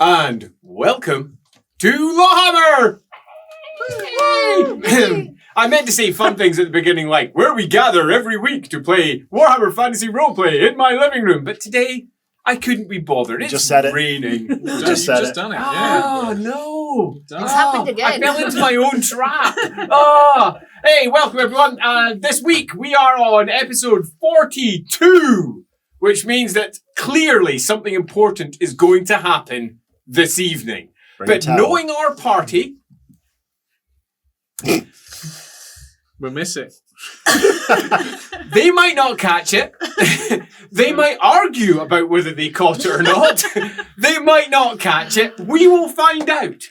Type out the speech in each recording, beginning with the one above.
And welcome to LAWhammer! I meant to say fun things at the beginning like, where we gather every week to play Warhammer Fantasy Roleplay in my living room. But today, I couldn't be bothered. It's raining. You've just done it. Yeah. Oh, no. It's happened again. I fell into my own trap. Hey, welcome everyone. This week, we are on episode 42, which means that clearly something important is going to happen this evening. But knowing our party... We'll miss it. They might not catch it. They might argue about whether they caught it or not. They might not catch it. We will find out.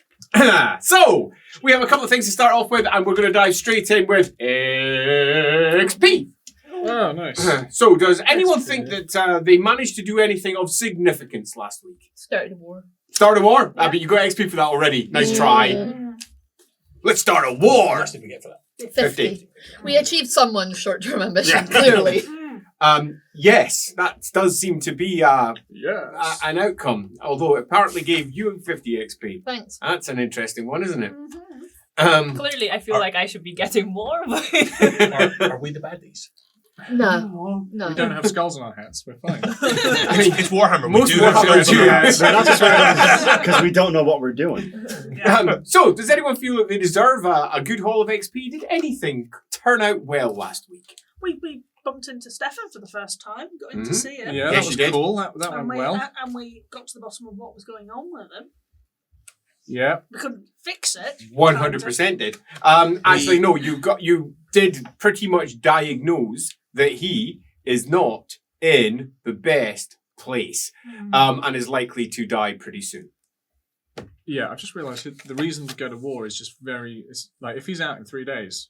So, we have a couple of things to start off with, and we're going to dive straight in with XP. Oh, nice. So, does anyone think that they managed to do anything of significance last week? Started a war. Start a war? Yeah. But you got XP for that already. Nice try. Let's start a war. How much did we get for that? 50. We achieved someone's short-term ambition, clearly. Yes, that does seem to be an Yes. outcome, although it apparently gave you 50 XP. Thanks. That's an interesting one, isn't it? Clearly, I feel like I should be getting more. Are we the baddies? No. We don't have skulls on our heads. We're fine. I mean, It's Warhammer. most We do have Warhammer skulls on do. our heads. We're not just because we don't know what we're doing. So, does anyone feel that they deserve a good haul of XP? Did anything turn out well last week? We bumped into Stefan for the first time, got in to see him. Yeah, Yes, that was you did. cool. That and went well. And we got to the bottom of what was going on with him. Yeah. We couldn't fix it. 100% did. Actually, no, you did pretty much diagnose that he is not in the best place, and is likely to die pretty soon. Yeah, I just realised that the reason to go to war is just it's like if he's out in 3 days,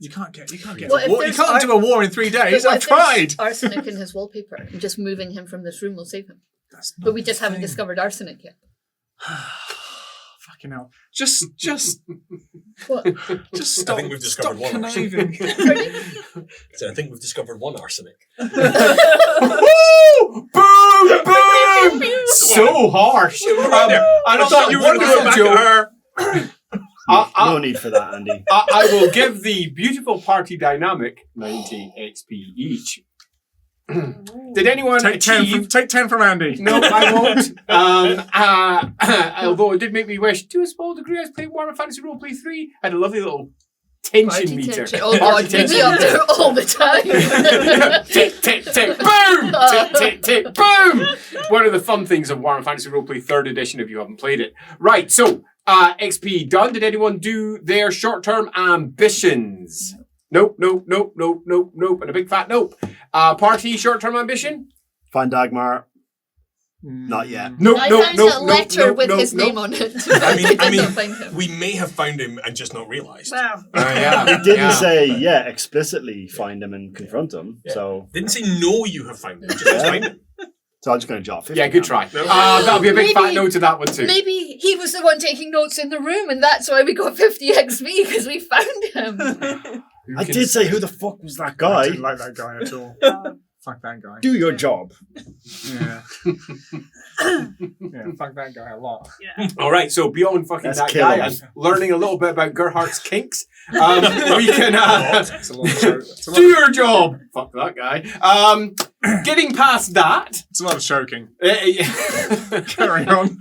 you can't get Well, a war. You can't do a war in 3 days. I've tried. Arsenic in his wallpaper, and just moving him from this room will save him. But we just haven't discovered arsenic yet. Fucking hell! Just What? stop. I think we've discovered stop one. conniving. So I think we've discovered one arsenic. Woo! Boom! Boom! So harsh. I thought you were going to do her. No need for that, Andy. I will give the beautiful party dynamic 90 XP each. Did anyone Take achieve... 10 from Andy. No, I won't. Although it did make me wish, to a small degree, I was playing Warhammer Fantasy Roleplay 3. I had a lovely little tension Party meter. tension. Oh god, Party keep me up there all the time. Tick, tick, tick, boom! Tick, tick, tick, boom! One of the fun things of Warhammer Fantasy Roleplay 3rd edition, if you haven't played it. Right, so, XP done. Did anyone do their short-term ambitions? Nope. And a big fat nope. Party short-term ambition? Find Dagmar. Not yet. Nope. I found a letter with his name on it. I did not mean, find him. we may have found him and just not realised. Wow. Yeah. We didn't say, explicitly find him and confront him. Yeah. So Didn't say no, you have found him. Just find him. I'm just going to jot 50. Yeah, good try. That'll be a big fat no to that one too. Maybe he was the one taking notes in the room, and that's why we got 50 XP, because we found him. I did say, who the fuck was that I guy? didn't like that guy at all. Fuck that guy. Do your job. Yeah. Fuck that guy a lot. Yeah. All right, so beyond fucking Let's that kill guy him. and learning a little bit about Gerhardt's kinks, we can It's a lot of show. do your job. Fuck that guy. Getting past that. It's a lot of choking. Carry on.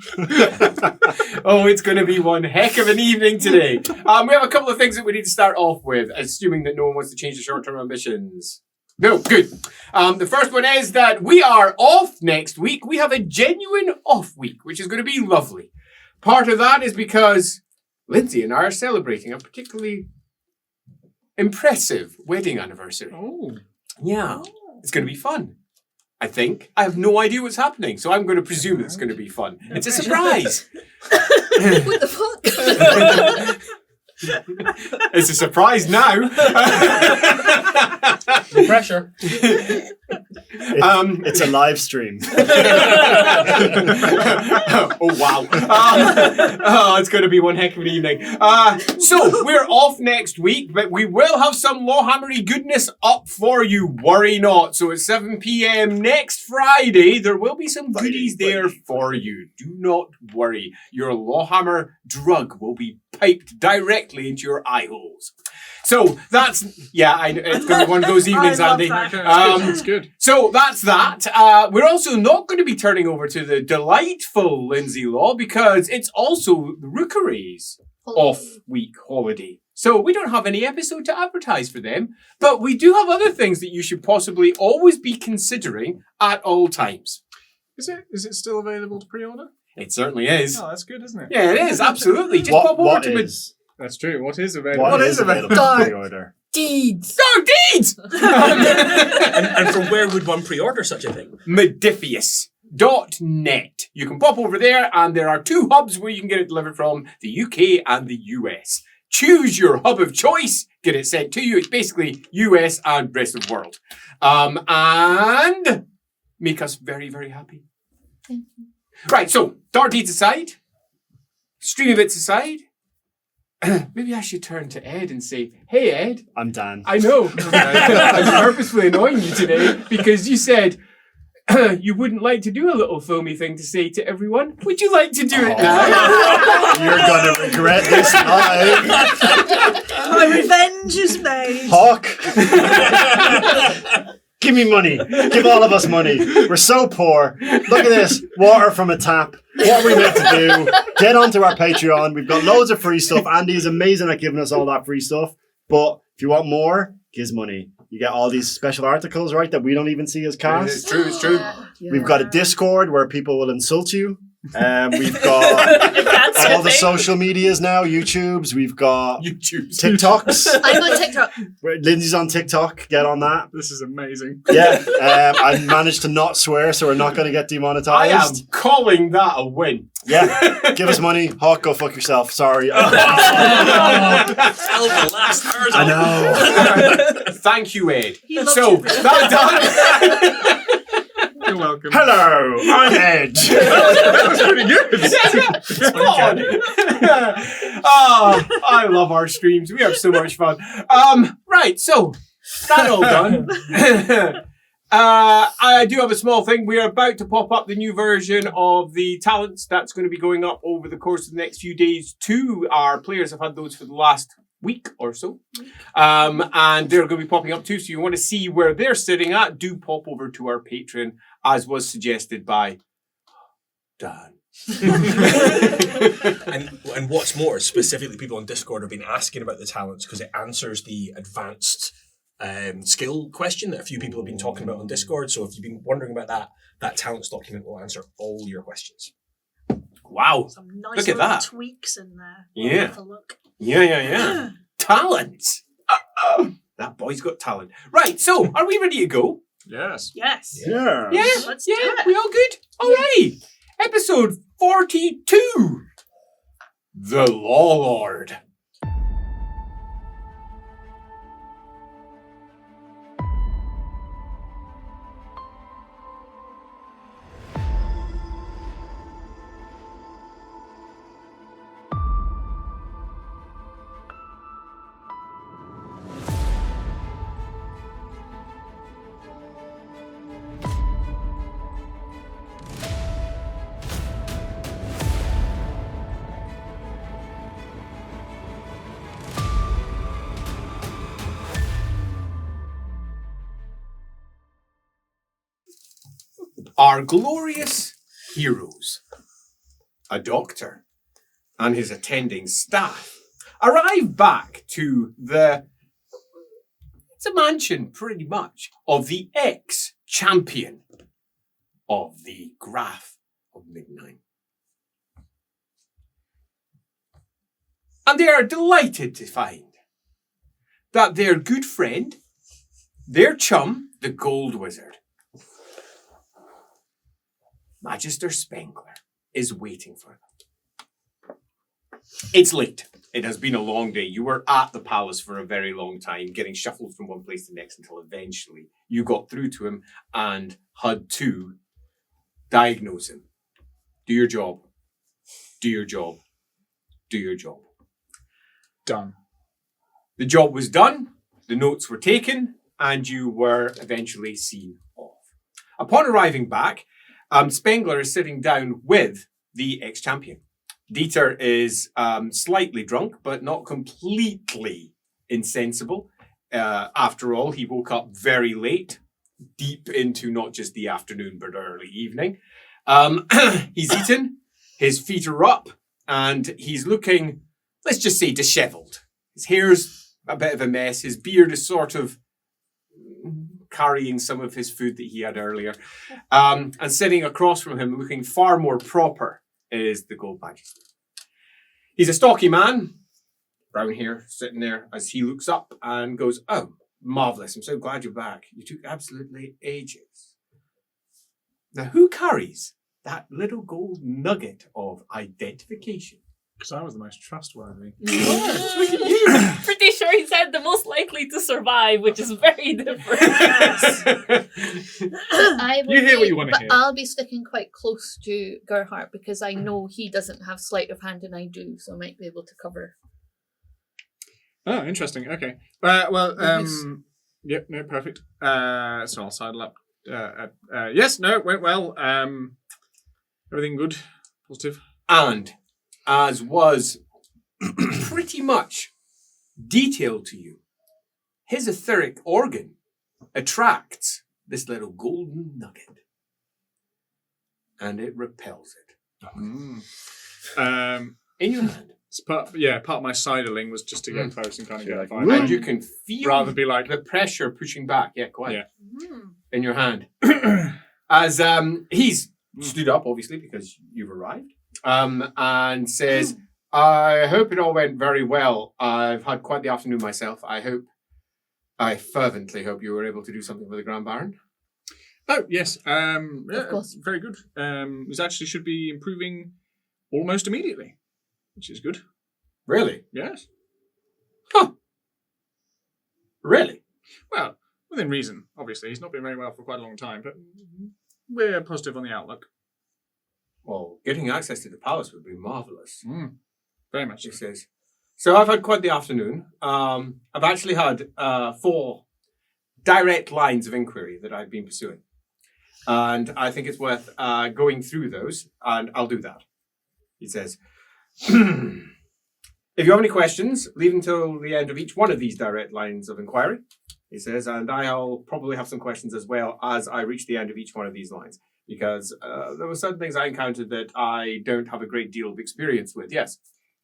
Oh, it's going to be one heck of an evening today. We have a couple of things that we need to start off with, assuming that no one wants to change the short-term ambitions. No, good. The first one is that we are off next week. We have a genuine off week, which is going to be lovely. Part of that is because Lindsay and I are celebrating a particularly impressive wedding anniversary. Oh. Yeah, it's going to be fun. I think. I have no idea what's happening, so I'm going to presume it's going to be fun. It's a surprise. What the fuck? It's a surprise now. No pressure. It's a live stream. Oh wow! It's going to be one heck of an evening. So we're off next week, but we will have some LAWhammery goodness up for you. Worry not. So at 7 p.m. next Friday, there will be some goodies there for you. Do not worry. Your LAWhammer drug will be piped directly into your eye holes. So that's it's going to be one of those evenings, I love Andy. that. It's good. So that's that. We're also not going to be turning over to the delightful Lindsay Law because it's also the Rookery's off-week holiday. So we don't have any episode to advertise for them, but we do have other things that you should possibly always be considering at all times. Is it still available to pre-order? It certainly is. Oh, that's good, isn't it? Yeah, it is, absolutely. Just pop over What to is? That's true. What is available? What is available Dark. for pre-order? Deeds. Oh, deeds! And from where would one pre-order such a thing? Modifius.net. You can pop over there, and there are 2 hubs where you can get it delivered from, the UK and the US. Choose your hub of choice, get it sent to you. It's basically US and rest of the world. And make us very, very happy. Right, so, Dark Deeds aside, Stream of Bits aside, maybe I should turn to Ed and say, hey Ed, I'm Dan. I know. I'm purposefully annoying you today because you said you wouldn't like to do a little filmy thing to say to everyone. Would you like to do it now? You're going to regret this live. My revenge is made. Hawk. Give me money. Give all of us money. We're so poor. Look at this. Water from a tap. What are we meant to do? Get onto our Patreon. We've got loads of free stuff. Andy is amazing at giving us all that free stuff. But if you want more, give us money. You get all these special articles, right, that we don't even see as It's cast. true, it's true. We've got a Discord where people will insult you. We've got That's all a the thing. social medias now, YouTubes. We've got YouTube. TikToks. I'm on TikTok. Lindsay's on TikTok. Get on that. This is amazing. Yeah, I managed to not swear, so we're not going to get I am demonetized. calling that a win. Yeah, give us money. Hawk, go fuck yourself. Sorry. Hell, the last hurdle. I know. Thank you, Ed. He loves So, you. that done. You're welcome. Hello, I'm Ed. That was pretty good. Spot on. Oh, I love our streams. We have so much fun. Right, so that all done. I do have a small thing. We are about to pop up the new version of the talents that's going to be going up over the course of the next few days to our players. I've had those for the last week or so. And they're going to be popping up too. So you want to see where they're sitting at, do pop over to our Patreon, as was suggested by Dan. And what's more, specifically people on Discord have been asking about the talents because it answers the advanced skill question that a few people have been talking about on Discord. So if you've been wondering about that talents document will answer all your questions. Wow. Some nice Look at little that. tweaks in there. Yeah. Have a look. Yeah. Talents. That boy's got talent. Right, so are we ready to go? Yes. Yes. Yeah. Yeah, Let's do yeah, it. we all good? Alrighty. Episode 42. The Law Lord. Our glorious heroes, a doctor and his attending staff, arrive back to it's a mansion pretty much, of the ex-champion of the Graph of Midnight. And they are delighted to find that their good friend, their chum, the Gold Wizard, Magister Spengler, is waiting for them. It's late. It has been a long day. You were at the palace for a very long time, getting shuffled from one place to the next until eventually you got through to him and had to diagnose him. Do your job. Do your job. Do your job. Done. The job was done, the notes were taken, and you were eventually seen off. Upon arriving back, Spengler is sitting down with the ex-champion. Dieter is slightly drunk, but not completely insensible. After all, he woke up very late, deep into not just the afternoon, but early evening. He's eaten, his feet are up, and he's looking, let's just say, dishevelled. His hair's a bit of a mess. His beard is sort of carrying some of his food that he had earlier. And sitting across from him, looking far more proper, is the gold badge. He's a stocky man, brown hair, sitting there as he looks up and goes, "Oh, marvellous. I'm so glad you're back. You took absolutely ages. Now, who carries that little gold nugget of identification?" Because I was the most trustworthy. Pretty sure he said the most likely to survive, which is very different. I will You hear what you be- wanna but hear. I'll be sticking quite close to Gerhardt because I know he doesn't have sleight of hand and I do, so I might be able to cover. Oh, interesting. Okay. Yep. No, perfect. So I'll sidle up. Yes. No. Went well. Everything good. Positive. And as was pretty much detailed to you, his etheric organ attracts this little golden nugget. And it repels it. In your hand. It's part of my sidling was just to get close and kind of get a And vibe. you can feel Rather than be like, the pressure pushing back. Yeah, quite. Yeah. In your hand. As he's stood up, obviously, because you've arrived, and says, "I hope it all went very well. I've had quite the afternoon myself. I fervently hope you were able to do something for the Grand Baron." oh yes, yeah, Of course. very good. This actually should be improving almost immediately, which is good. Really? Yes. Huh. Really? Well, within reason. Obviously, he's not been very well for quite a long time, but we're positive on the outlook. Well, getting access to the palace would be marvellous. Very much. She says. So I've had quite the afternoon. I've actually had 4 direct lines of inquiry that I've been pursuing. And I think it's worth going through those, and I'll do that. He says, "If you have any questions, leave until the end of each one of these direct lines of inquiry," he says, "and I'll probably have some questions as well as I reach the end of each one of these lines, because there were certain things I encountered that I don't have a great deal of experience with." Yes.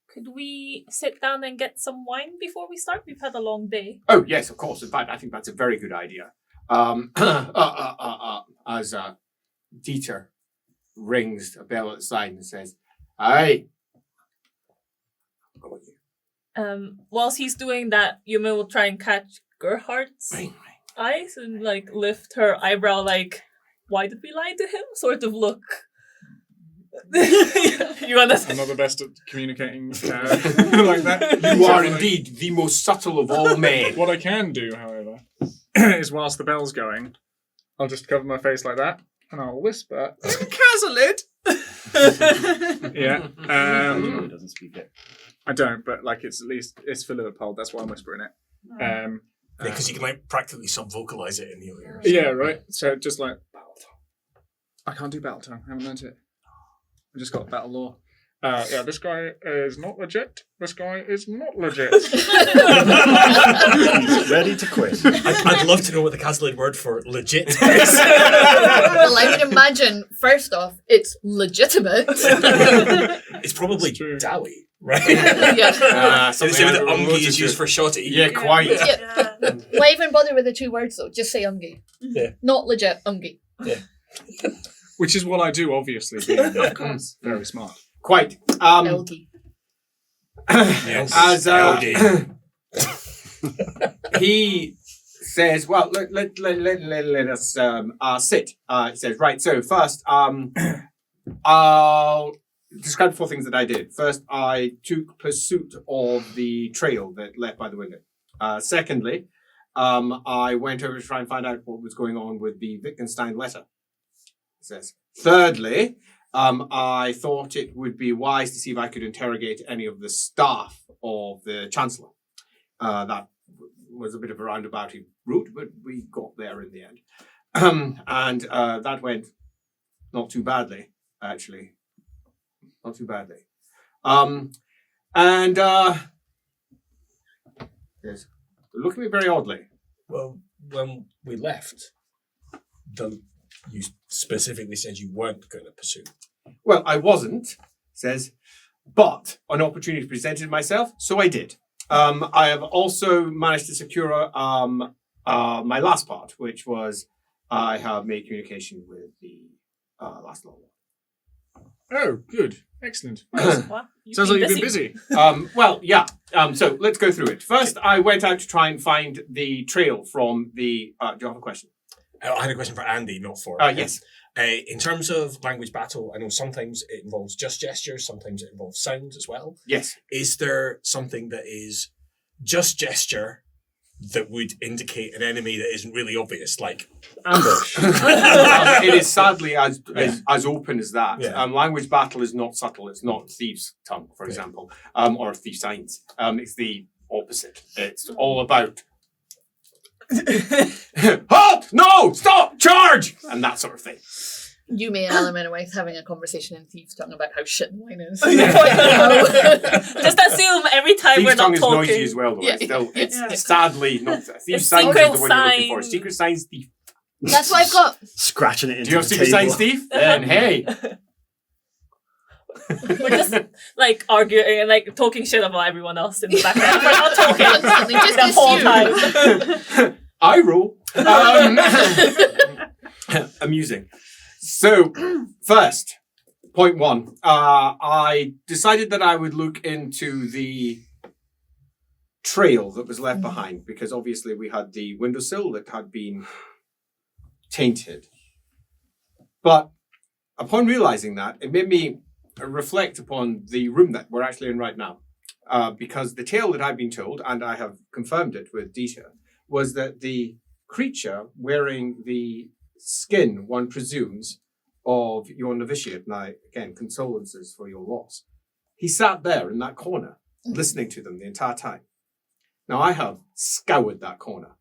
Could we sit down and get some wine before we start? We've had a long day. Oh, yes, of course. In fact, I think that's a very good idea. As Dieter rings a bell at the side and says, "Aye." Got you. Whilst he's doing that, Yuma will try and catch Gerhardt's eyes and lift her eyebrow why did we lie to him? Sort of look. You understand? I'm not the best at communicating like that. You are indeed the most subtle of all men. What I can do, however, is whilst the bell's going, I'll just cover my face like that, and I'll whisper, "Casalid." Yeah. He doesn't speak it. I don't, but it's at least it's for Liverpool. That's why I'm whispering it. Because you can practically sub-vocalize it in your ears. Yeah, right. So just like battle tongue. I can't do battle tongue. I haven't learned it. I just got battle law. Yeah, this guy is not legit. This guy is not legit. He's ready to quit. I'd love to know what the Castellan word for legit is. Well, I would imagine, first off, it's legitimate. It's probably true. Dowie, right? Yeah. So the same with ungi is used for shoddy. Yeah, quite. Yeah. Why even bother with the 2 words though? Just say ungi. Yeah. Not legit ungi. Yeah. Which is what I do, obviously. Being, of course, very smart. Quite. Elgi. As he says, "Well, let us sit." He says, "Right. So first, I'll describe 4 things that I did. First, I took pursuit of the trail that left by the window. Secondly, I went over to try and find out what was going on with the Wittgenstein letter. It says. Thirdly, I thought it would be wise to see if I could interrogate any of the staff of the Chancellor. That was a bit of a roundabout route, but we got there in the end. And that went not too badly, actually. Not too badly. Yes, look at me very oddly. Well, when we left, you specifically said you weren't going to pursue. Well, I wasn't, says, but an opportunity presented myself, so I did. I have also managed to secure my last part, which was I have made communication with the last law. Oh, good. Excellent. What? Sounds like you've been busy. Well, yeah. So let's go through it. First, I went out to try and find the trail from the... do you have a question? I had a question for Andy, not for... Yes. In terms of language battle, I know sometimes it involves just gestures, sometimes it involves sounds as well. Yes. Is there something that is just gesture that would indicate an enemy that isn't really obvious, like Ambush. It is sadly as open as that. Yeah. Language battle is not subtle. It's not thieves' tongue, for example, or thief signs. It's the opposite. It's all about halt! No! Stop! Charge! And that sort of thing. You may and Alan and wife having a conversation in thieves' tongue about how shit the wine is. Just assume every time Thieves' we're tongue not is talking. noisy as well, though. Yeah. It's sadly not. Thieves' It's signs is secret the one you're looking for. sign. Secret signs, thief. That's what I've got. Scratching it into Do you have the secret table. signs, thief? Then hey. We're just like arguing and like talking shit about everyone else in the background. We're not talking Constantly, just the whole assume. time. I roll. Amusing. So, first, point 1. I decided that I would look into the trail that was left behind because obviously we had the windowsill that had been tainted. But upon realizing that, it made me reflect upon the room that we're actually in right now. Because the tale that I've been told, and I have confirmed it with Dieter, was that the creature wearing the skin, one presumes, of your novitiate, and I, again, condolences for your loss. He sat there in that corner, listening to them the entire time. Now, I have scoured that corner,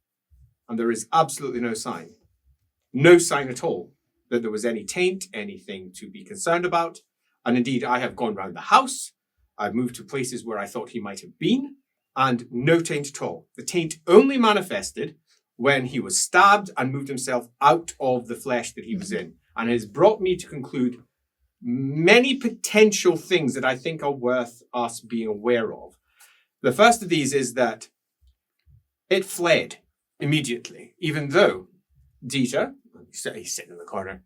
and there is absolutely no sign at all, that there was any taint, anything to be concerned about. And indeed, I have gone round the house. I've moved to places where I thought he might have been, and no taint at all. The taint only manifested when he was stabbed and moved himself out of the flesh that he was in, and has brought me to conclude many potential things that I think are worth us being aware of. The first of these is that it fled immediately, even though Dieter, he's sitting in the corner,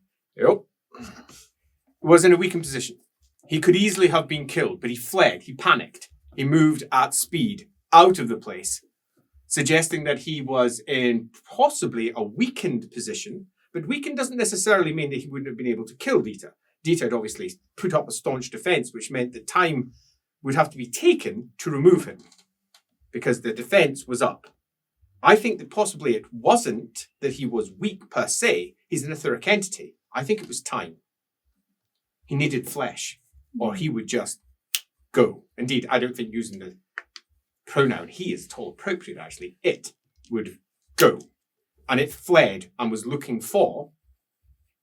was in a weakened position. He could easily have been killed, but he fled, he panicked, he moved at speed out of the place, suggesting that he was in possibly a weakened position, but weakened doesn't necessarily mean that he wouldn't have been able to kill Dieter. Dieter had obviously put up a staunch defense, which meant that time would have to be taken to remove him, because the defense was up. I think that possibly it wasn't that he was weak per se. He's an etheric entity. I think it was time. He needed flesh, or he would just go. Indeed, I don't think using the pronoun he is at all appropriate, actually. It would go. And it fled and was looking for,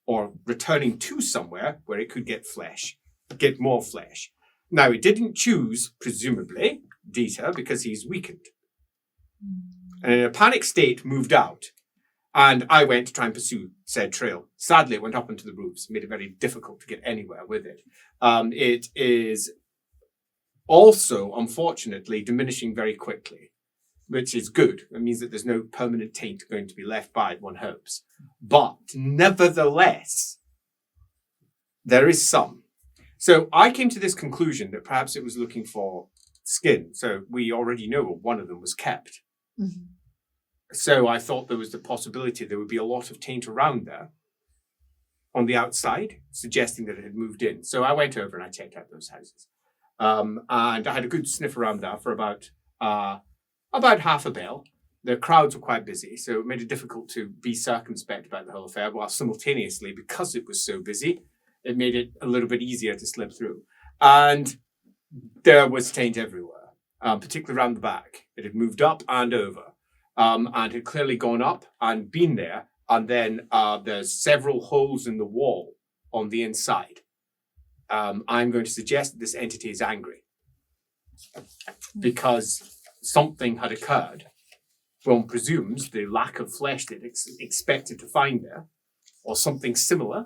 or returning to somewhere where it could get flesh, get more flesh. Now, it didn't choose, presumably, Dieter, because he's weakened. And in a panic state, moved out. And I went to try and pursue said trail. Sadly, it went up into the roofs, made it very difficult to get anywhere with it. It is also, unfortunately, diminishing very quickly, which is good. It means that there's no permanent taint going to be left by it, one hopes. But nevertheless, there is some. So I came to this conclusion that perhaps it was looking for skin. So we already know one of them was kept. Mm-hmm. So I thought there was the possibility there would be a lot of taint around there. on the outside, suggesting that it had moved in. So I went over and I checked out those houses. And I had a good sniff around there for about half a bell. The crowds were quite busy, so it made it difficult to be circumspect about the whole affair, while simultaneously, because it was so busy, it made it a little bit easier to slip through. And there was taint everywhere, particularly around the back. It had moved up and over, and had clearly gone up and been there. And then there's several holes in the wall on the inside. I'm going to suggest that this entity is angry because something had occurred. One presumes the lack of flesh that it's expected to find there, or something similar.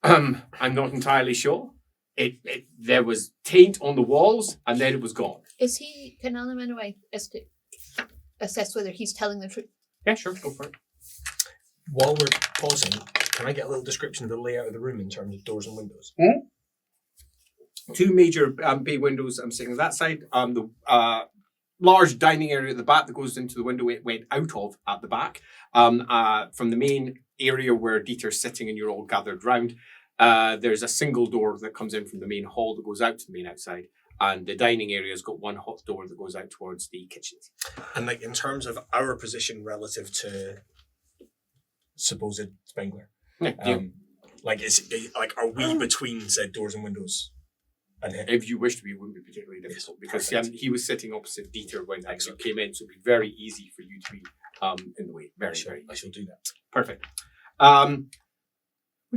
I'm not entirely sure. There was taint on the walls, and then it was gone. Can Alan run away as to assess whether he's telling the truth? Yeah, sure, go for it. While we're pausing, can I get a little description of the layout of the room in terms of doors and windows? Two major bay windows. I'm sitting on that side. The large dining area at the back that goes into the window it went out of at the back. From the main area where Dieter's sitting and you're all gathered round, there's a single door that comes in from the main hall that goes out to the main outside. And the dining area's got one hot door that goes out towards the kitchens. And like in terms of our position relative to supposed Spengler, are we between said doors and windows? And if you wish to be, it wouldn't be particularly difficult because he was sitting opposite Dieter when you came in, so it'd be very easy for you to be in the way. Very, very. I shall do that. Perfect. What'd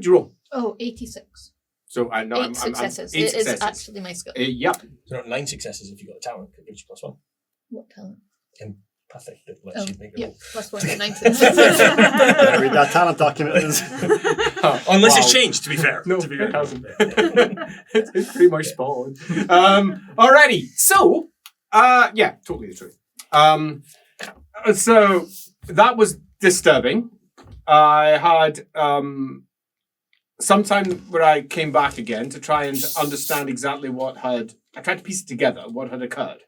you roll? 86. So I know 8 successes. Eight It is successes. actually my skill. Yep. So 9 successes if you got a talent, it gives you +1. What talent? Empathic, that lets you make a yeah, roll. +1 9 Read that talent document. Unless it's changed, to be fair. No, to be it fair. hasn't. it's pretty much spot on. Alrighty. So, totally the truth. So that was disturbing. I had some time where I came back again to try and understand exactly I tried to piece it together, what had occurred.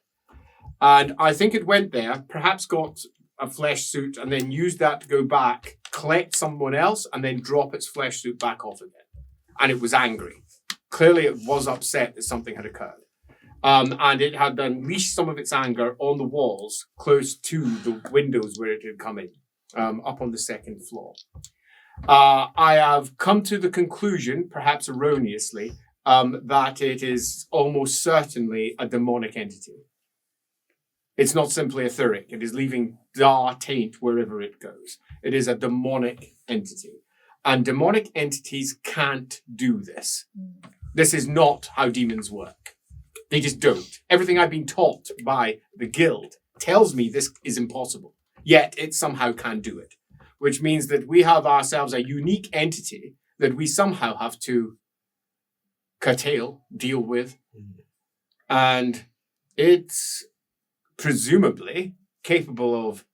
And I think it went there, perhaps got a flesh suit and then used that to go back, collect someone else, and then drop its flesh suit back off again. And it was angry. Clearly it was upset that something had occurred. And it had unleashed some of its anger on the walls close to the windows where it had come in, up on the second floor. I have come to the conclusion, perhaps erroneously, that it is almost certainly a demonic entity. It's not simply etheric. It is leaving taint wherever it goes. It is a demonic entity. And demonic entities can't do this. This is not how demons work. They just don't. Everything I've been taught by the guild tells me this is impossible. Yet it somehow can do it. Which means that we have ourselves a unique entity that we somehow have to curtail, deal with. And it's presumably capable of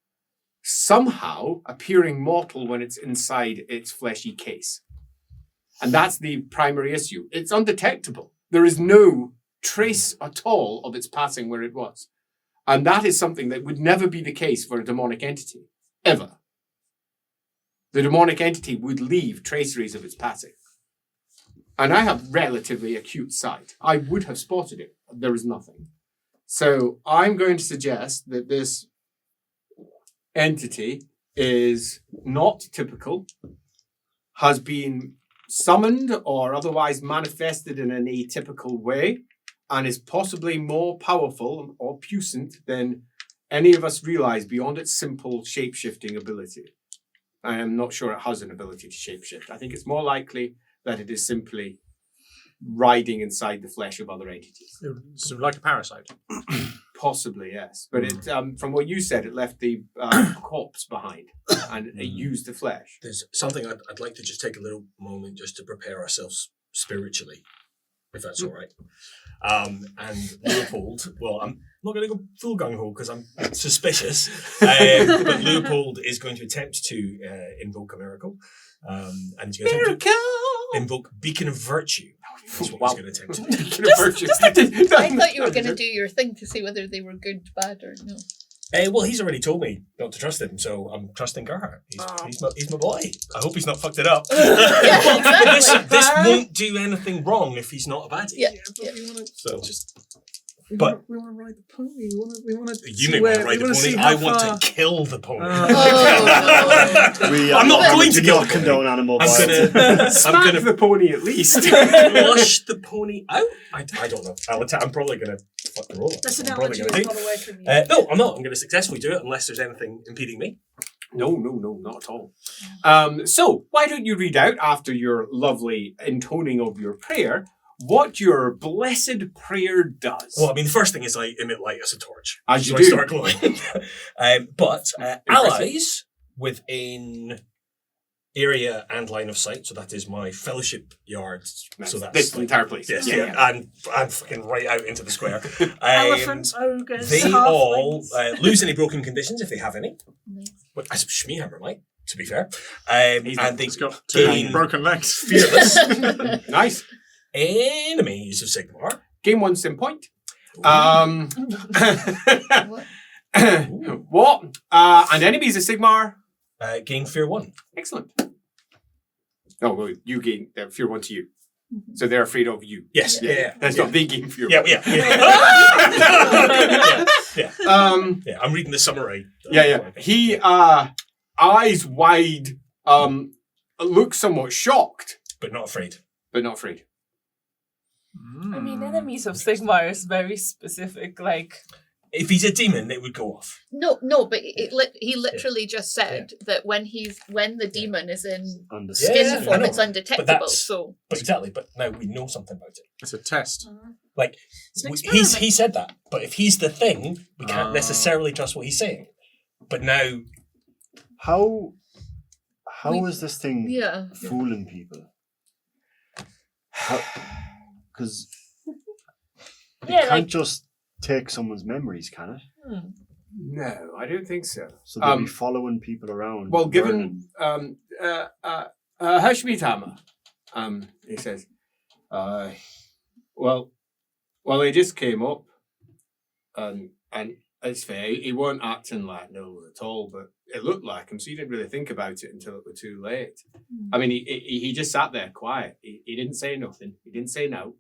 somehow appearing mortal when it's inside its fleshy case. And that's the primary issue. It's undetectable. There is no trace at all of its passing where it was. And that is something that would never be the case for a demonic entity, ever. The demonic entity would leave traceries of its passing. And I have relatively acute sight. I would have spotted it. There is nothing. So I'm going to suggest that this entity is not typical, has been summoned or otherwise manifested in an atypical way, and is possibly more powerful or puissant than any of us realize beyond its simple shape-shifting ability. I am not sure it has an ability to shapeshift. I think it's more likely that it is simply riding inside the flesh of other entities. So like a parasite. Possibly, yes. But it, from what you said, it left the corpse behind and it used the flesh. There's something I'd like to just take a little moment just to prepare ourselves spiritually, if that's all right. And Leopold, well, I'm not going to go full gung-ho because I'm suspicious, but Leopold is going to attempt to invoke a miracle. And he's going to attempt to invoke Beacon of Virtue. That's what he's going to attempt to do. Beacon of Virtue. I thought you were going to do your thing to see whether they were good, bad, or no. Well, he's already told me not to trust him, so I'm trusting Gerhard. He's my boy. I hope he's not fucked it up. Yeah, exactly. This won't do anything wrong if he's not a baddie. Yeah. But we want to So we But- want to ride the pony. We want to. you may want to ride the pony. I want to kill the pony. Oh, I'm not going to do kill not the pony. condone animal I'm violence. gonna Smack the pony at least. flush the pony out. I don't know. I'm probably gonna fuck the roll. This I'm probably analogy gonna is do. not away from you. No, I'm not. I'm going to successfully do it unless there's anything impeding me. No, not at all. So, why don't you read out, after your lovely intoning of your prayer, what your blessed prayer does? Well, I mean, the first thing is I emit light as a torch. As you so do. I start glowing. But allies within area and line of sight, so that is my fellowship yard. So that's this entire place. Yes, Yeah. and fucking right out into the square. Elephants, ogres, They all halflings. lose any broken conditions if they have any. nice. But as Schmeehammer might, to be fair. He's And they He's got two gain broken legs. fearless Nice. enemies of Sigmar. Gain 1 sim point. What? What? And enemies of Sigmar. Gain fear 1. Excellent. Oh, well, you gain fear 1 to you. So they're afraid of you. Yes, yeah. That's not they gain fear. Yeah, 1. yeah. Yeah, I'm reading the summary. He eyes wide, looks somewhat shocked, But not afraid. but not afraid. I mean, enemies of Sigmar is very specific. Like, If he's a demon, it would go off. No, but he literally just said that when the demon is in Under Yeah, skin I form, know. it's undetectable. that's- So But exactly, but now we know something about it. It's a test. Like, It's an he experiment. said that. But if he's the thing, we can't necessarily trust what he's saying. But now, How We- is this thing yeah. fooling people? Because you yeah, can't like, just take someone's memories, can it? No, I don't think so. So they'll be following people around. Well, learning. given Hashmitama, he says, well, he just came up, and it's fair. He weren't acting like no at all, but it looked like him. So he didn't really think about it until it was too late. I mean, he just sat there quiet. He didn't say nothing. He didn't say no.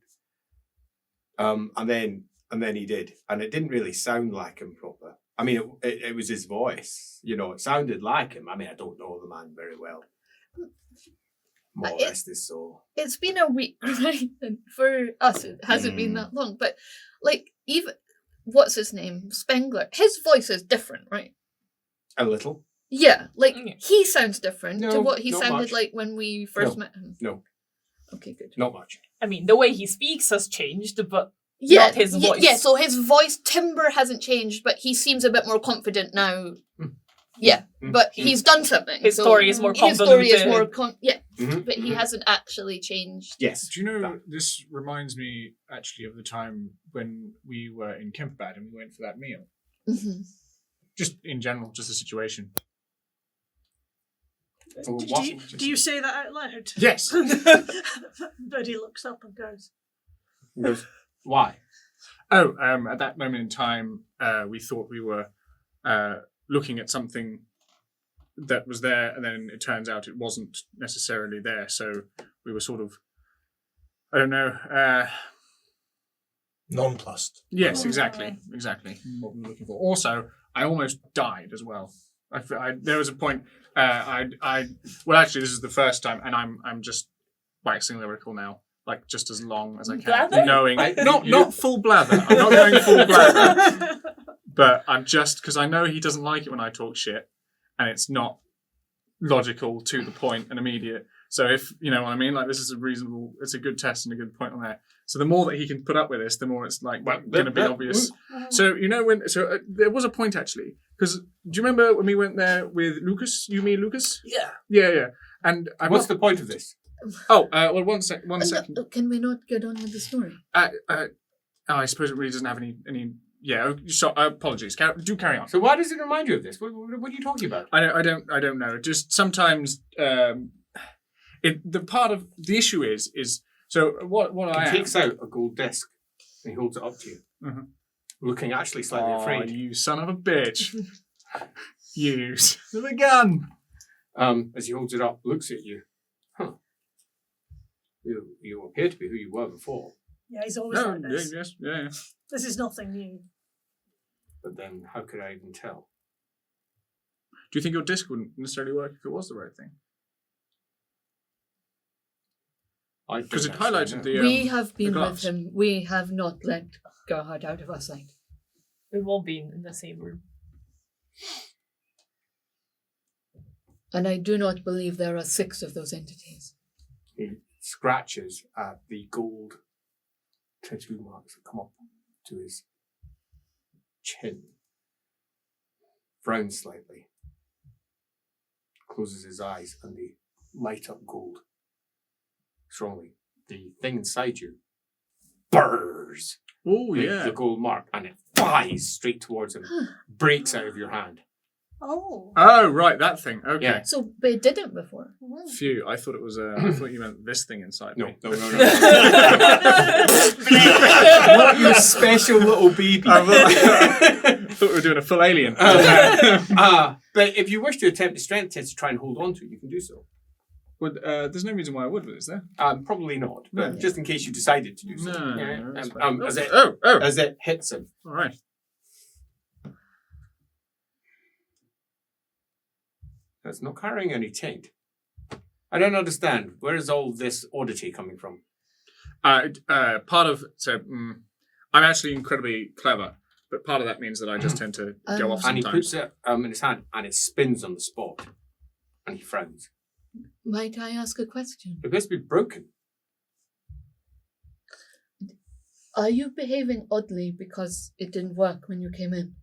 And then he did, and it didn't really sound like him proper. I mean, it was his voice. You know, it sounded like him. I mean, I don't know the man very well. More or less this soul. It's been a week, right? And for us, it hasn't been that long. But like, even what's his name, Spengler? His voice is different, right? A little. Yeah, like Yeah. he sounds different to No, what he not sounded much. like when we first met him. No, Okay, good. not much. I mean, the way he speaks has changed, but Yeah, not his voice. Yeah, so his voice timbre hasn't changed, but he seems a bit more confident now. Yeah, but he's done something. His so story is more His story is convoluted. more Mhm. but he hasn't actually changed. Yes. Do you know, this reminds me actually of the time when we were in Kempbad and we went for that meal. Mhm. Just in general, just the situation. Do you say that out loud? Yes. Birdie looks up and goes, He goes, why? Oh, at that moment in time, we thought we were looking at something that was there, and then it turns out it wasn't necessarily there. So we were sort of, I don't know. nonplussed. Yes, exactly. What we were looking for. Also, I almost died as well. There was a point. Well, actually, this is the first time, and I'm just waxing lyrical now. Like just as long as I can, Blather? knowing not full blather. I'm not going full blather, but I'm just because I know he doesn't like it when I talk shit, and it's not logical, to the point, and immediate. So if you know what I mean, like this is it's a good test and a good point on that. So the more that he can put up with this, the more it's like going to be obvious. So you know there was a point actually, because do you remember when we went there with Lucas? You mean Lucas? Yeah. Yeah. And What's the point of this? well, one second. Can we not get on with the story? I suppose it really doesn't have any. Yeah. So apologies. Do carry on. So why does it remind you of this? What are you talking about? I don't know. Just sometimes the part of the issue is so what I He am. takes out a gold disc and he holds it up to you. Mhm. looking actually slightly afraid. You son of a bitch. Use the gun. As he holds it up, looks at you. Huh. You appear to be who you were before. Yeah, he's always like this. Yeah. This is nothing new. But then, how could I even tell? Do you think your disc wouldn't necessarily work if it was the right thing? Because it highlighted the. We have been with gloves. him. We have not let Gerhard out of our sight. We won't be in the same room. And I do not believe there are 6 of those entities. He scratches at the gold tattoo marks that come up to his chin. Frowns slightly. Closes his eyes and they light up gold. Strongly. The thing inside you burrs. Oh, yeah. The gold mark, and it flies straight towards him. Breaks out of your hand. Oh. Oh, right, that thing. Okay. Yeah. So they didn't before. Phew, I thought it was. I thought you meant this thing inside No, me. no. Not your special little baby. I thought we were doing a full alien. But if you wish to attempt a strength test to try and hold on to it, you can do so. Would, there's no reason why I would, is there? Probably not, but just in case you decided to do so. No, that's As it hits him. All right. It's not carrying any taint. I don't understand. Where is all this oddity coming from? Part of I'm actually incredibly clever, but part of that means that I just tend to go off And he sometimes. puts it in his hand, and it spins on the spot, and he frowns. Might I ask a question? It appears to be broken. Are you behaving oddly because it didn't work when you came in?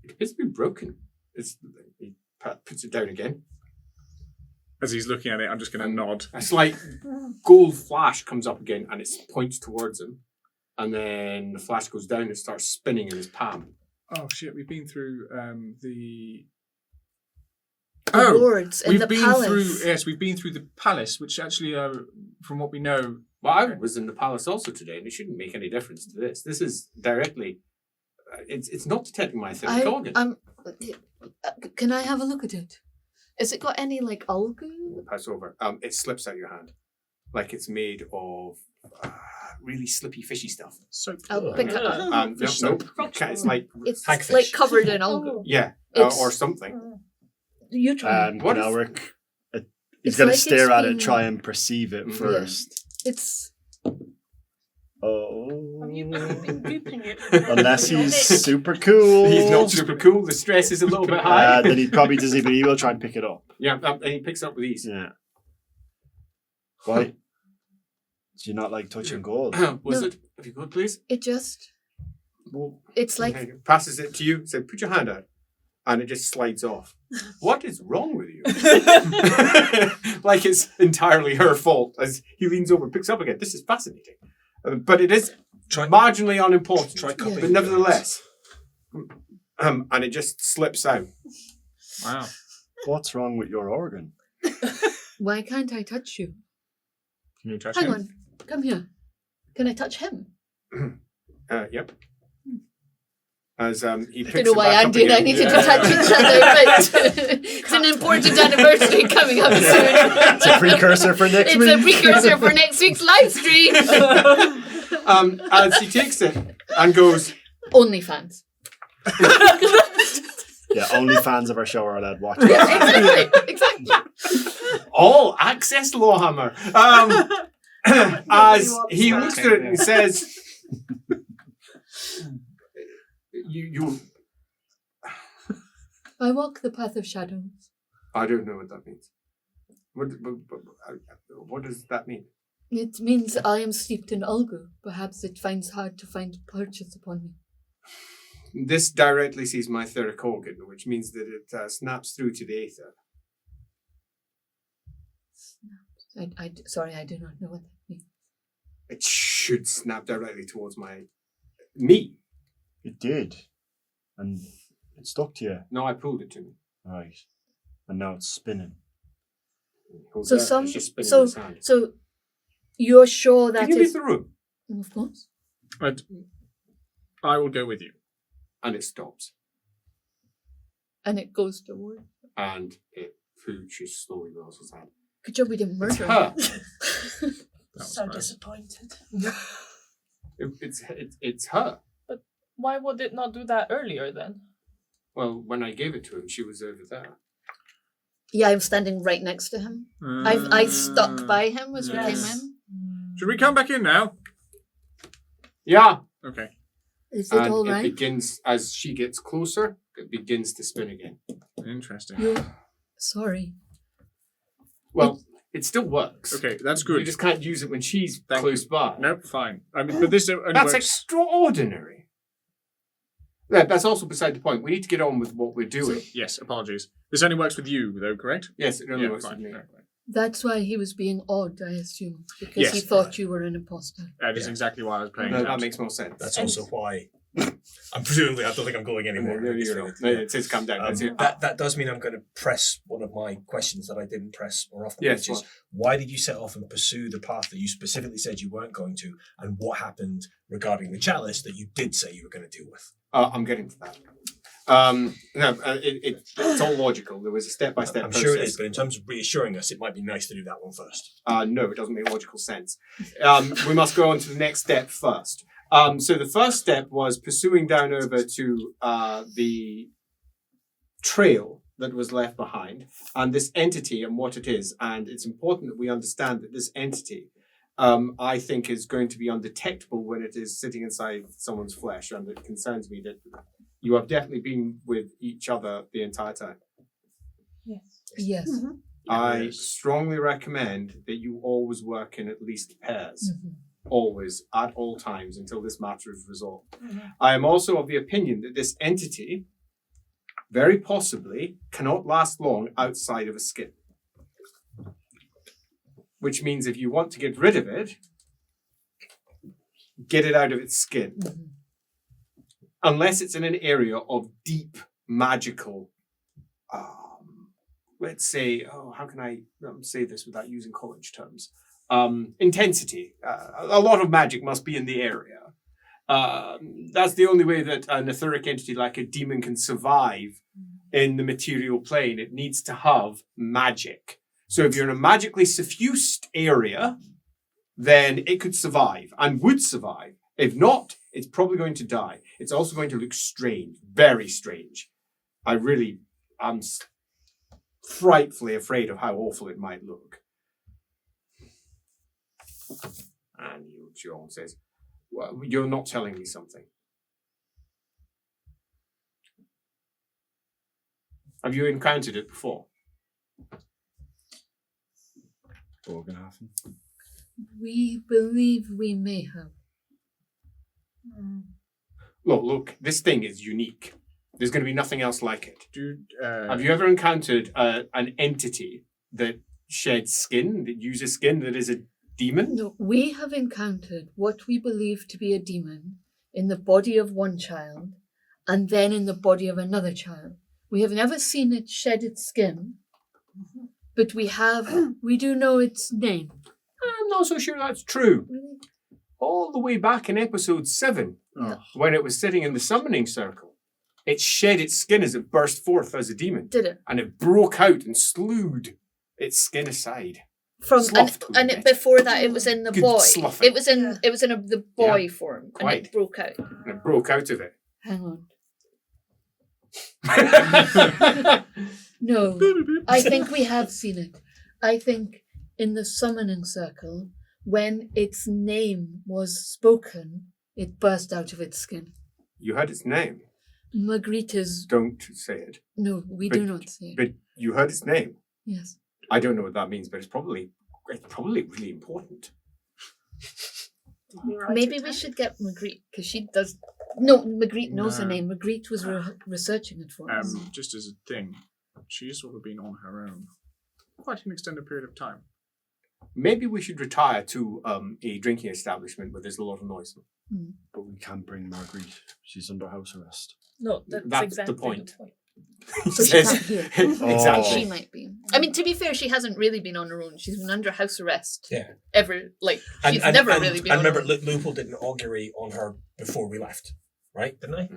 It appears to be broken. He puts it down again. As he's looking at it, I'm just going to nod. A slight gold flash comes up again, and it points towards him. And then the flash goes down and starts spinning in his palm. Oh shit! We've been through the. The wards in the palace. We've been through the palace, which actually, from what we know, Well, I was in the palace also today, and it shouldn't make any difference to this. This is directly. It's not detecting my etheric organ. Can I have a look at it? Has it got any like algae? Pass over. It slips out your hand, like it's made of really slippy, fishy stuff. soap. I'll pick it up. No, soap. It's like It's hagfish. like covered in algae. yeah, It's- or something. You try. What is- Elric, he's It's going to like stare it's at it, been- try and perceive it Yeah. first. It's Oh. Have you been gooping it? Unless he's super cool. He's not super cool. The stress is a little bit high. Then he probably doesn't, but he will try and pick it up. Yeah, and he picks it up with ease. Yeah. Why? Do you not like touching gold? Was No. it? If you could, please. it just. Well, It's like Okay, passes it to you. Said, put your hand out, and it just slides off. What is wrong with you? Like it's entirely her fault. As he leans over, and picks up again. This is fascinating, but it is marginally unimportant. Try copying but nevertheless, and it just slips out. Wow. what's wrong with your organ? why can't I touch you? Can you touch Hang him? on, come here. Can I touch him? Yep. As he I picks don't know it why back up Andy and I again. needed to touch each other, but it's an important anniversary coming up soon. It's a precursor for next It's week. a precursor for next week's live stream. As he takes it and goes, OnlyFans. Yeah, only fans of our show are allowed watch. Yeah, exactly. all access LAWhammer. As he looks at it and says, you. I walk the path of shadows. I don't know what that means. What does that mean? It means I am steeped in algo. Perhaps it finds hard to find purchase upon me. This directly sees my etheric organ, which means that it snaps through to the aether. Sorry, I do not know what that means. It should snap directly towards me. It did. And it stuck to you. No, I pulled it to me. Right. And now it's spinning. Holds So it out, some, it's just spinning in so his hand. so you're sure that Can you leave is the room? of course. I will go with you. And it stops. And it goes toward. And it pooches slowly rolls his hand. Good job we didn't It's murder her. her. That was So nice. disappointed. It's her. Why would it not do that earlier then? Well, when I gave it to him, she was over there. Yeah, I'm standing right next to him. I stuck by him as we came Yes. in. Should we come back in now? Yeah. Okay. Is it And all it right? begins, as she gets closer, it begins to spin again. Interesting. Sorry. Well, it still works. Okay, that's You good. just can't use it when she's Thank close by. Nope, fine. I mean, but this only That's works. extraordinary. Yeah, that's also beside the point. We need to get on with what we're doing. Yes, apologies. This only works with you, though, correct? Yes, it only Yeah, works fine. with me. No, That's why he was being odd, I assume. Because Yes. he thought you were an imposter. That is Yeah. exactly why I was playing No, it that out. makes more sense. That's And- also why I'm presumably I don't think I'm going anymore. No, you're not. No, it says calm down. That's it. That does mean I'm going to press one of my questions that I didn't press more often, Yes, which is why did you set off and pursue the path that you specifically said you weren't going to, and what happened regarding the chalice that you did say you were going to deal with? I'm getting to that. It's all logical. There was a step-by-step I'm process. sure it is, but in terms of reassuring us, it might be nice to do that one first. No, it doesn't make logical sense. We must go on to the next step first. So the first step was pursuing down over to the trail that was left behind, and this entity and what it is. And it's important that we understand that this entity, I think, is going to be undetectable when it is sitting inside someone's flesh. And it concerns me that you have definitely been with each other the entire time. Yes. Yes. I strongly recommend that you always work in at least pairs. Always, at all times, until this matter is resolved. I am also of the opinion that this entity, very possibly, cannot last long outside of a skin. Which means if you want to get rid of it, get it out of its skin. Unless it's in an area of deep magical, let's say, how can I say this without using college terms? Intensity. A lot of magic must be in the area. That's the only way that an etheric entity like a demon can survive in the material plane. It needs to have magic. So if you're in a magically suffused area, then it could survive and would survive. If not, it's probably going to die. It's also going to look strange, very strange. I really am frightfully afraid of how awful it might look. And John says, well, you're not telling me something. Have you encountered it before? Borgenhafen. We believe we may have. Look, this thing is unique. There's going to be nothing else like it. Dude, Have you ever encountered an entity that sheds skin, that uses skin, that is a demon? No, we have encountered what we believe to be a demon in the body of one child and then in the body of another child. We have never seen it shed its skin, but we do know its name. I'm not so sure that's true. Really? All the way back in episode 7, when it was sitting in the summoning circle, it shed its skin as it burst forth as a demon. Did it? And it broke out and slewed its skin aside. From Sloughed and with it. before that, it was in the Good boy. sloughing. It was in the boy form, and Quite. it broke out. And it broke out of it. Hang on. No, I think we have seen it. I think in the summoning circle, when its name was spoken, it burst out of its skin. You heard its name. Magritte is... Don't say it. No, we But- do not say it. But you heard its name. Yes. I don't know what that means, but it's probably really important. Did we write Maybe it we down? should get Magritte, because she does... No, Magritte knows the No. name. Magritte was researching it for us. just as a thing, she's sort of been on her own quite an extended period of time. Maybe we should retire to a drinking establishment where there's a lot of noise. But we can't bring Marguerite. She's under house arrest. No, that's That's exactly the point. So she can't hear. Exactly. She might be. I mean, to be fair, she hasn't really been on her own. She's been under house arrest. Yeah. She's never really been And on remember, her own. Leopold did an augury on her before we left, right? Didn't I?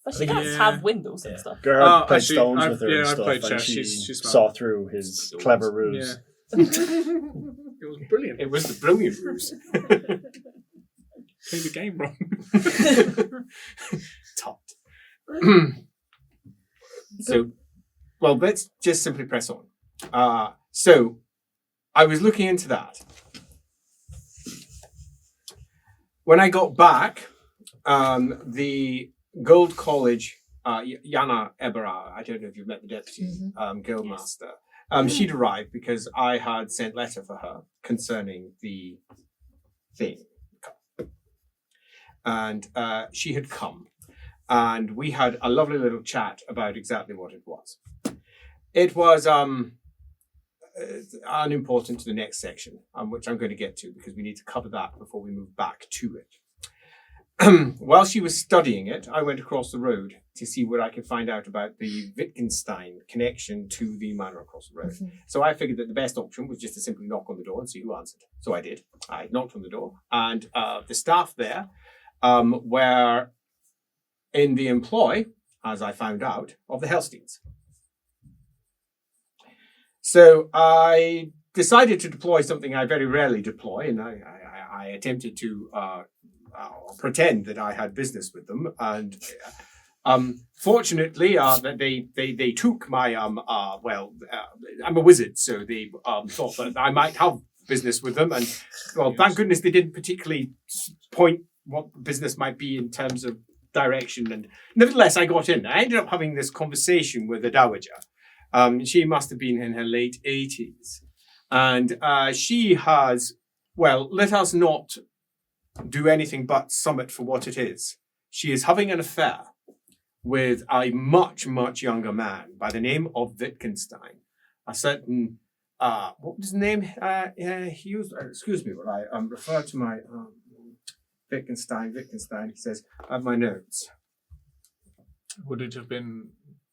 But she think- does Yeah. have windows and Yeah. stuff. Gerard played actually, stones I've- with her yeah, and I've stuff, played and chess. she She's smart. saw through his clever ruse. Yeah. It was brilliant. It was the brilliant ruse. Played the game wrong. Topped. So, well, let's just simply press on. So, I was looking into that. When I got back, the Gold College, Jana Ebera, I don't know if you've met the deputy guildmaster, she'd arrived because I had sent letter for her concerning the thing. And she had come. And we had a lovely little chat about exactly what it was. It was unimportant to the next section, which I'm going to get to because we need to cover that before we move back to it. While she was studying it, I went across the road to see what I could find out about the Wittgenstein connection to the manor across the road. So I figured that the best option was just to simply knock on the door and see who answered. So I did. I knocked on the door, and the staff there were in the employ, as I found out, of the Hellsteins. So I decided to deploy something I very rarely deploy, and I attempted to pretend that I had business with them. And fortunately, they took my I'm a wizard, so they thought that I might have business with them. And well, thank goodness they didn't particularly point what business might be in terms of direction. And nevertheless, I got in. I ended up having this conversation with the dowager. She must have been in her late 80s. And she has, well, let us not do anything but sum it for what it is. She is having an affair with a much, much younger man by the name of Wittgenstein. A certain, what was his name? He used, excuse me, when I refer to my Wittgenstein, he says, I have my notes. Would it have been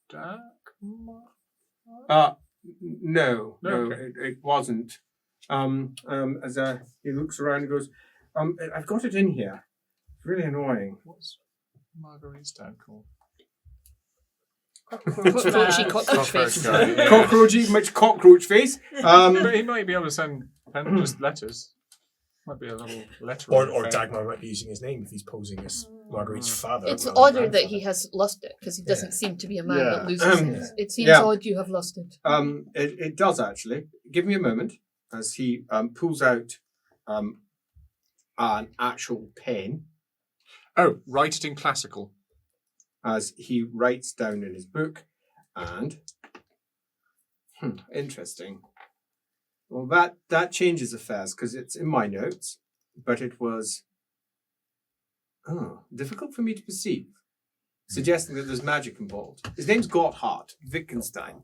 Dark? No, Okay. it wasn't. As he looks around and goes, I've got it in here. It's really annoying. What's Marguerite's dad called? Cockroachy cockroach face. guy. Yeah. Cockroachy, much cockroach face. But he might be able to send just letters. Might be a little letter. Or Dagmar might be using his name if he's posing as Marguerite's father. It's rather than odder that grandfather. he has lost it because he doesn't seem to be a man Yeah. that loses it. It seems Yeah. odd you have lost it. It does actually. Give me a moment as he pulls out an actual pen Oh, write it in classical. as he writes down in his book. And interesting. Well, that changes affairs because it's in my notes, but it was difficult for me to perceive, suggesting that there's magic involved. His name's Gotthard Wittgenstein.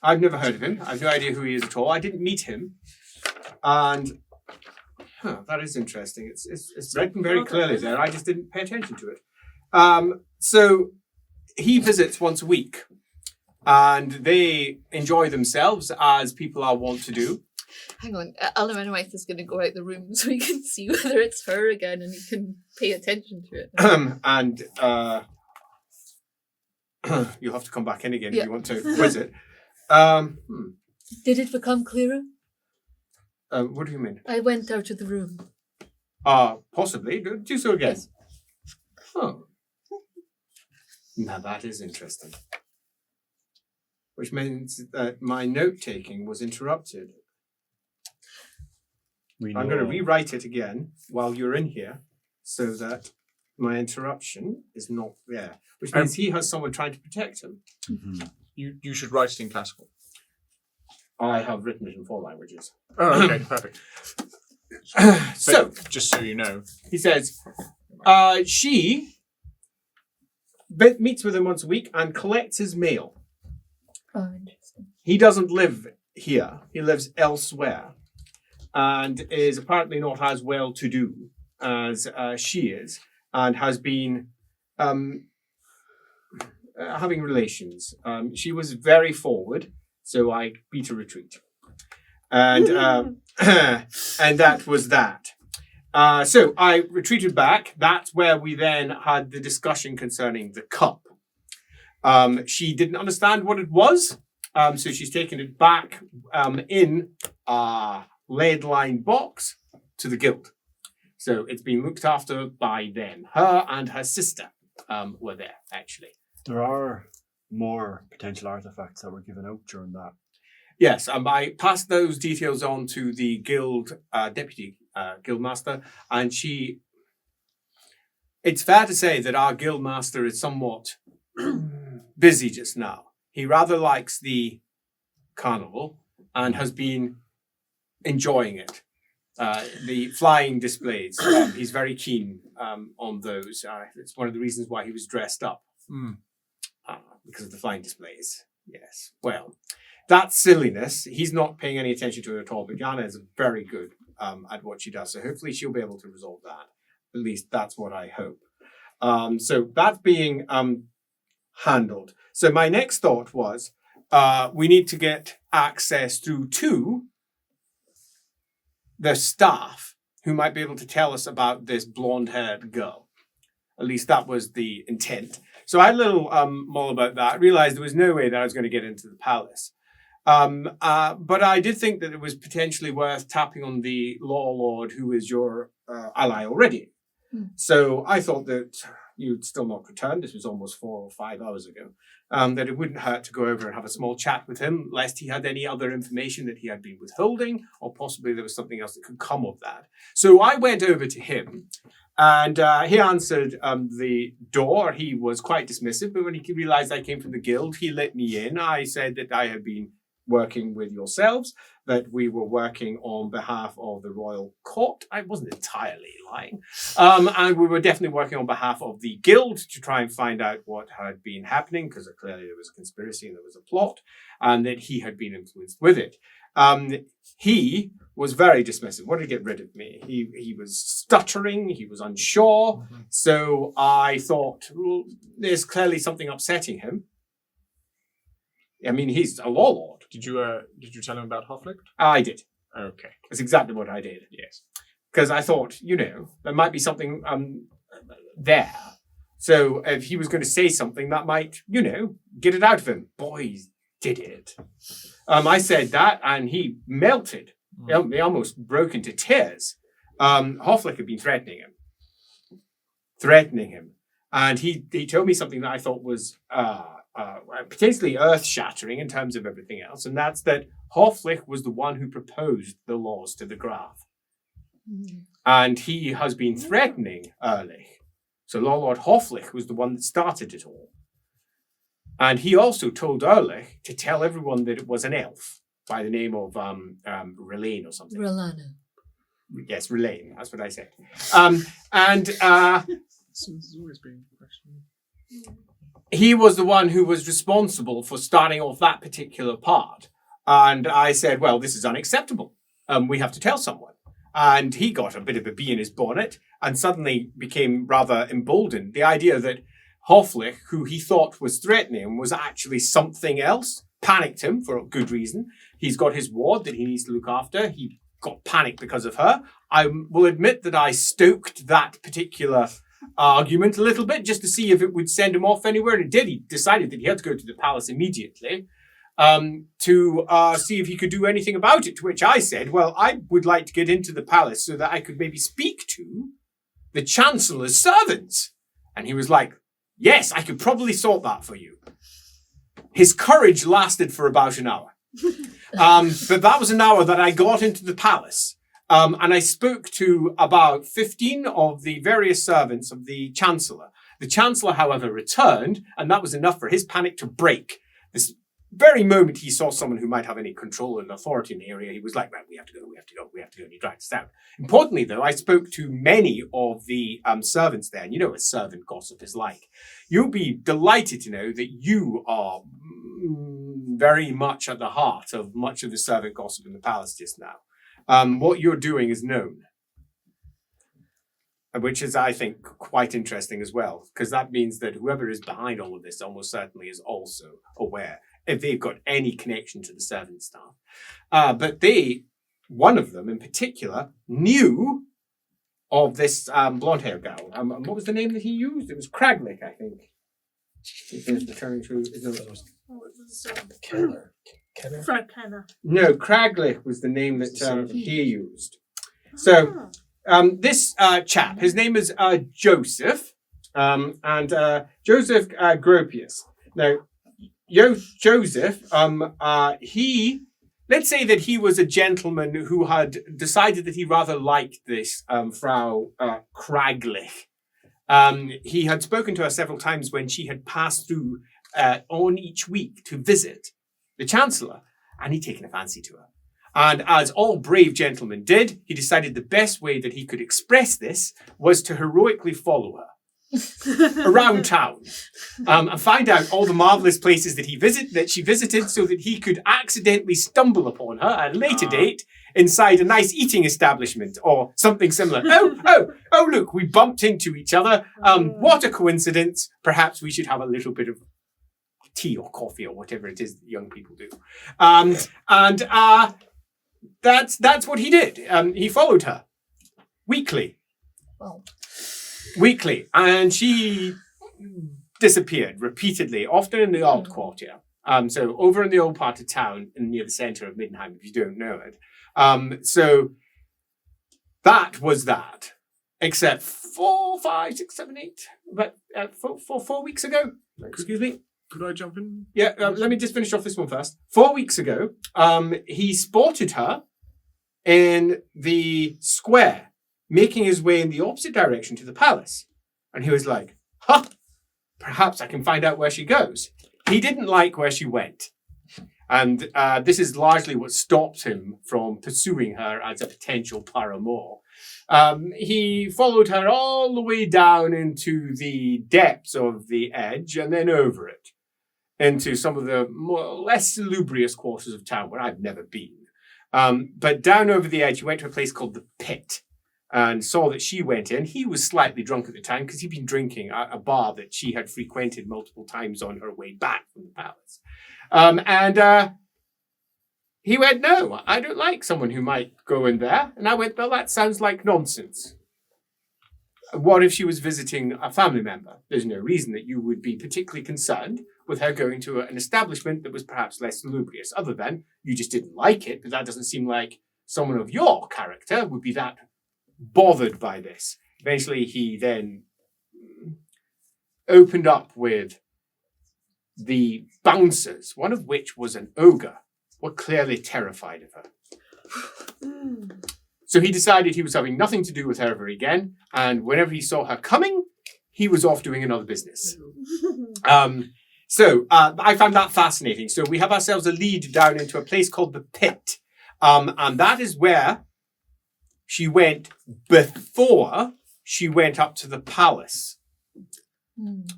I've never heard of him. I've no idea who he is at all. I didn't meet him, and that is interesting. It's written very clearly there. I just didn't pay attention to it. So he visits once a week. And they enjoy themselves as people are wont to do. Hang on, Alamanowith is going to go out the room so we can see whether it's her again and he can pay attention to it. And you'll have to come back in again Yeah. if you want to quiz it. Did it become clearer? What do you mean? I went out of the room. Possibly. Do so again. Yes. Oh. Now that is interesting. Which means that my note-taking was interrupted. I'm going to rewrite it again while you're in here so that my interruption is not there. Which means he has someone trying to protect him. You should write it in classical. I have written it in 4 languages. Oh, okay, perfect. So, Just so you know. he says, she meets with him once a week and collects his mail. Oh, interesting. He doesn't live here. He lives elsewhere and is apparently not as well-to-do as she is and has been having relations. She was very forward, so I beat a retreat. And and that was that. So I retreated back. That's where we then had the discussion concerning the cup. She didn't understand what it was, so she's taken it back in a lead-lined box to the guild. So it's been looked after by them. Her and her sister were there, actually. There are more potential artifacts that were given out during that. Yes, I passed those details on to the guild deputy guild master, and she... It's fair to say that our guild master is somewhat busy just now. He rather likes the carnival and has been enjoying it. The flying displays, he's very keen on those. It's one of the reasons why he was dressed up, because of the flying displays. Yes, well, that's silliness. He's not paying any attention to it at all, but Yana is very good at what she does, so hopefully she'll be able to resolve that. At least that's what I hope. So that's being handled. So my next thought was, we need to get access through to the staff who might be able to tell us about this blonde-haired girl. At least that was the intent. So I had a little mull about that. I realized there was no way that I was going to get into the palace. But I did think that it was potentially worth tapping on the law lord who is your ally already. So I thought that you'd still not returned. This was almost 4 or 5 hours ago. That it wouldn't hurt to go over and have a small chat with him, lest he had any other information that he had been withholding, or possibly there was something else that could come of that. So I went over to him, and he answered the door. He was quite dismissive, but when he realized I came from the guild, he let me in. I said that I had been working with yourselves, that we were working on behalf of the royal court. I wasn't entirely lying. And we were definitely working on behalf of the guild to try and find out what had been happening, because clearly there was a conspiracy and there was a plot, and that he had been influenced with it. He was very dismissive, wanted to get rid of me. He was stuttering, he was unsure. So I thought, well, there's clearly something upsetting him. I mean, he's a law lord. Did you tell him about Hofflicht? I did. Okay. That's exactly what I did. Yes. Because I thought, there might be something there. So if he was going to say something, that might, get it out of him. Boys did it. I said that, and he melted. He almost broke into tears. Hofflicht had been threatening him. And he told me something that I thought was... potentially earth-shattering in terms of everything else, and that's that Hofflicht was the one who proposed the laws to the Graf. And he has been threatening Ehrlich. So Lord Hofflicht was the one that started it all. And he also told Ehrlich to tell everyone that it was an elf by the name of Relaine or something. Rolana. Yes, Relaine, that's what I said. This has always been a question. He was the one who was responsible for starting off that particular part. And I said, well, this is unacceptable. We have to tell someone. And he got a bit of a bee in his bonnet and suddenly became rather emboldened. The idea that Hofflicht, who he thought was threatening him, was actually something else, panicked him for a good reason. He's got his ward that he needs to look after. He got panicked because of her. I will admit that I stoked that particular argument a little bit just to see if it would send him off anywhere, and it did. He decided that he had to go to the palace immediately to see if he could do anything about it, to which I said, well, I would like to get into the palace so that I could maybe speak to the Chancellor's servants. And he was like, yes, I could probably sort that for you. His courage lasted for about an hour. But that was an hour that I got into the palace. And I spoke to about 15 of the various servants of the Chancellor. The Chancellor, however, returned, and that was enough for his panic to break. This very moment he saw someone who might have any control and authority in the area, he was like, right, we have to go, and he dragged us out. Importantly, though, I spoke to many of the servants there, and you know what servant gossip is like. You'll be delighted to know that you are very much at the heart of much of the servant gossip in the palace just now. What you're doing is known. which is, I think, quite interesting as well, because that means that whoever is behind all of this almost certainly is also aware, if they've got any connection to the servant staff. But one of them in particular, knew of this blonde-haired gal. What was the name that he used? It was Craglick, I think. Kenner. Fred Kenner. No, Craglick was the name that he used. So this chap, his name is Joseph, and Joseph Gropius. Now, Joseph, let's say that he was a gentleman who had decided that he rather liked this Frau Craglick. He had spoken to her several times when she had passed through on each week to visit the Chancellor, and he'd taken a fancy to her. And as all brave gentlemen did, he decided the best way that he could express this was to heroically follow her around town and find out all the marvelous places that she visited, so that he could accidentally stumble upon her at a later date inside a nice eating establishment or something similar. Oh, look, we bumped into each other. What a coincidence. Perhaps we should have a little bit of tea or coffee or whatever it is that young people do. That's what he did. He followed her weekly. Wow. Weekly, and she disappeared repeatedly, often in the old quarter. So over in the old part of town, near the centre of Middenheim, if you don't know it. So that was that. Except 4 weeks ago. Excuse me. Could I jump in? Yeah, let me just finish off this one first. 4 weeks ago, he spotted her in the square, making his way in the opposite direction to the palace. And he was like, perhaps I can find out where she goes. He didn't like where she went. And this is largely what stopped him from pursuing her as a potential paramour. He followed her all the way down into the depths of the edge and then over it into some of the less salubrious quarters of town where I've never been. But down over the edge, he went to a place called the Pit and saw that she went in. He was slightly drunk at the time because he'd been drinking at a bar that she had frequented multiple times on her way back from the palace. And he went, no, I don't like someone who might go in there. And I went, well, that sounds like nonsense. What if she was visiting a family member? There's no reason that you would be particularly concerned with her going to an establishment that was perhaps less salubrious, other than you just didn't like it, but that doesn't seem like someone of your character would be that bothered by this. Eventually, he then opened up with the bouncers, one of which was an ogre, were clearly terrified of her. So he decided he was having nothing to do with her ever again, and whenever he saw her coming, he was off doing another business. So I found that fascinating. So we have ourselves a lead down into a place called the Pit, and that is where she went before she went up to the palace,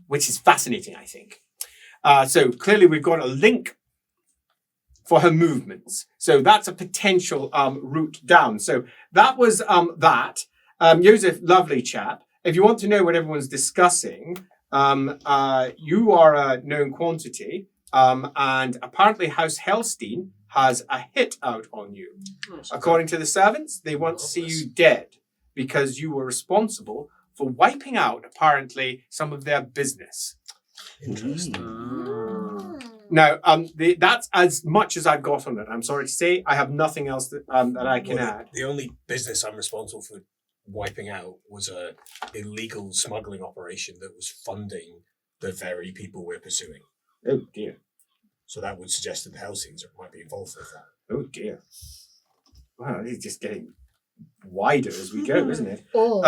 which is fascinating, I think. So clearly we've got a link for her movements. So that's a potential route down. So that was that. Joseph, lovely chap. If you want to know what everyone's discussing, you are a known quantity. And apparently House Hellstein has a hit out on you. According to the servants, they want to see you dead because you were responsible for wiping out, apparently, some of their business. Interesting. Now, that's as much as I've got on it. I'm sorry to say, I have nothing else that I can add. The only business I'm responsible for wiping out was a illegal smuggling operation that was funding the very people we're pursuing. Oh dear. So that would suggest that the Hellsings might be involved with that. Oh dear. Wow, it's just getting wider as we go, isn't it? Or,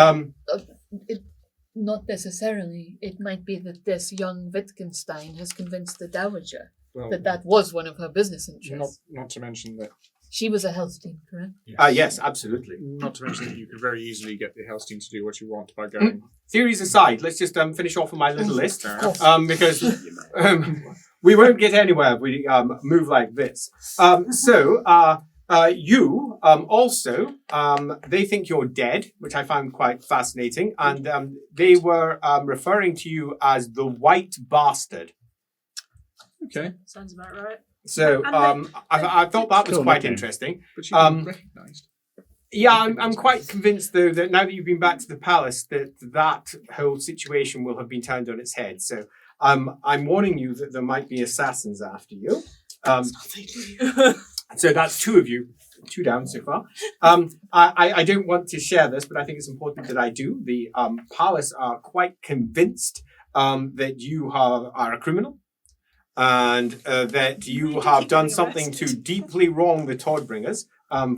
not necessarily. It might be that this young Wittgenstein has convinced the Dowager that was one of her business interests. Not to mention that. She was a Hellstein, correct? Yes, absolutely. Not to mention that you could very easily get the Hellstein to do what you want by going. Theories aside, let's just finish off on my little list, because we won't get anywhere if we move like this. So They think you're dead, which I found quite fascinating, and they were referring to you as the White Bastard. Okay. Sounds about right. So I thought that was Cool, quite okay. interesting. But she's been recognised. Yeah, I'm quite convinced, though, that now that you've been back to the palace, that whole situation will have been turned on its head. So I'm warning you that there might be assassins after you. So that's 2 of you. 2 down so far. I don't want to share this, but I think it's important that I do. The palace are quite convinced that you are a criminal and that you have done something to deeply wrong the Toddbringers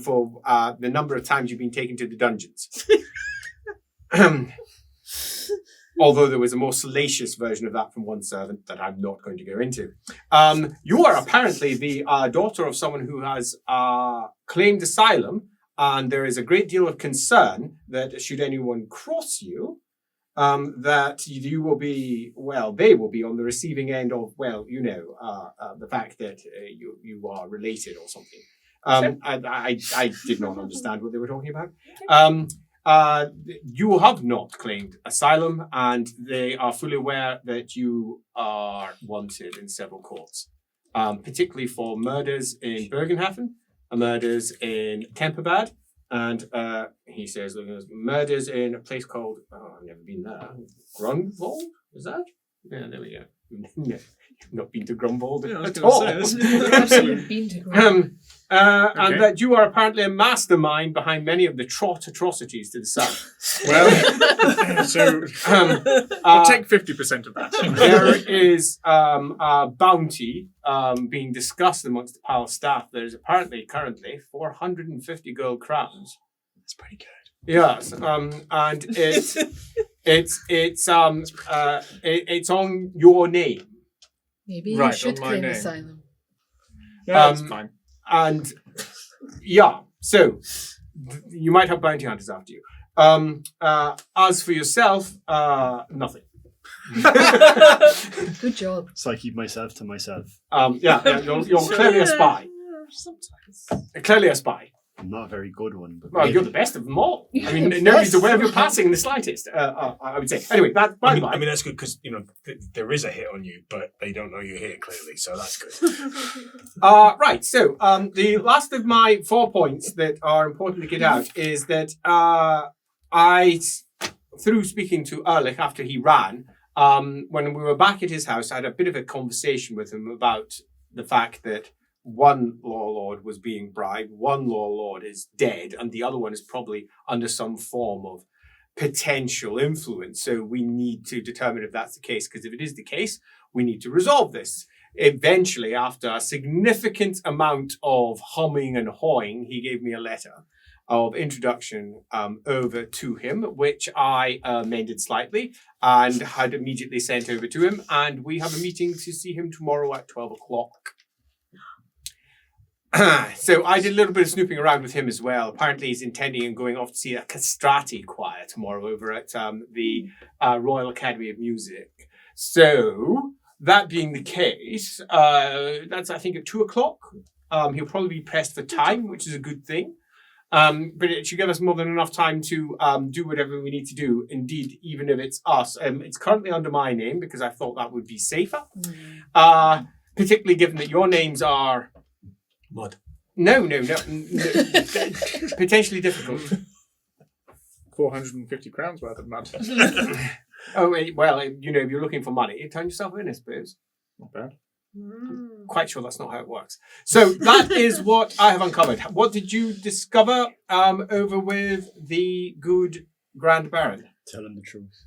for the number of times you've been taken to the dungeons. Although there was a more salacious version of that from one servant that I'm not going to go into. You are apparently the daughter of someone who has claimed asylum, and there is a great deal of concern that should anyone cross you, that you will be, they will be on the receiving end of, the fact that you are related or something. I did not understand what they were talking about. You have not claimed asylum, and they are fully aware that you are wanted in several courts, particularly for murders in Bergenhafen, murders in Temperbad, and he says murders in a place called, I've never been there, Grunwald, is that? Yeah, there we go. No, you've not been to Grunwald at all. Absolutely been to Grunwald. And that you are apparently a mastermind behind many of the trot atrocities to the south. Well, so I'll take 50% of that. There is a bounty being discussed amongst the palace staff. There is apparently currently 450 gold crowns. That's pretty good. Yes, and it's on your name. Maybe Right, you should on my claim name. asylum. Yeah, that's fine. And so you might have bounty hunters after you. As for yourself, nothing. Good job. So I keep myself to myself. You're clearly a spy. Sometimes. Clearly a spy. I'm not a very good one. But Well, you're the best of them all. I mean, You're the nobody's best. aware of your passing in the slightest. I would say. Anyway, that by the by. I mean, that's good because, there is a hit on you, but they don't know you're here clearly, so that's good. Right, so the last of my 4 points that are important to get out is that through speaking to Ehrlich after he ran, when we were back at his house, I had a bit of a conversation with him about the fact that one law lord was being bribed, one law lord is dead, and the other one is probably under some form of potential influence. So we need to determine if that's the case, because if it is the case, we need to resolve this. Eventually, after a significant amount of humming and hawing, he gave me a letter of introduction over to him, which I amended slightly and had immediately sent over to him. And we have a meeting to see him tomorrow at 12 o'clock. So I did a little bit of snooping around with him as well. Apparently he's intending on going off to see a castrati choir tomorrow over at the Royal Academy of Music. So that being the case, that's I think at 2 o'clock. He'll probably be pressed for time, which is a good thing. But it should give us more than enough time to do whatever we need to do. Indeed, even if it's us. It's currently under my name because I thought that would be safer. Particularly given that your names are... Mud. No. Potentially difficult. 450 crowns worth of mud. Well, if you're looking for money, turn yourself in, I suppose. Not bad. Quite sure that's not how it works. So that is what I have uncovered. What did you discover over with the good Grand Baron? Tell him the truth.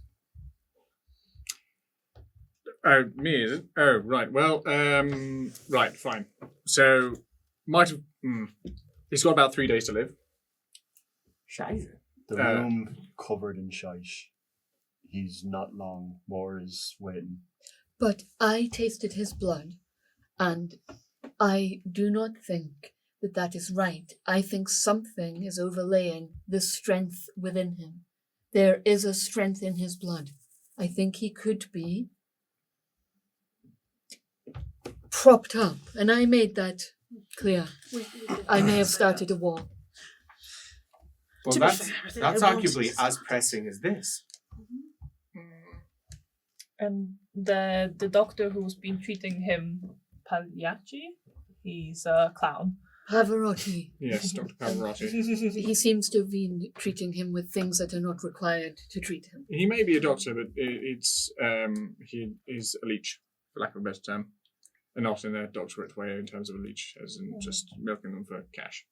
Oh, me, is it? Oh, right. Well, right, fine. So, might have... He's got about 3 days to live. Scheiße. The room covered in shite. He's not long. War is waiting. But I tasted his blood, and I do not think that that is right. I think something is overlaying the strength within him. There is a strength in his blood. I think he could be propped up, and I made that Clear. We I may have say started that. a war. Well, To be that's fair, I think that's they wanted arguably to as start. pressing as this. And the doctor who's been treating him, Pagliacci, he's a clown. Pavarotti. Yes, Dr. Pavarotti. He seems to have been treating him with things that are not required to treat him. He may be a doctor, but he is a leech, for lack of a better term. And not in a doctorate way in terms of a leech, as in just milking them for cash.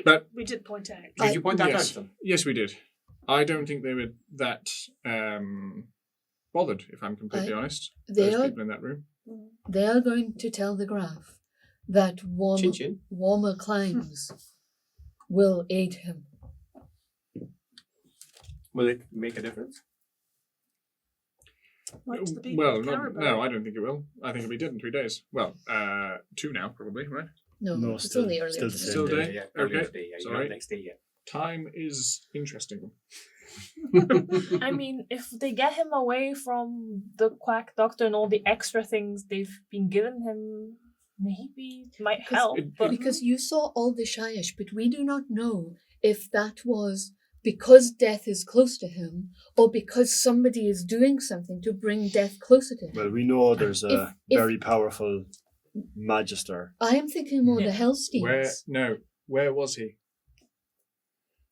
But We did point out. Did you point that out yes, to them? yes, we did. I don't think they were that bothered, if I'm completely honest. They Those are- people in that room. They are going to tell the Graf that Chin chin. warmer climes will aid him. Will it make a difference? Like to the people Well, of Caribou. no, I don't think it will. I think it'll be dead in 3 days. Well, 2 now, probably, right? No, No, it's still- only earlier. still the today. same Still day. day? Yeah, Okay, earlier today, yeah, you're sorry. not next day yet. Time is interesting. I mean, if they get him away from the quack doctor and all the extra things they've been giving him, maybe it might help. But Because you saw all the Shyish, but we do not know if that was because death is close to him or because somebody is doing something to bring death closer to him. Well, we know there's a If- very powerful magister. I am thinking more Yeah. the Hellsteins. Where was he?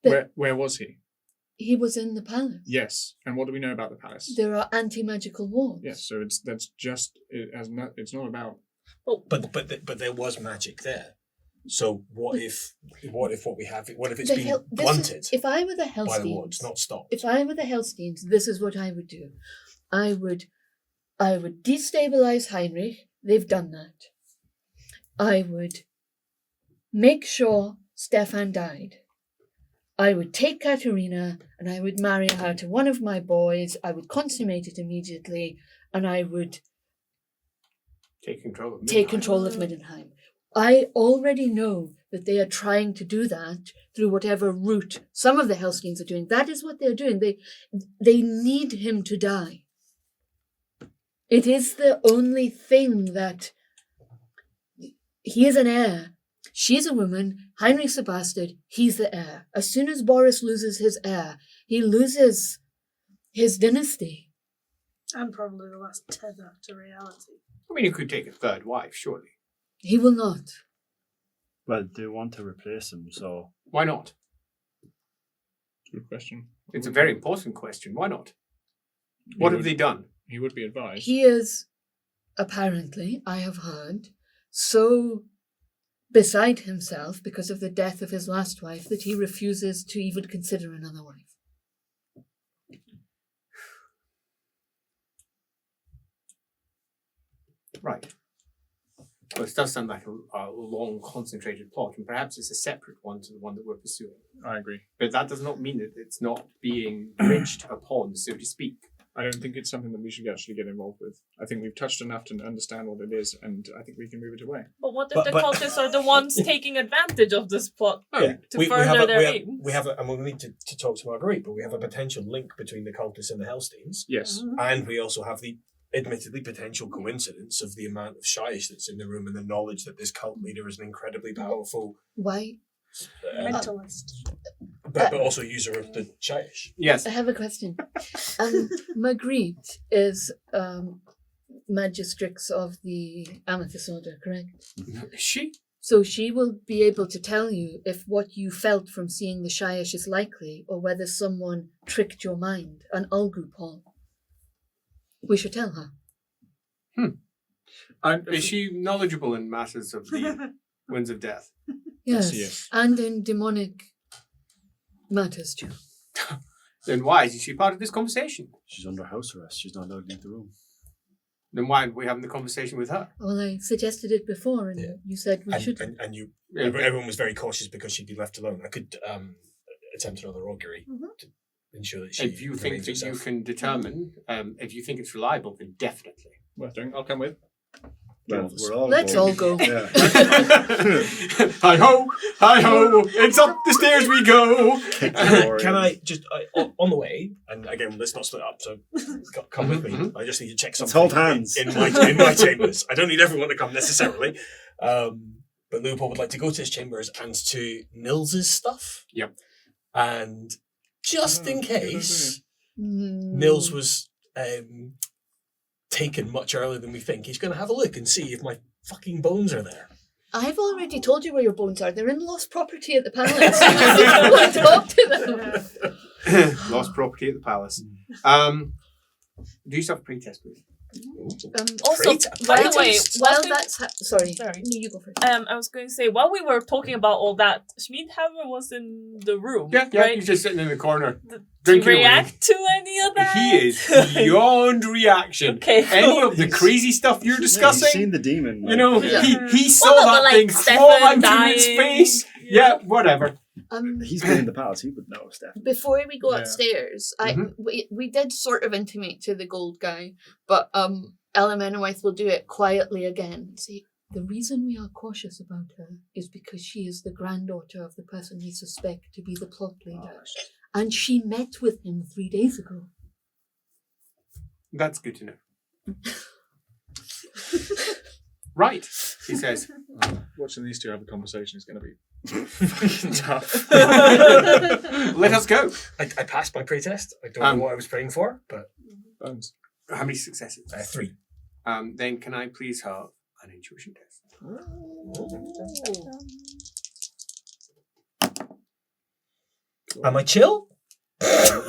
The- Where was he? He was in the palace. Yes. And what do we know about the palace? There are anti-magical walls. Yes. So it's not about. But there was magic there. So what if what if it's The been Hel- this is- blunted if I were the by the Hellsteins, wards, not stopped? if I were the Hellsteins, this is what I would do. I would destabilize Heinrich. They've done that. I would make sure Stefan died. I would take Katerina and I would marry her to one of my boys. I would consummate it immediately, and I would Take control of take control of Middenheim. I already know that they are trying to do that through whatever route some of the Hellsteins are doing. That is what they're doing. They need him to die. It is the only thing that he is an heir. She's a woman. Heinrich's a bastard. He's the heir. As soon as Boris loses his heir, he loses his dynasty. And probably the last tether to reality. I mean, you could take a third wife, surely. He will not. Well, they want to replace him, so Why not? Good question. It's a very important question. Why not? What have they done? He would be advised. He is, apparently, I have heard, so beside himself because of the death of his last wife that he refuses to even consider another wife. Right. Well, it does sound like a long, concentrated plot, and perhaps it's a separate one to the one that we're pursuing. I agree. But that does not mean that it's not being bridged upon, so to speak. I don't think it's something that we should actually get involved with. I think we've touched enough to understand what it is, and I think we can move it away. But what if But- the but- cultists are the ones taking advantage of this plot Yeah. to further their aims? We have and we'll need to talk to Marguerite, but we have a potential link between the cultists and the Hellsteins. Yes. And we also have the admittedly potential coincidence of the amount of Shyish that's in the room and the knowledge that this cult leader is an incredibly powerful, Why? Mentalist. but also user of the Shyish. Yes. I have a question. Marguerite is Magistrix of the Amethyst Order, correct? Is she? So she will be able to tell you if what you felt from seeing the Shyish is likely or whether someone tricked your mind, an Ulgu Paul. We should tell her. Is she knowledgeable in matters of the winds of death? Yes. Yes. And in demonic matters too. Then why isn't she part of this conversation? she's under house arrest. She's not allowed to leave the room. Then why aren't we having the conversation with her? Well, I suggested it before and Yeah. you said we should. And you, everyone was very cautious because she'd be left alone. I could attempt another augury to ensure that she. If you think remains that you herself. can determine, if you think it's reliable, then definitely. Worth doing. I'll come with. Well, we're all Let's all go. Yeah. Hi ho, it's up the stairs we go. Kick the door Can in. I just on the way? And again, let's not split up. So come with me. Mhm. I just need to check Let's something. hold hands. in my chambers. I don't need everyone to come necessarily. But Leopold would like to go to his chambers and to Nils's stuff. Yep. And just in case Mm. Nils was taken much earlier than we think, he's going to have a look and see if my fucking bones are there. I've already told you where your bones are. They're in lost property at the palace. Go and talk to them. Lost property at the palace. Do yourself a pretest, please. Also, Great. by the way, While one that's sorry. Sorry. No, you go first. I was going to say, while we were talking about all that, Schmiedhammer was in the room, Yeah, right? he's just sitting in the corner, To drinking away. react to any of that? He is beyond reaction. Okay. Any of the crazy stuff you're Yeah, he's discussing, seen the demon. you know, Yeah. he saw Well, no, that but, thing like, crawl Stefan out of its dying. face. Yeah, whatever. He's been in the palace. He would know, Steph. Before we go Yeah. upstairs, Mhm. we did sort of intimate to the gold guy, but Ella Menowith will do it quietly again. See, the reason we are cautious about her is because she is the granddaughter of the person we suspect to be the plot leader, and she met with him 3 days ago. That's good to know. Right, he says. Watching these two have a conversation is going to be fucking tough. Let us go. I passed my pretest. I don't know what I was praying for, but Bones. How many successes? 3. Then can I please have an intuition test? Am I chill?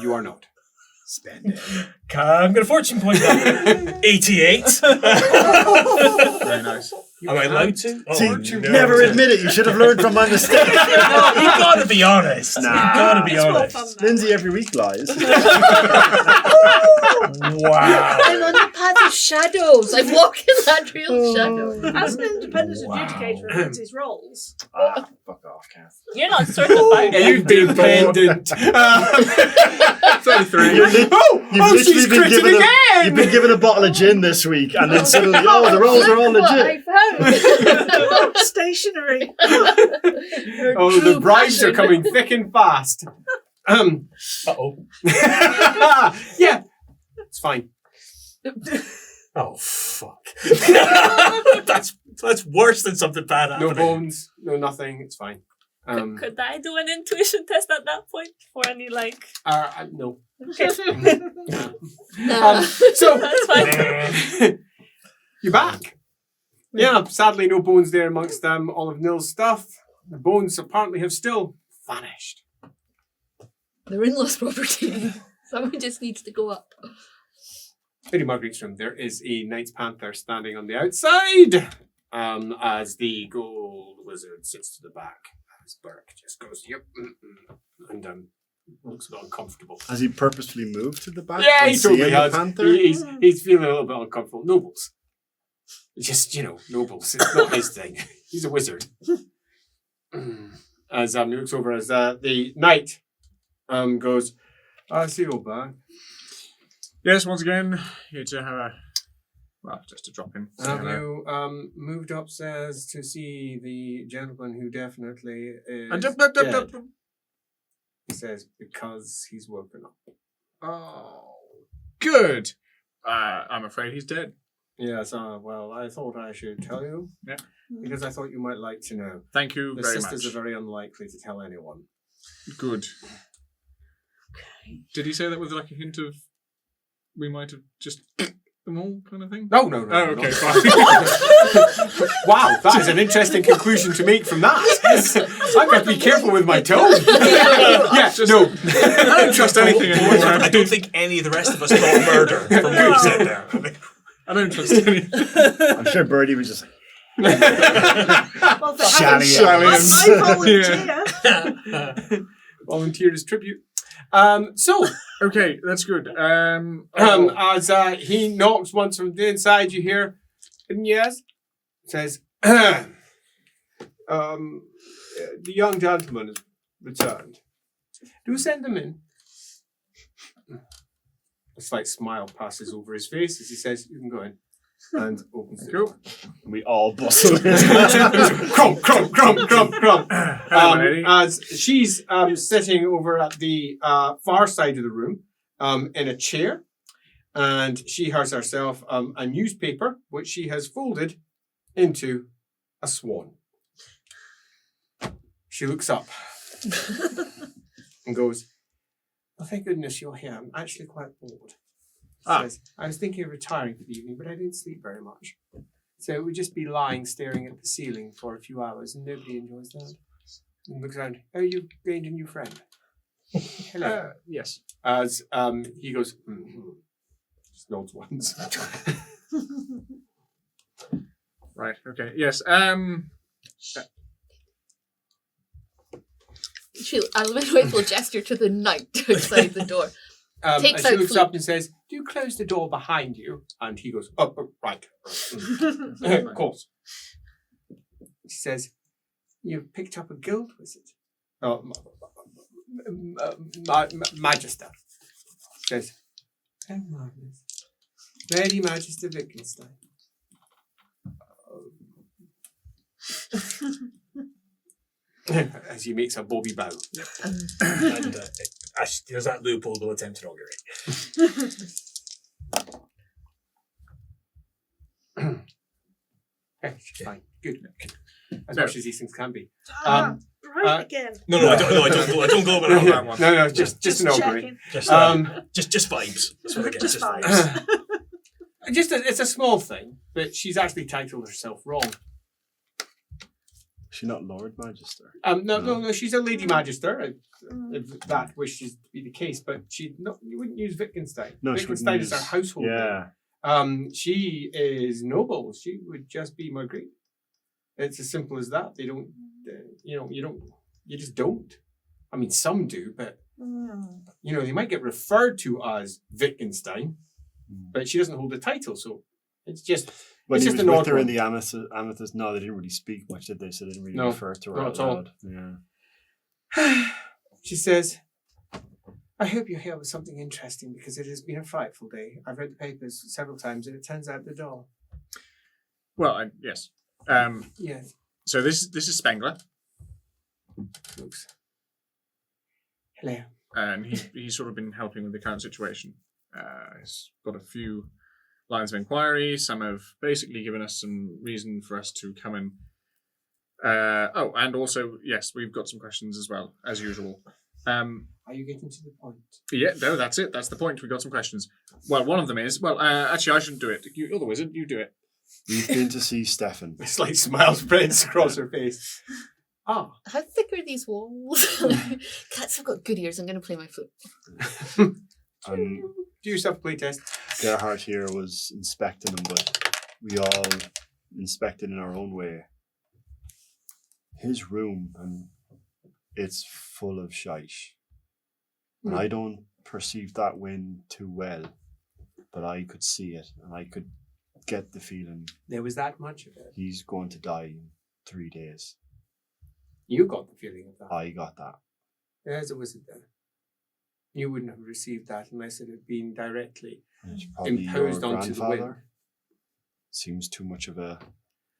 You are not. Spend it. I'm going to fortune point that. 88. Very nice. Am I allowed to? Oh, See, no. never admit it. You should have learned from my mistake. You got to be honest. Nah. You got to be It's more honest. fun though. Lindsay every week lies. Wow. I'm on the path of shadows. I walk in that real shadow. As an independent Wow. adjudicator of Lindsay's roles, Fuck off, Kath. You're not certified. Independent. 33. She's critted again. You've been given a bottle of gin this week, and then suddenly, the rolls are all Look what legit. I found. stationary. Oh, the bribes are coming thick and fast. Uh-oh. Yeah, it's fine. Oh, fuck. that's worse than something bad happening. No bones, no nothing. It's fine. Could I do an intuition test at that point for any No. Okay. Nah. So That's fine. you're back. Yeah, sadly, no bones there amongst all of Nil's stuff. The bones apparently have still vanished. They're in lost property. Someone just needs to go up. Lady Marguerite's room, there is a Knight's Panther standing on the outside as the gold wizard sits to the back. As Burke just goes, yep, and looks a bit uncomfortable. Has he purposefully moved to the back? Yeah, and he totally seeing the has. Panther? He's feeling a little bit uncomfortable. Nobles. Just, nobles. It's not his thing. He's a wizard. As he looks over as the knight goes, I see you're back. Yes, once again, here to just to drop in. Have you moved upstairs to see the gentleman who definitely is dead? He says, because he's woken up. Oh, good. I'm afraid he's dead. Yes, well, I thought I should tell you. Yeah. Because I thought you might like to know. Thank you The very sisters much. are very unlikely to tell anyone. Good. Did he say that with like a hint of we might have just them all kind of thing? No. Oh, okay, no. fine. Wow, that is an interesting conclusion to make from that. I've got to be careful with my tone. Yeah, no. I don't trust anything anymore. I don't think any of the rest of us thought murder from what you said there. I don't trust anything. I'm sure Birdie was just like, Well, for having Shallians. I volunteer. Volunteered as tribute. So, Okay, that's good. as he knocks once from the inside, you hear, yes, says, the young gentleman has returned. Do send him in. A slight smile passes over his face as he says, you can go in. and opens the Cool. door. We all bustle in. Crump, crump, crump, crump, crump. Hello, my lady. As she's sitting over at the far side of the room in a chair, and she has herself a newspaper which she has folded into a swan. She looks up and goes, "Oh, thank goodness you're here. I'm actually quite bored." Says, "I was thinking of retiring for the evening, but I didn't sleep very much. So it would just be lying staring at the ceiling for a few hours, and nobody enjoys that." And looks around. "Oh, you've gained a new friend." "Hello." Yes. As he goes, just nods once. Right. Okay. Yes. I'll wait will gesture to the knight outside the door. And Takes she out looks flute. up and says, "Do you close the door behind you?" And he goes, "Oh, right. Of course." She says, "You've picked up a guild wizard." "Oh, Magister." Says, "Oh, marvelous. Lady Magister Wittgenstein." As he makes a bobby bow. And there's that loophole we'll attempt to inaugurate. Fine. Good. As much as these things can be. Right again. No, I don't go about that one. No, just inaugurate. checking. Just vibes. That's what I get. Just Just vibes. vibes. It's a small thing, but she's actually titled herself wrong. She's not Lord Magister. No, she's a Lady Magister, if that wishes to be the case, but you wouldn't use Wittgenstein. No, she Wittgenstein wouldn't is her use- household name. Yeah. She is noble. She would just be Marguerite. It's as simple as that. They don't, you just don't. I mean, some do, but, they might get referred to as Wittgenstein, but she doesn't hold the title, so it's just... When It's he just was an with odd her in one. the amethyst, no, they didn't really speak much, did they? So they didn't really No, refer to her not out at all. loud. Yeah. She says, "I hope you're here with something interesting because it has been a frightful day. I've read the papers several times and it turns out the doll." Well, yes. Yes. So this is Spengler, Looks. Hello. and he's sort of been helping with the current situation. He's got a few lines of inquiry. Some have basically given us some reason for us to come in. And also, yes, we've got some questions as well, as usual. Are you getting to the point? Yeah, no, that's it. That's the point. We've got some questions. Well, one of them is, actually, I shouldn't do it. You're the wizard. You do it. We've been to see Stefan. A slight smile spreads across her face. Ah. How thick are these walls? Cats have got good ears. I'm going to play my flute. And Do yourself a playtest. Gerhard here was inspecting them, but we all inspected in our own way. His room, and it's full of shite. And I don't perceive that wind too well, but I could see it, and I could get the feeling There was that much of it. he's going to die in 3 days. You got the feeling of that. I got that. There's a wizard there. You wouldn't have received that unless it had been directly. And it's probably Imposed your onto the wind. grandfather. Seems too much of a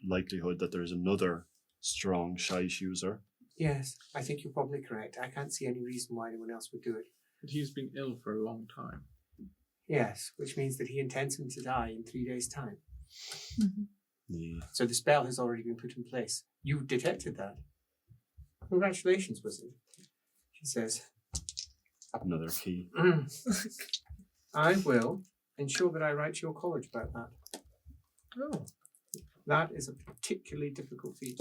likelihood that there's another strong shite user. Yes, I think you're probably correct. I can't see any reason why anyone else would do it. But he's been ill for a long time. Yes, which means that he intends him to die in 3 days' time. Yeah. So the spell has already been put in place. You detected that. Congratulations, wizard. She says, Another key. I will ensure that I write to your college about that. Oh. That is a particularly difficult feat.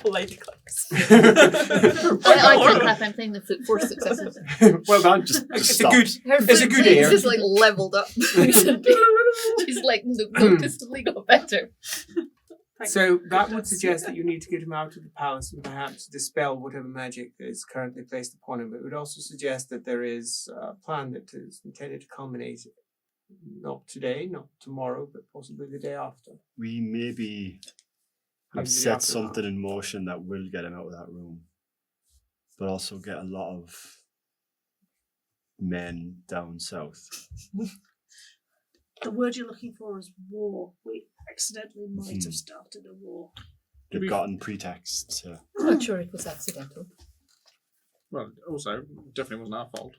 Lady clerks. I can't clap. I'm playing the flute. 4 successes. Well done. Just It's a stops. good. Her It's a flute good playing's air. just like leveled up. She's like noticeably got better. So that would suggest that you need to get him out of the palace and perhaps dispel whatever magic that is currently placed upon him. It would also suggest that there is a plan that is intended to culminate not today, not tomorrow, but possibly the day after. We maybe have Maybe the set after something that. in motion that will get him out of that room, but also get a lot of men down south. The word you're looking for is war. We accidentally might have started a war. They've gotten pretext to... I'm not sure it was accidental. Well, also, definitely wasn't our fault.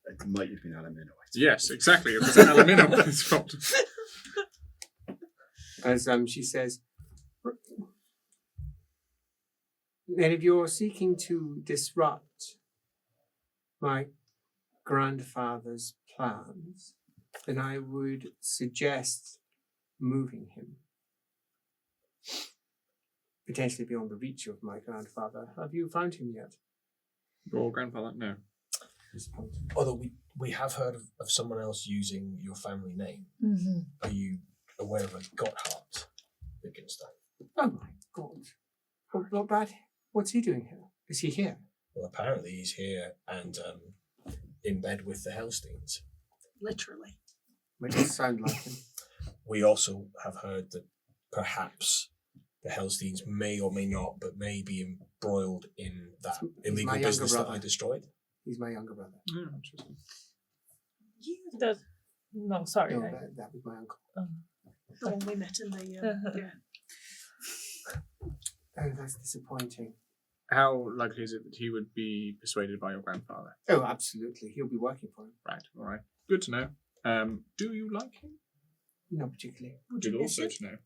It might have been Alaminoids. Yes, exactly. It was Alaminoid's fault. As she says, then if you're seeking to disrupt my grandfather's plans, then I would suggest moving him. Potentially beyond the reach of my grandfather. Have you found him yet? Your grandfather? No. Although we have heard of someone else using your family name. Mm-hmm. Are you aware of a Gotthard Wittgenstein? Oh my God. Oh, not bad. What's he doing here? Is he here? Well, apparently he's here and in bed with the Hellsteins. Literally. It does sound like him. We also have heard that perhaps the Hellsteins may or may not, but may be embroiled in that illegal my younger business that brother. I destroyed. He's my younger brother. Yeah, interesting. No, sorry. No, that was my uncle. The one we met in the yeah. Oh, that's disappointing. How likely is it that he would be persuaded by your grandfather? Oh, absolutely. He'll be working for him. Right, all right. Good to know. Do you like him? Not particularly. Would Good you miss also it? to know.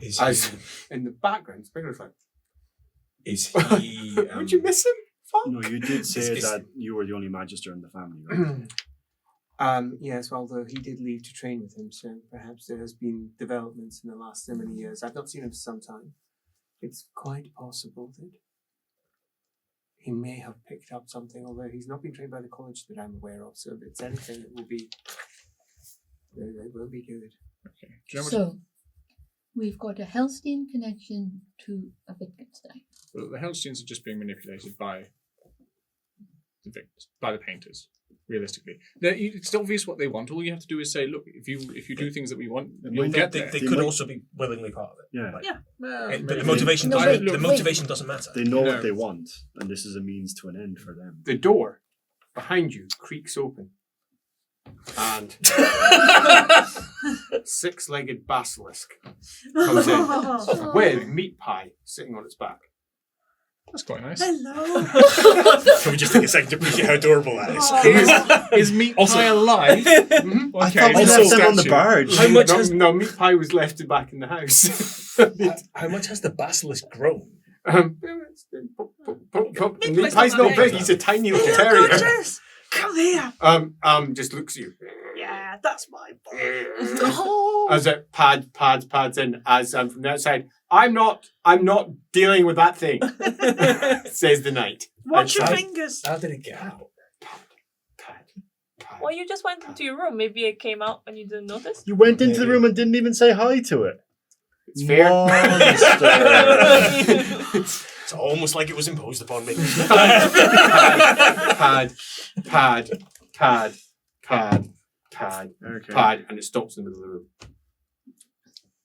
Is As he? in the background, Spinner's like, Is he? would you miss him? Fun. No, you did say Is- that you were the only magister in the family, right? Yes, although he did leave to train with him, so perhaps there has been developments in the last so many years. I've not seen him for some time. It's quite possible that he may have picked up something, although he's not been trained by the college that I'm aware of, so if it's anything that will be, it will be good. Okay. Do you know So, we've got a Hellstein connection to a Wittgenstein. well, the Hellsteins are just being manipulated by the victims, by the painters. Realistically, it's obvious what they want. All you have to do is say, "Look, if you do things that we want, you'll get there." They could also be willingly part of it. Yeah. Like, Yeah. but the motivation No, doesn't. wait, The wait. motivation doesn't matter. They know No. what they want, and this is a means to an end for them. The door behind you creaks open, and six-legged basilisk comes in with meat pie sitting on its back. That's quite nice. Hello. Can we just take a second to appreciate how adorable that is? Oh. Is meat Also- pie alive? Mhm. I thought we also left them on the statue. barge. How much no, has- no, meat pie was left back in the house. How much has the basilisk grown? Meat pie's not big. He's a tiny little terrier. Gorgeous. Come here. Just looks at you. Yeah, that's my boy. As it pads in. As from the outside, I'm not dealing with that thing. Says the knight. Watch your Outside. fingers. How did it get out? Pad. Well, you just went into your room. Maybe it came out and you didn't notice. You went into the room and didn't even say hi to it. It's fair. Monster. It's almost like it was imposed upon me. Pad, Okay. and it stops in the middle of the room.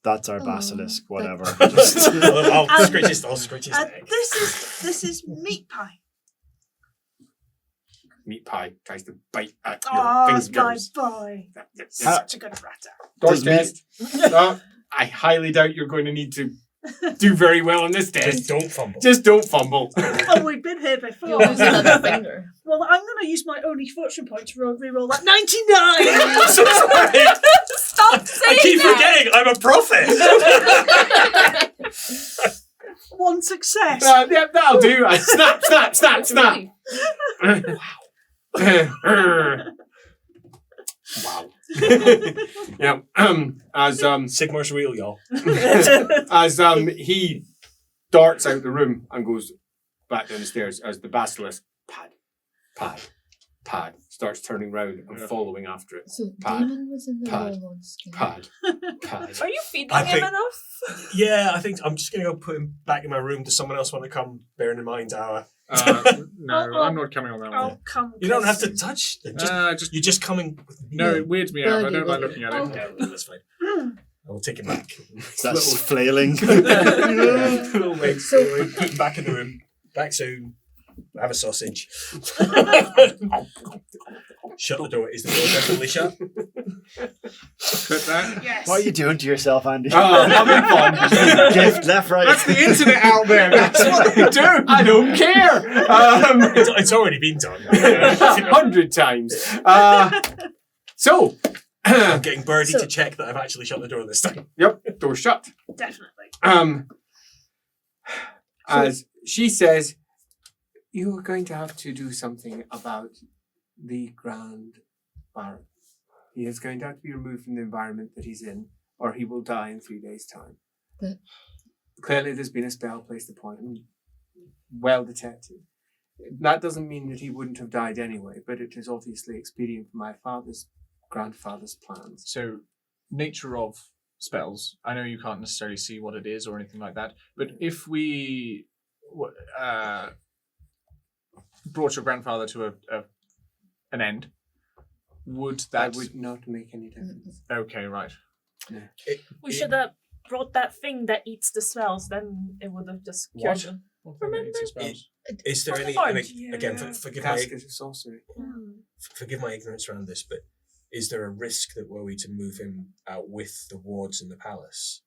That's our Oh, basilisk, whatever. I'll scratch his neck. This is meat pie. Meat pie tries to bite at your Oh, that's my fingers. boy. Yes. Such a good ratter. Does Does test. I highly doubt you're going to need to do very well on this Just test. don't fumble. Just don't fumble. Oh, we've been here before. You lose another finger. Well, I'm going to use my only fortune point to reroll that 99. I'm so sorry. Stop I saying keep that! forgetting I'm a prophet. One success. Yeah, that'll do. Snap. Wow. Yeah. As Sigmar's real, y'all. as he darts out the room and goes back down the stairs as the basilisk pad starts turning round and following after it. So, Pad. demon was in the Pad. warlord's skin. Pad. Are you feeding I him think- enough? Yeah, I think I'm just going to go put him back in my room. Does someone else want to come, bearing in mind our... No, I'm not coming on that one. I'll come. You don't have to touch them. You're just coming with me. No, it weirds me out. I don't like Buggy. looking at it. Okay. No, that's fine. I will take him back. That's flailing. Little legs So- going. Put him back in the room. Back soon. Have a sausage. Shut the door. Is the door definitely shut? Put that. Yes. What are you doing to yourself, Andy? Oh, having fun. Gift left, right. That's the internet out there. That's what they do. I don't care. It's already been done. 100 times. So, I'm getting Birdie to check that I've actually shut the door this time. yep, door shut. Definitely. As she says, you are going to have to do something about the Grand Baron. He is going to have to be removed from the environment that he's in, or he will die in 3 days' time. But- Clearly, there's been a spell placed upon him, well detected. That doesn't mean that he wouldn't have died anyway, but it is obviously expedient for my grandfather's plans. So, nature of spells. I know you can't necessarily see what it is or anything like that, but if we brought your grandfather to an end, would that... That would not make any difference. Okay, right. We should have brought that thing that eats the spells, then it would have just cured What? them. Remember? Is there From the any... heart. and again, forgive my... Casket of sorcery. Forgive my ignorance around this, but is there a risk that were we to move him out with the wards in the palace,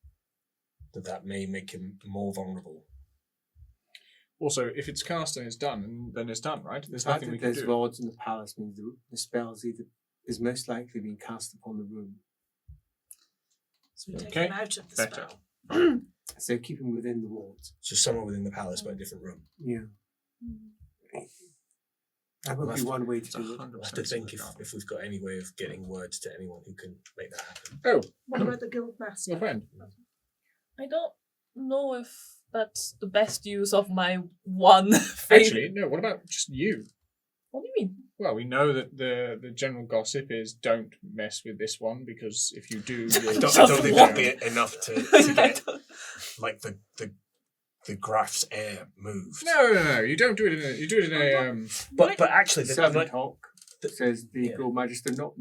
that may make him more vulnerable? Also, if it's cast and it's done, then it's done, right? There's The fact nothing we that can there's do. wards in the palace means the spells is most likely being cast upon the room. So we take Okay. him out of the Better. spell. So keep him within the wards. So somewhere within the palace, but a different room. Yeah. That would be one way to do it. We'll have to think if we've got any way of getting word to anyone who can make that happen. Oh, What about the guild master? your friend. I don't know if that's the best use of my one thing. Actually, no, what about just you? What do you mean? Well, we know that the general gossip is don't mess with this one because if you do, I you'll don't think that'd be enough to get like the Graf's heir moved. No. You don't do it in a. But actually, the Servant Hawk says the Yeah. Gold Magister, not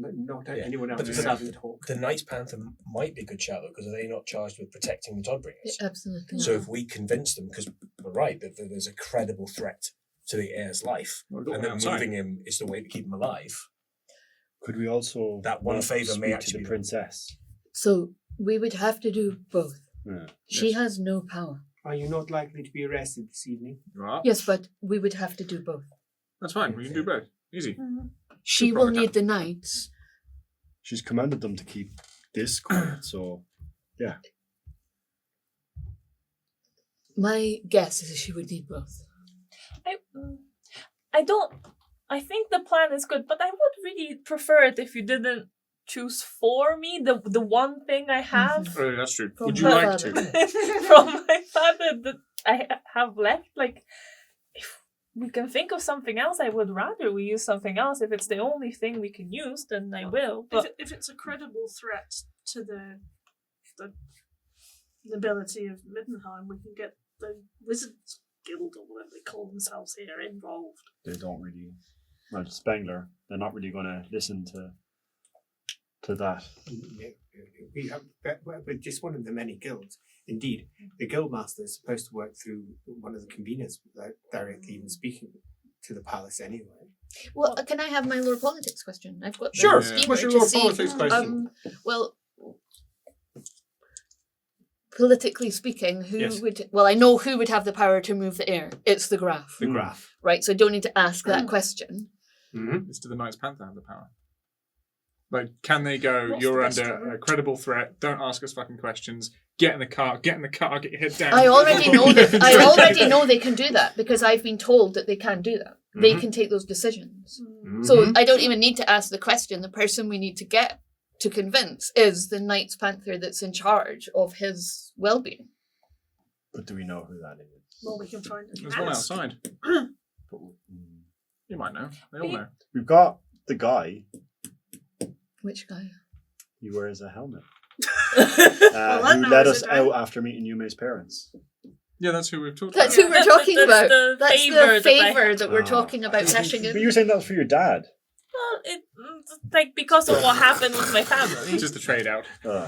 Yeah. anyone else. But The the- Servant Hawk. the Knights Panther might be a good shout though, because are they not charged with protecting the Dodbringers? Absolutely. So if we convince them, because we're right, that there's a credible threat to the heir's life, and then moving him is the way to keep him alive. Could we also That one not favour may speak actually to be- the princess? So we would have to do both. Yeah. She has no power. Are you not likely to be arrested this evening? You are? Yes, but we would have to do both. That's fine. We can do both. Easy. She Good will proper need the knights. She's commanded them to keep this quiet, so yeah. My guess is she would need both. I think the plan is good, but I would really prefer it if you didn't choose for me the one thing I have Oh, that's true. From Would you her like father. to? from my father that I have left. Like, if we can think of something else, I would rather we use something else. If it's the only thing we can use, then I will. But If it's a credible threat to the nobility of Middenheim, we can get the Wizards Guild or whatever they call themselves here involved. They don't really. Well, Spengler, they're not really going to listen to that. We have, but just one of the many guilds. Indeed, the guildmaster is supposed to work through one of the conveners without directly even speaking to the palace anyway. Well, can I have my lore politics question? I've got the Sure. schemer What's your to lore see. politics question? Well, politically speaking, who Yes. would? Well, I know who would have the power to move the heir. It's the Graf, The graph. right? So I don't need to ask that question. Mm-hmm. Is do the Knights Panther have the power? Like, can they go, What's you're the best under a route? credible threat, don't ask us fucking questions, get in the car, get your head down. I already know that. I already know they can do that because I've been told that they can do that. They Mhm. can take those decisions. Mm-hmm. So I don't even need to ask the question. The person we need to get to convince is the Knights Panther that's in charge of his well-being. But do we know who that is? Well, we can find it. There's one outside. But, You might know. They all know. we've got the guy. Which guy? He wears a helmet. that Who let narrows us it down. out after meeting Yume's parents. Yeah, that's who we've talked That's about. who we're talking That's about. the That's favour the that I favour have. that we're Ah. talking about cashing But in. you were saying that was for your dad. well, it's like because of what happened with my family. Just a trade out. Uh,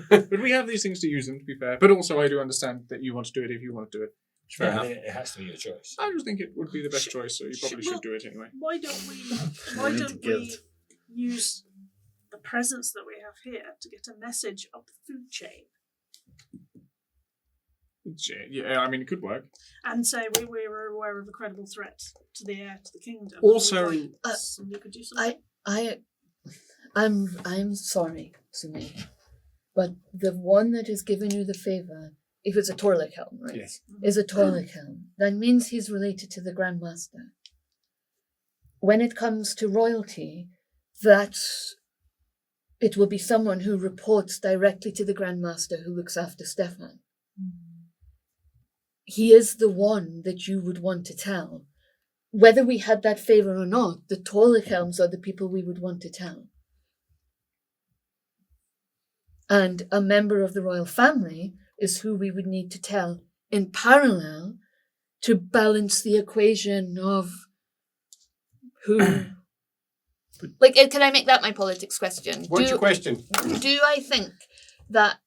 But we have these things to use them, to be fair. But also, I do understand that you want to do it if you want to do it. Fair enough. It has to be your choice. I just think it would be the best choice, so you probably should do it anyway. Why don't we use the presence that we have here to get a message up the food chain Yeah, I mean, it could work. and say we were aware of a credible threat to the heir to the kingdom? Also, somebody could do something. I'm sorry, Sumi, but the one that has given you the favour, if it's a Torlik helm, right? Yes. Is a Torlik helm. That means he's related to the Grandmaster. When it comes to royalty, it will be someone who reports directly to the Grandmaster who looks after Stefan. He is the one that you would want to tell. Whether we had that favour or not, the Torlik helms are the people we would want to tell. And a member of the royal family is who we would need to tell in parallel to balance the equation of who. Like, can I make that my politics question? What's your question? Do I think that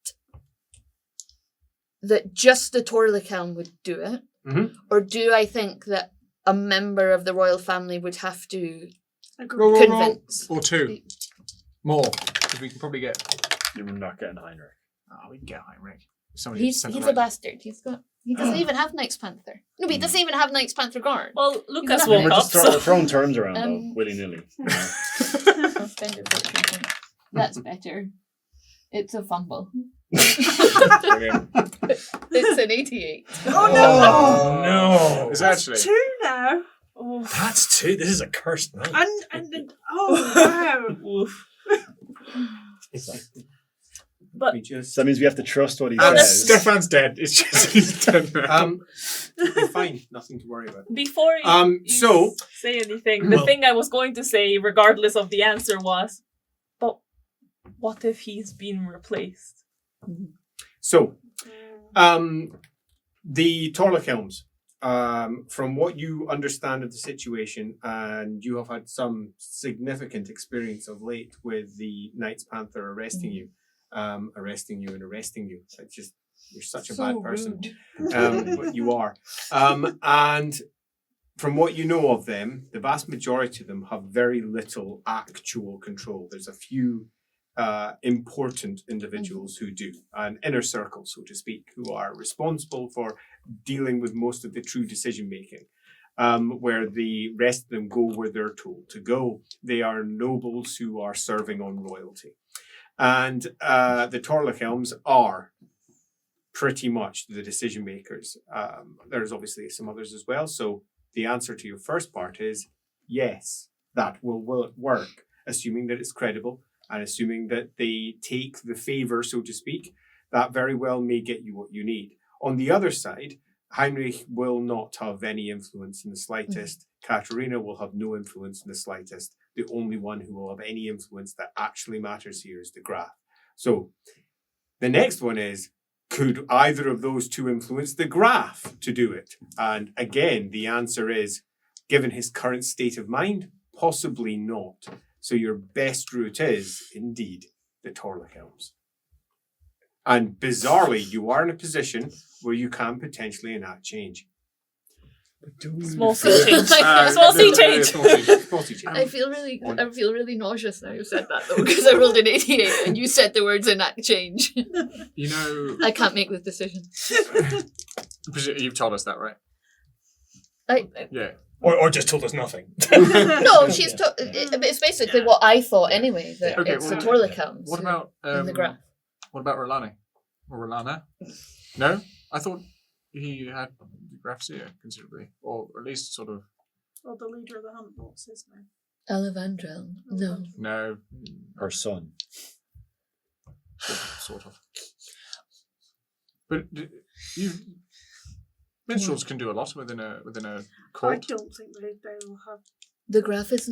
just the Torlik helm would do it? Mm-hmm. Or do I think that a member of the royal family would have to convince? Or two. More. Because we can probably get... You're not getting Heinrich. Oh, we can get Heinrich. He's a bastard. He doesn't even have Knights Panther. No, but he doesn't even have Knights Panther guard. Well, Lucas We're woke We're up, just so... throwing terms around, though, willy-nilly. That's better. It's a fumble. Brilliant. It's an 88. Oh no! It's actually... 2 now. Oh. That's 2. This is a cursed night. And oh wow. Oof. We just... So that means we have to trust what he And says. Stefan's dead. It's just he's dead now. fine. Nothing to worry about. Before you say anything, the thing I was going to say, regardless of the answer, was, but what if he's been replaced? So, the Torlik helms, from what you understand of the situation, and you have had some significant experience of late with the Knights Panther arresting you. It's just, you're such a bad person. But you are. And from what you know of them, the vast majority of them have very little actual control. There's a few important individuals who do, an inner circle, so to speak, who are responsible for dealing with most of the true decision making. Where the rest of them go where they're told to go. They are nobles who are serving on royalty. And the Torlik helms are pretty much the decision makers. There's obviously some others as well. So the answer to your first part is yes, that will work, assuming that it's credible and assuming that they take the favour, so to speak. That very well may get you what you need. On the other side, Heinrich will not have any influence in the slightest. Katerina will have no influence in the slightest. The only one who will have any influence that actually matters here is the Graf. So the next one is, could either of those two influence the Graf to do it? And again, the answer is, given his current state of mind, possibly not. So your best route is, indeed, the Torlik helms. And bizarrely, you are in a position where you can potentially enact change. Small sea change. Small sea change. Small sea change. I feel really nauseous now you said that though, because I rolled an 88 and you said the words enact change. You know... I can't make this decision. You've told us that, right? Yeah. Or just told us nothing. No, it's basically what I thought anyway, that it's the Torlik helms. What about... in the Graf. What about Rolani? Or Rolana? No? I thought he had Grafsia considerably, or at least sort of... Or the leader of the hunt, what's his name? Elevandrel. No. No. Her son. Sort of. But minstrels can do a lot within a I court. don't think they will have. The Graf is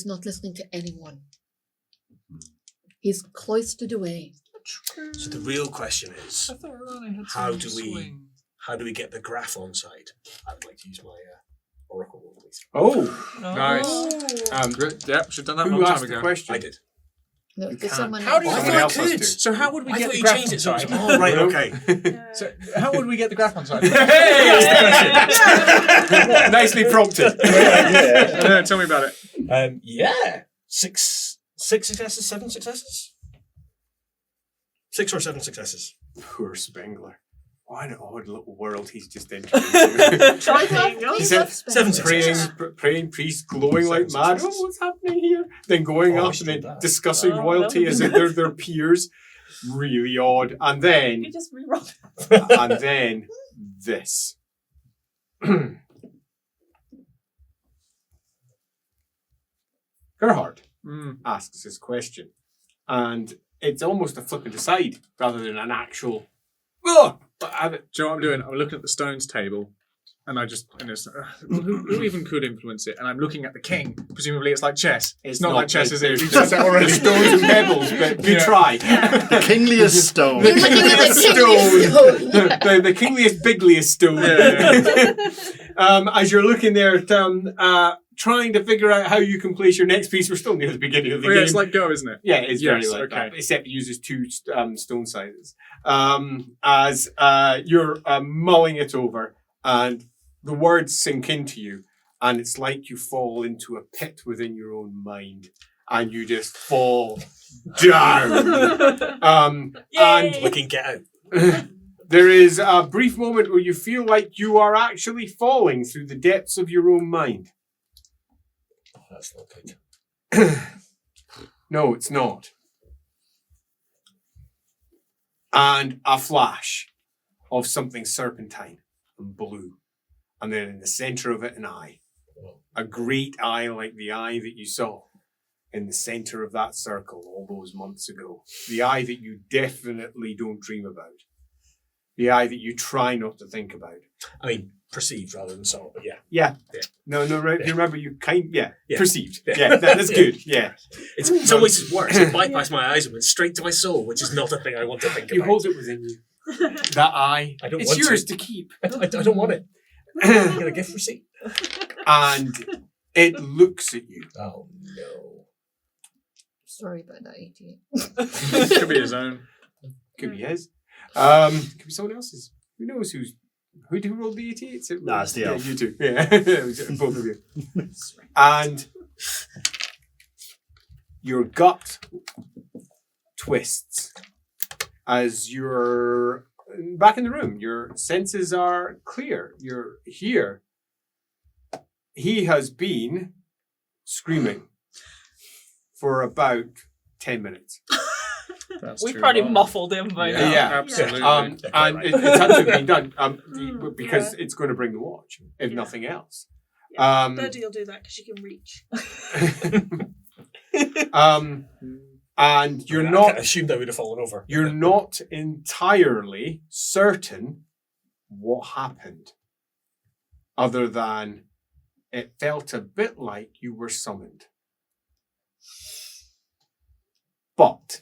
not listening to anyone. He's cloistered away. So the real question is, I thought Rolani had how some do swing. we get the Graf on side? I would like to use my oracle roll, please. Oh, Nice. Great. Yep, should have done that a who long time asked the ago. question? I did. No, You there's can't. someone How do you else. Someone think I else has could? to. So how would we I get thought the you graph changed on it. So side? oh, right, Nope. okay. Yeah. So how would we get the graph on side? Nicely prompted. No, tell me about it. Yeah. Six successes, 7 successes? 6 or 7 successes. Poor Spengler. What an odd little world he's just entered into. Try We love- being young. we said love 7 Spengler. successes. praying priest glowing like Seven mad. successes. Oh, what's happening here? Then going Oh, I up should and do then that. discussing Oh, royalty no. as if they're their peers. Really odd. And then, You just reroll. and then this. Gerhard asks this question, and it's almost a flippant aside rather than an actual. Oh, but Do you know what I'm doing? I'm looking at the stones table, and it's who even could influence it? And I'm looking at the king. Presumably, it's like chess. It's not like chess, is it? You've said that already. Stones and pebbles, but good Yeah. try. The kingliest stone. You're looking at the Stone. stone. the kingliest, bigliest stone. As you're looking there, trying to figure out how you can place your next piece, we're still near the beginning of the Oh, yeah, game. it's like Go, isn't it? Yeah, it's very Yes, like okay. that, except it uses 2 stone sizes. As you're mulling it over, and the words sink into you, and it's like you fall into a pit within your own mind, and you just fall down. And Looking get out. there is a brief moment where you feel like you are actually falling through the depths of your own mind. Oh, that's not good. No, it's not. And a flash of something serpentine and blue. And then in the center of it, an eye. A great eye like the eye that you saw in the center of that circle all those months ago. The eye that you definitely don't dream about. The eye that you try not to think about. I mean, perceived rather than saw, but yeah. Yeah. Yeah. No, you remember you Yeah. perceived. Yeah. Yeah, that's Yeah. good. Yeah. It's in some ways it's worse. It bypassed my eyes and went straight to my soul, which is not a thing I want to think You about. hold it within you. That eye. I don't it's want yours to. to keep. I don't want it. I get a gift receipt. And it looks at you. Oh no. Sorry about that, 88. Could be his own. Could be his. Could be someone else's. Who knows who rolled the 88? Nah, it's the elf. You two. Yeah. Both of you. And your gut twists as you're back in the room. Your senses are clear. You're here. He has been screaming for about 10 minutes. That's We too probably long. muffled him by now. Yeah. Absolutely. And it's had to have been done because it's going to bring the watch, if Yeah. nothing else. Yeah. Birdie will do that because she can reach. And you're I not assumed I would have fallen over. you're not entirely certain what happened, other than it felt a bit like you were summoned. But,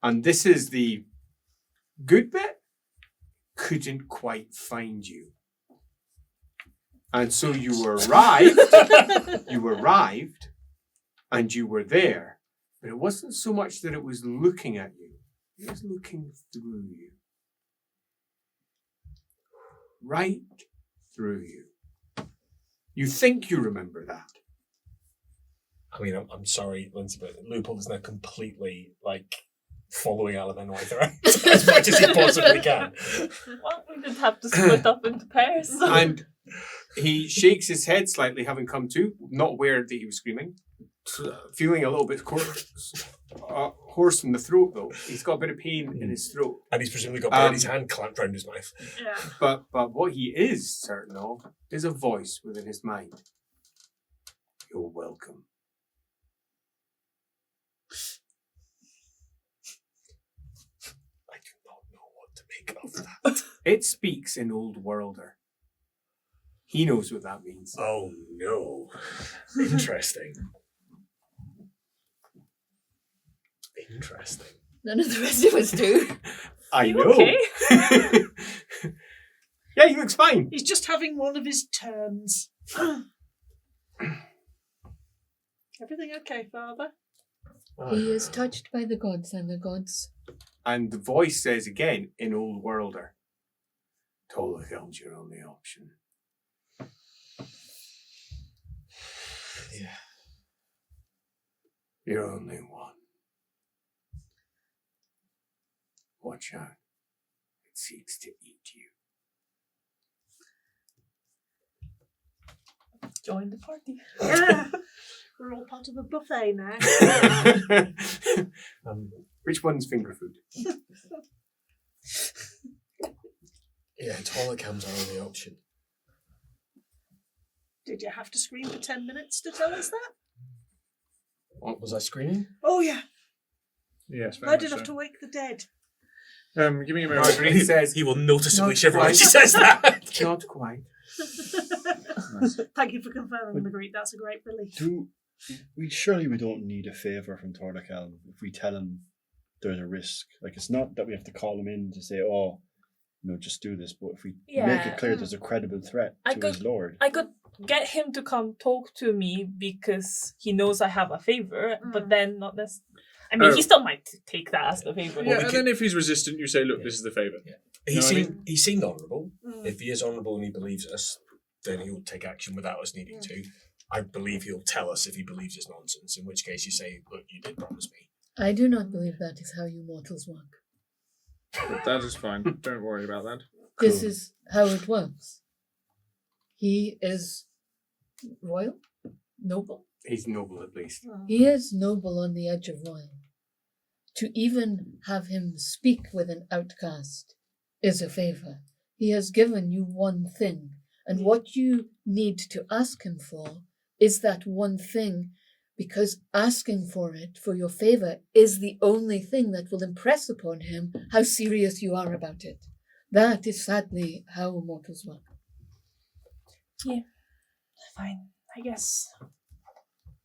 and this is the good bit, couldn't quite find you. And so you arrived, and you were there. But it wasn't so much that it was looking at you, it was looking through you. Right through you. You think you remember that. I mean, I'm sorry, Lindsay, but Leopold is now completely following Alaman around as much as he possibly can. Well, we did have to split up into pairs. And he shakes his head slightly, having come to, not aware that he was screaming, feeling a little bit hoarse from the throat, though. He's got a bit of pain in his throat. And he's presumably got Birdie's hand clamped round his mouth. Yeah. But what he is certain of is a voice within his mind. You're welcome. I do not know what to make of that. It speaks in Old Worlder. He knows what that means. Oh no. Interesting. Interesting. None of the rest of us do. I You know. okay? Yeah, he looks fine. He's just having one of his turns. Everything okay, Father? He is touched by the gods, and the gods. And the voice says again in Old Worlder, Tolkien's your only option. Yeah. You're only one. Watch out. It seeks to eat you. Join the party. Yeah. We're all part of a buffet now. Which one's finger food? Yeah, Tolkien's our only option. Did you have to scream for 10 minutes to tell us that? What was I screaming? Oh, yeah. Yes, very I much did so. have to wake the dead. Give me a moment. Marguerite says, He will noticeably Not shiver when quite. she says that. not quite. Thank you for confirming, Marguerite. That's a great relief. Surely we don't need a favour from Tordakel if we tell him there's a risk. Like, it's not that we have to call him in to say, oh, just do this. But if we make it clear there's a credible threat to his lord. I could get him to come talk to me because he knows I have a favour, but then not this. I mean, he still might take that as the favour. Yeah, and then if he's resistant, you say, look, this is the favour. Yeah. He seemed honourable. If he is honourable and he believes us, then he'll take action without us needing to. I believe he'll tell us if he believes it's nonsense, in which case you say, look, you did promise me. I do not believe that is how you mortals work. But that is fine. Don't worry about that. This is how it works. He is royal, noble. He's noble at least. He is noble on the edge of royal. To even have him speak with an outcast is a favour. He has given you one thing, and what you need to ask him for is that one thing, because asking for it, for your favour, is the only thing that will impress upon him how serious you are about it. That is sadly how mortals work. Yeah. Fine, I guess.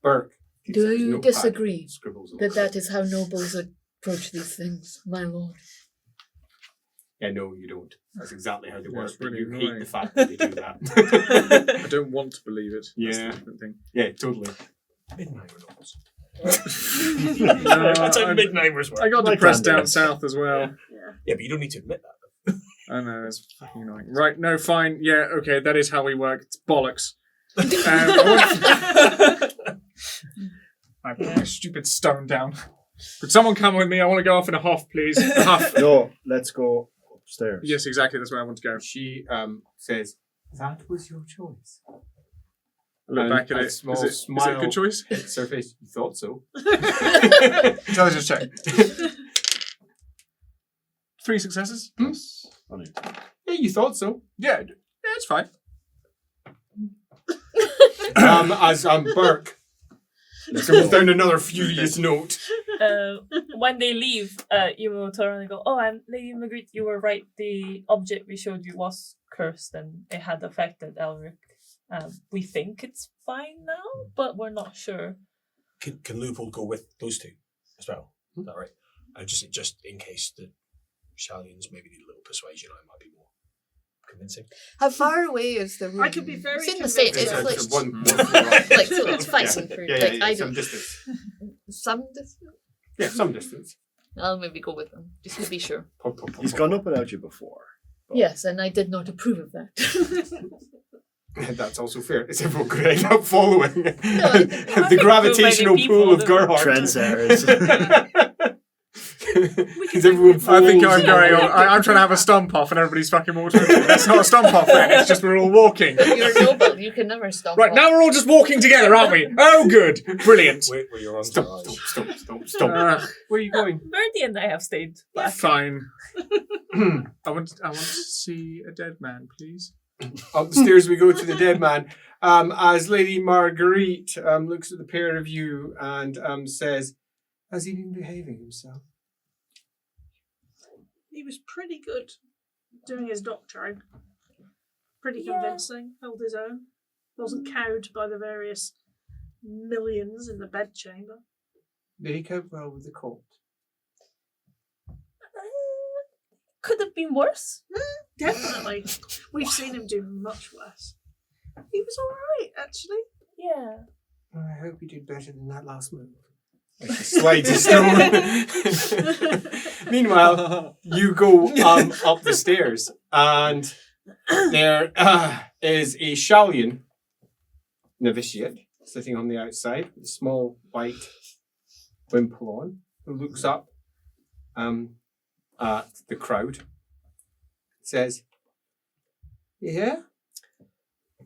Burke. Do you disagree Scribbles a that lot. that is how nobles approach these things, my lord? Yeah, no, you don't. That's exactly how they Yeah, work. it's really You hate annoying. the fact that they do that. I don't want to believe it. That's Yeah. the different thing. Yeah, totally. Midnight novels. No, That's how midnighters work. I got My depressed down granddad. south as well. Yeah, but you don't need to admit that. I know, it's fucking annoying. Right, no, fine. Yeah, okay, that is how we work. It's bollocks. I put my stupid stone down. Could someone come with me? I want to go off in a huff, please. A huff. No, let's go upstairs. Yes, exactly. That's where I want to go. She says, that was your choice. I look And back at a it. small Is it a good choice? Hits her face. You thought so. Intelligence check. 3 successes? Yes. Funny. Yeah, you thought so. Yeah, it's fine. As Burke scribbles down another furious note. When they leave, you will turn and go, oh, and Lady Marguerite, you were right. The object we showed you was cursed and it had affected Elric. We think it's fine now, but we're not sure. Can Loophole go with those two as well? Is that right? Just in case the Shallions maybe need a little persuasion, I might be more convincing. How far away is the room? I could be very It's in the state. convincing. It's It's like, one floor up. like so it's fine. Yeah, I some don't. distance. Some distance. Yeah, some distance. I'll maybe go with them just to be sure. Pop, pop, pop, He's pop. gone up without you before. Yes, and I did not approve of that. That's also fair. Is everyone going to end up following the think gravitational too many pull of people Gerhardt? Trendsetters. Is everyone I think follows? I'm going on. I'm trying to have a stomp off and everybody's fucking walking. That's not a stomp off then, it's just we're all walking. You're noble. You can never stop. Right, now we're all just walking together, aren't we? Oh, good. Brilliant. Wait, where you're on Stop, stop, stop, stop. Ugh, Where are you going? Birdie and I have stayed back. fine. I want to see a dead man, please. Up the stairs we go to the dead man. As Lady Marguerite looks at the pair of you and says, has he been behaving himself? He was pretty good doing his doctoring. Pretty Yeah. convincing. Held his own. Wasn't cowed by the various millions in the bedchamber. Did he cope well with the court? Could have been worse. Definitely. We've seen him do much worse. He was alright, actually. Yeah. I hope he did better than that last move. She slides a stone. Meanwhile, you go up the stairs, and there is a Shalian novitiate sitting on the outside with a small white wimple on, who looks up at the crowd. Says, "You here?"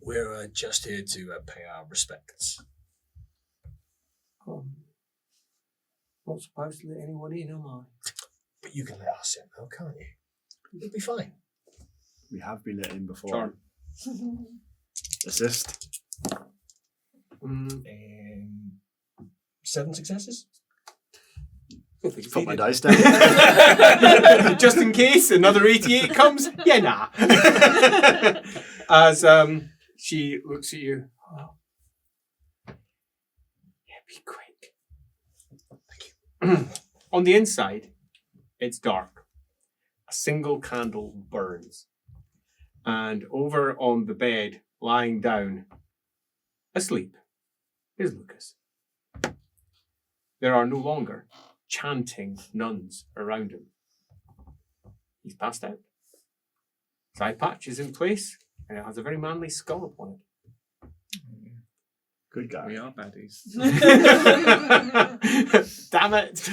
We're just here to pay our respects. Not supposed to let anyone in, am I? But you can let us in, though, can't you? It'll be fine. We have been let in before. Charm. Assist. 7 successes? Put my dice down. Just in case another 88 comes, yeah, nah. As she looks at you. Oh. Yeah, be quick. Thank you. On the inside, it's dark. A single candle burns. And over on the bed, lying down, asleep, is Lucas. There are no longer chanting nuns around him. He's passed out. His eye patch is in place, and it has a very manly skull upon it. Good guy. We are baddies. Damn it!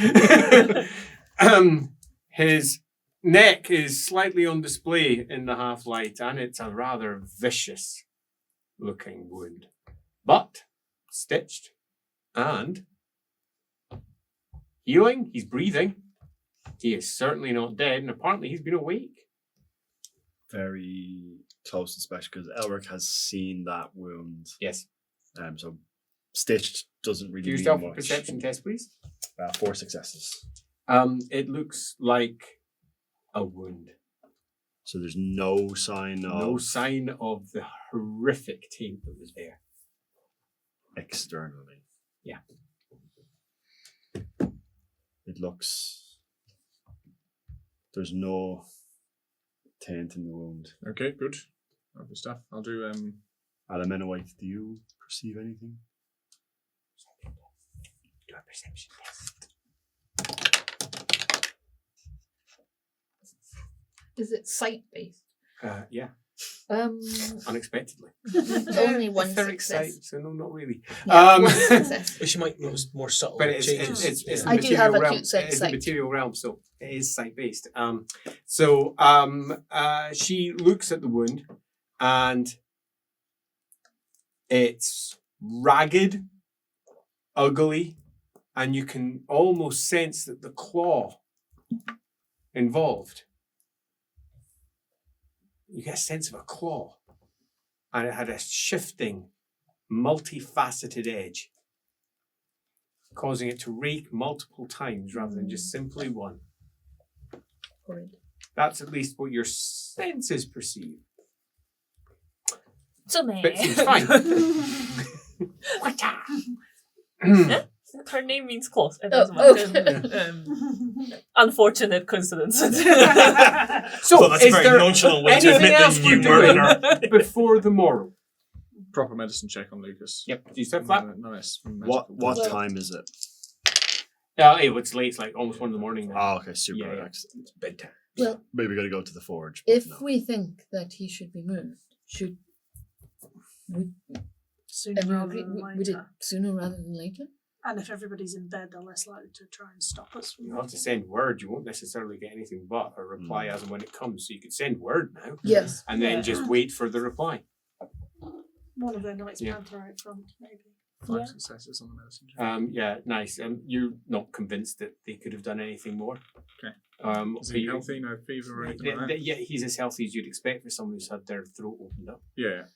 His neck is slightly on display in the half light, and it's a rather vicious looking wound. But stitched and healing. He's breathing. He is certainly not dead, and apparently he's been awake. Very close and special because Elric has seen that wound. Yes. So stitched doesn't really Do mean yourself a much. perception test, please. 4 successes. It looks like a wound. So there's no sign of No sign of the horrific taint that was there. externally. Yeah. It looks. There's no taint in the wound. Okay, good. Lovely stuff. I'll do Alamanowite, do you perceive anything? Do a perception test. Is it sight-based? Yeah, Um, unexpectedly. only one Etheric success. sight, so no, not really. Yeah, one success. But she might notice more subtle But it's changes. the I do have material realm. acute sense It is the sight. material realm, so it is sight based. She looks at the wound, and it's ragged, ugly, and you can almost sense that the claw involved. You get a sense of a claw, and it had a shifting, multifaceted edge, causing it to rake multiple times rather than just simply one. Horrid. That's at least what your senses perceive. So me. But it seems fine. Her name means close. It Oh, doesn't matter. okay. Unfortunate coincidence. So, Well, that's a is very there nonchalant way to anything admit else that we're you murdered her. doing before the morrow? proper medicine check on Lucas. Yep. Do you step that? Nice. What time is it? It's late. It's like almost 1 a.m. now. Oh, okay, super. Yeah. Excellent. It's bedtime. Well, Maybe we got to go to the forge. if no. we think that he should be moved, should we Sooner rather than would it later. sooner rather than later? And if everybody's in bed, they're less likely to try and stop us from You have to moving. send word. You won't necessarily get anything but a reply as and when it comes. So you could send word now Yes. and then Yeah. just wait for the reply. One of their Knights Yeah. Panther out front, maybe. 5 successes on the medicine check. Yeah, nice. You're not convinced that they could have done anything more. Okay. but Is he you- healthy? No fever or anything like that? Yeah, he's as healthy as you'd expect for someone who's had their throat opened up. Yeah.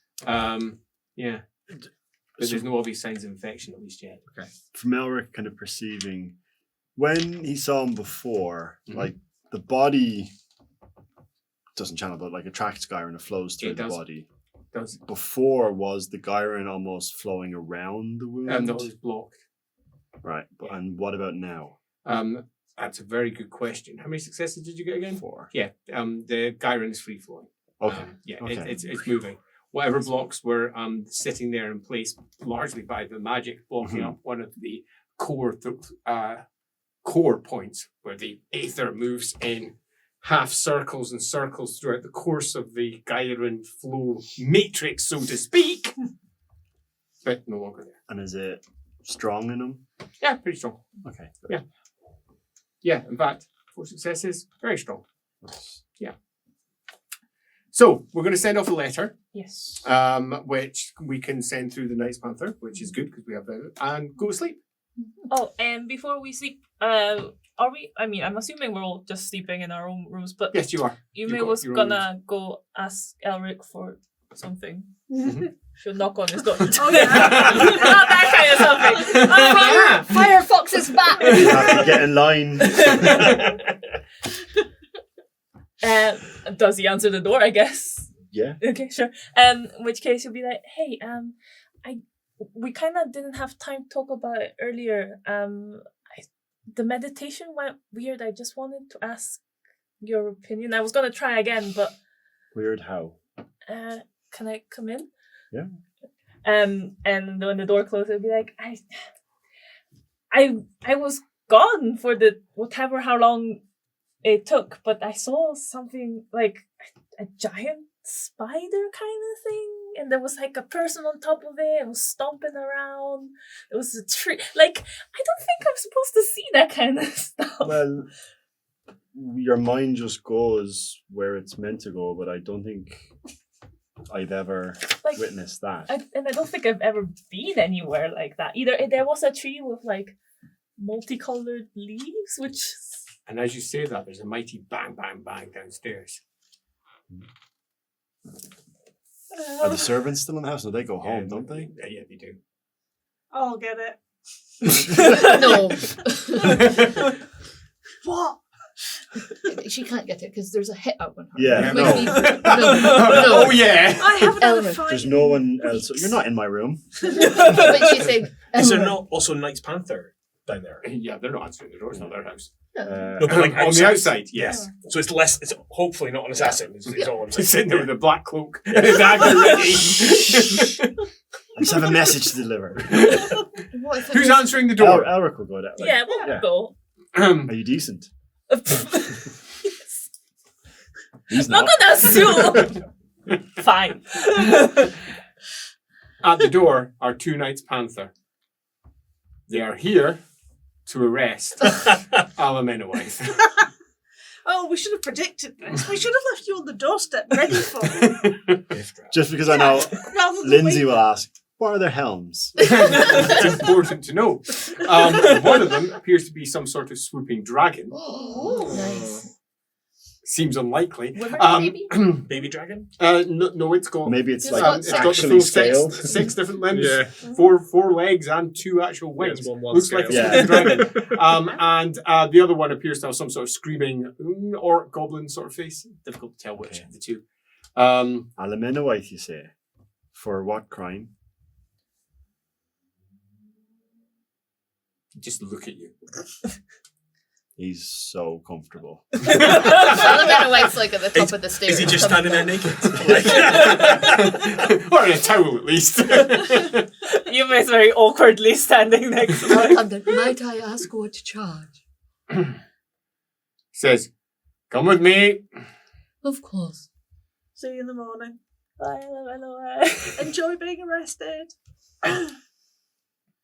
Yeah. But there's no obvious signs of infection, at least yet. From Elric kind of perceiving when he saw him before, Mhm. like the body doesn't channel, but like attracts Gyron and it flows through It the does. body. Does Before was the Gyron almost flowing around the wound? that was blocked. Right. And what about now? That's a very good question. How many successes did you get again? 4. Yeah. The Gyron is free flowing. Okay. It's Okay. it's moving. Whatever blocks were sitting there in place, largely by the magic blocking Mhm. up one of the core points where the aether moves in half circles and circles throughout the course of the Gyron flow matrix, so to speak. But no longer there. And is it strong in them? Yeah, pretty strong. Okay. Yeah, in fact, 4 successes, very strong. Yeah. So we're going to send off a letter, Yes. which we can send through the Night's Panther, which is good because we have that, and go to sleep. Oh, and before we sleep, are we? I mean, I'm assuming we're all just sleeping in our own rooms, but Yes, you are. You've Yume got was your own gonna go ask Elric for something. She'll knock on his door. Oh, yeah. Not that kind of something. Oh, Firefox is back. You have to get in line. does he answer the door? I guess. Yeah. Okay, sure. In which case you'll be like, hey, we kind of didn't have time to talk about it earlier. The meditation went weird. I just wanted to ask your opinion. I was gonna try again, but Weird how? can I come in? Yeah. And when the door closed, it'll be like, I was gone for the whatever how long it took, but I saw something like a giant spider kind of thing, and there was like a person on top of it. It was stomping around. There was a tree. Like, I don't think I'm supposed to see that kind of stuff. Well, your mind just goes where it's meant to go, but I don't think I've ever Like, witnessed that. I don't think I've ever been anywhere like that either. There was a tree with like multicolored leaves, which. And as you say that, there's a mighty bang, bang, bang downstairs. Are the servants still in the house? No, they go home, don't they? Yeah, they do. I'll get it. No. What? She can't get it because there's a hit out on her. Yeah, It no. might be- no. Oh, yeah. I haven't had a Elric. fight. There's no one else. You're not in my room. But she said, Is there Elric. not also Knight's Panther down there? Yeah, they're not answering the door. It's not their house. No, but like on the outside, yes. So it's less. It's hopefully not an assassin. It's all I'm He's sitting saying. there with a black cloak and his dagger ready. I just have a message to deliver. What if it Who's was- answering the door? Elric will go that way. Yeah, we'll Yeah. go. Are you decent? He's Not not. gonna assume. Fine. At the door are 2 Knights Panther. They are here to arrest Alamenowithe. Oh, we should have predicted this. We should have left you on the doorstep ready for it. Just because I know Rather than Lindsay wait. will ask, what are their helms? It's important to know. One of them appears to be some sort of swooping dragon. Nice. Seems unlikely. Women or baby? Baby dragon. No, it's got. Maybe it's It's like got It's got the actually full scaled. six different limbs, Yeah. four legs, and 2 actual wings. Yes, one Looks like a scale. swooping dragon. And the other one appears to have some sort of screaming orc goblin sort of face. Difficult to tell which Okay. of the two. Alamenowithe, you say? For what crime? Just look at you. He's so comfortable. Alamenowithe's like at the top Is- of the stairs. Is he just standing there naked? Or in a towel, at least. You is very awkwardly standing next to her. And then, might I ask what charge? Says, "Come with me." Of course. See you in the morning. Bye, bye. Enjoy being arrested.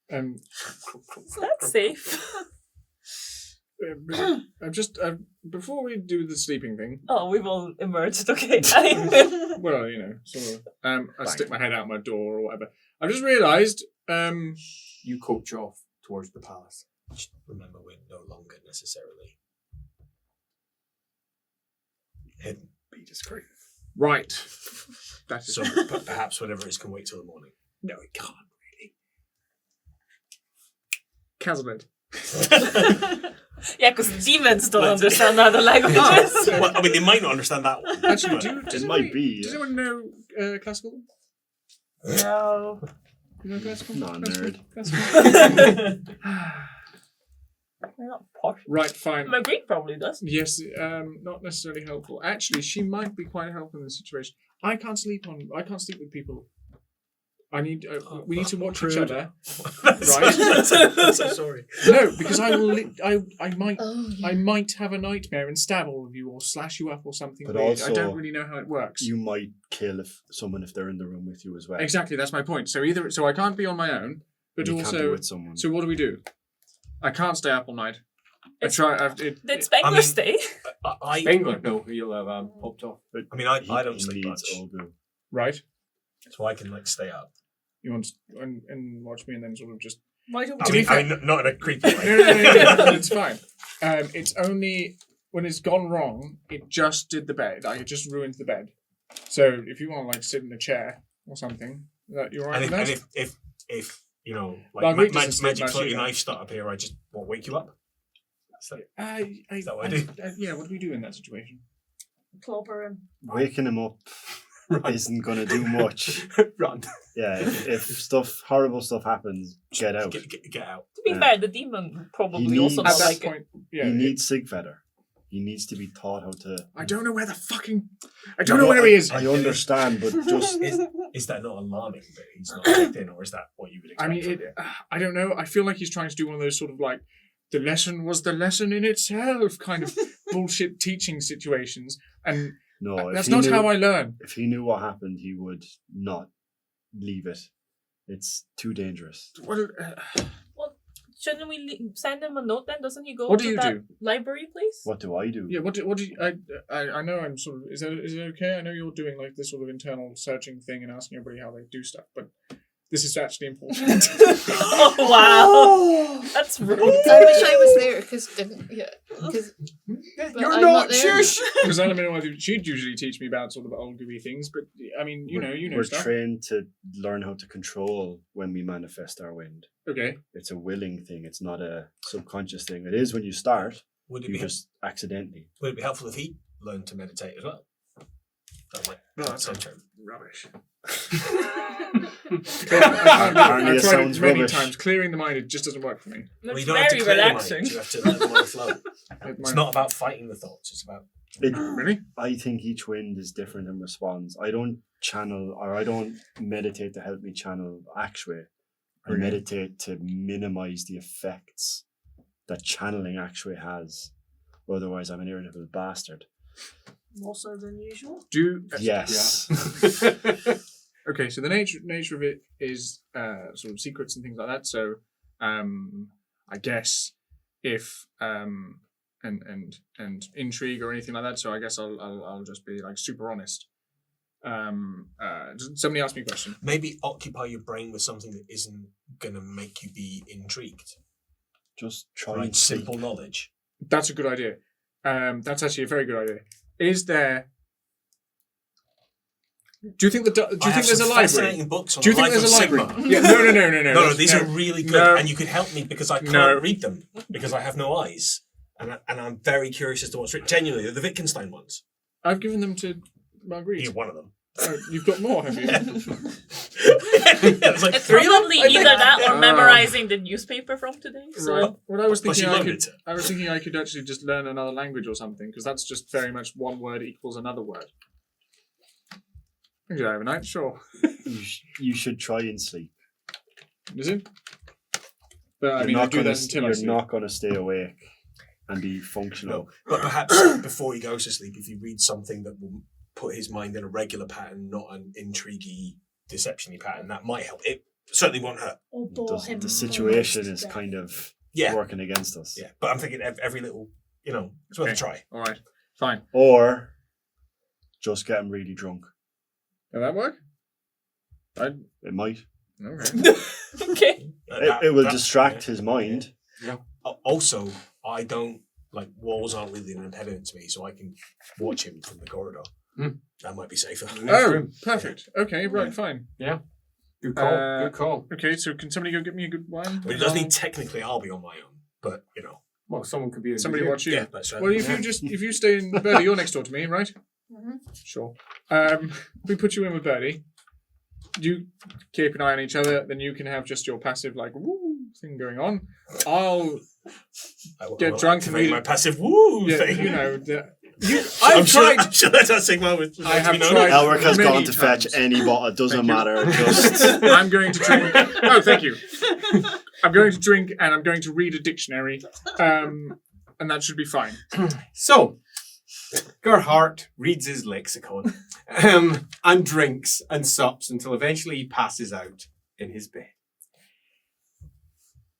That's safe. I'm just before we do the sleeping thing. Oh, we've all emerged. Okay. Well, sort of. I stick my head out my door or whatever. I've just realised. You coach off towards the palace. Remember, we're no longer necessarily hidden. Be discreet. Right. That is So perhaps whatever it is can wait till the morning. no, it can't really. Casalid. Yeah, because demons don't understand other languages. Well, I mean, they might not understand that one. Actually, It might be. Does anyone know classical? No. You know classical? Not a nerd. Classical? We're not posh. Right, fine. Magritte probably does. Yes, not necessarily helpful. Actually, she might be quite helpful in this situation. I can't sleep with people We need to watch each Prude. other. I'm so sorry. No, because I will. I might. Oh, yeah. I might have a nightmare and stab all of you or slash you up or something. But weird. I also, don't really know how it works. You might kill someone if they're in the room with you as well. Exactly, that's my point. So I can't be on my own, but You can't be also. with someone. So what do we do? I can't stay up all night. It's- Did I Spengler mean- stay? Spengler, no, he'll have popped off. I mean, I don't He sleep needs much, Olgu. Right. so I can like stay up. You want to, and watch me and then sort of just. Why don't To we? be fair- I mean, not in a creepy No, way. no, it's fine. It's only when it's gone wrong. It just did the bed. Like, it just ruined the bed. So if you want to like sit in a chair or something, that you're right And with if, that. and if you know, Well, like Greek doesn't sleep magic much floating either. knife start up here, I just wake you up. So, Is that what I do? Yeah. What do we do in that situation? Clobber him. Waking him up isn't going to do much. Run. Yeah, if horrible stuff happens, get out. Get out. To be Yeah. fair, the demon probably He also needs- not At like that it. point, yeah. He needs Sigfeder. He needs to be taught how to. I don't know where the fucking. I don't know where he is. I understand, but just Is that not alarming that he's not checked in, or is that what you would expect? I mean, from him? I don't know. I feel like he's trying to do one of those sort of like the lesson was the lesson in itself kind of bullshit teaching situations, and no. that's not how I learn. If he knew what happened, he would not leave it. It's too dangerous. Well, Shouldn't we send him a note then? Doesn't he go What to do you that do? library place? What do I do? yeah. What do you? I know I'm sort of. Is it okay? I know you're doing like this sort of internal searching thing and asking everybody how they do stuff, but this is actually important. Oh wow, that's rude. I wish I was there because You're I'm not, not there. shush! Because she'd usually teach me about sort of old gooey things, but I mean, you know We're stuff. trained to learn how to control when we manifest our wind. Okay. It's a willing thing. It's not a subconscious thing. It is when you start. Would it You be just accidentally. would it be helpful if he learned to meditate as well? That might No, that's that's so true. rubbish. Apparently I've it tried sounds it many rubbish. times. Clearing the mind, it just doesn't work for me. Well, It's you don't have to very clear your relaxing. mind, you have to let them all flow. It's Mine- not about fighting the thoughts. It's about Really? I think each wind is different and responds. I don't channel or I don't meditate to help me channel Akshay. I Okay. meditate to minimize the effects that channeling Akshay has. Otherwise, I'm an irritable bastard. More so than usual. Yes. Okay, so the nature of it is sort of secrets and things like that. So, I guess if and intrigue or anything like that. So I guess I'll just be like super honest. Somebody asked me a question. maybe occupy your brain with something that isn't gonna make you be intrigued. Just try Right, and sleep. simple knowledge. That's a good idea. That's actually a very good idea. Is there? Do you think I there's have a some library? fascinating books on Do you the think life there's a of library? Sigma. Yeah, no. No, these are really good, no. and you could help me because I can't No. read them because I have no eyes, and I'm very curious as to what's written. Genuinely, they're the Wittgenstein ones. I've given them to Marguerite. You're one of them. Oh, you've got more, have you? It's like It's three of them. probably either that or Oh. memorizing the newspaper from today. So Right. Well, I was But she thinking loaned it. I was thinking I could actually just learn another language or something because that's just very much one word equals another word. Could I have a night? Sure. You should try and sleep. Is it? But I mean, I do that until I you're sleep. not going to stay awake and be functional. No, but perhaps before he goes to sleep, if he reads something that will put his mind in a regular pattern, not an intriguey, deception-y pattern, that might help. It certainly won't hurt. Or It bore doesn't- him. the situation almost is to death. kind of Yeah, working against us. yeah. But I'm thinking every little, it's worth a try. All right. Fine. Or just get him really drunk. Will that work? It might. Okay. okay. It will distract his mind. Also, I don't walls aren't really an impediment to me, so I can watch him from the corridor. That might be safer. Oh, perfect. Okay, right, fine. Good call. Uh, Good call. Okay, so can somebody go get me a good wine? But it does mean technically I'll be on my own, but Well, someone could be in Somebody here. watch you. yeah, that's right. Well, if you stay in Birdie, you're next door to me, right? Sure. We put you in with Birdie. You keep an eye on each other, then you can have just your passive woo thing going on. I'll I will get drunk and activate read my passive woo yeah, thing. I've tried. I'm sure that's a signal with. I have tried. Elric has many gone to times. fetch any bottle. It doesn't Thank you. matter. Just I'm going to drink. Oh, thank you. I'm going to drink and I'm going to read a dictionary, and that should be fine. So, Gerhardt reads his lexicon and drinks and sups until eventually he passes out in his bed.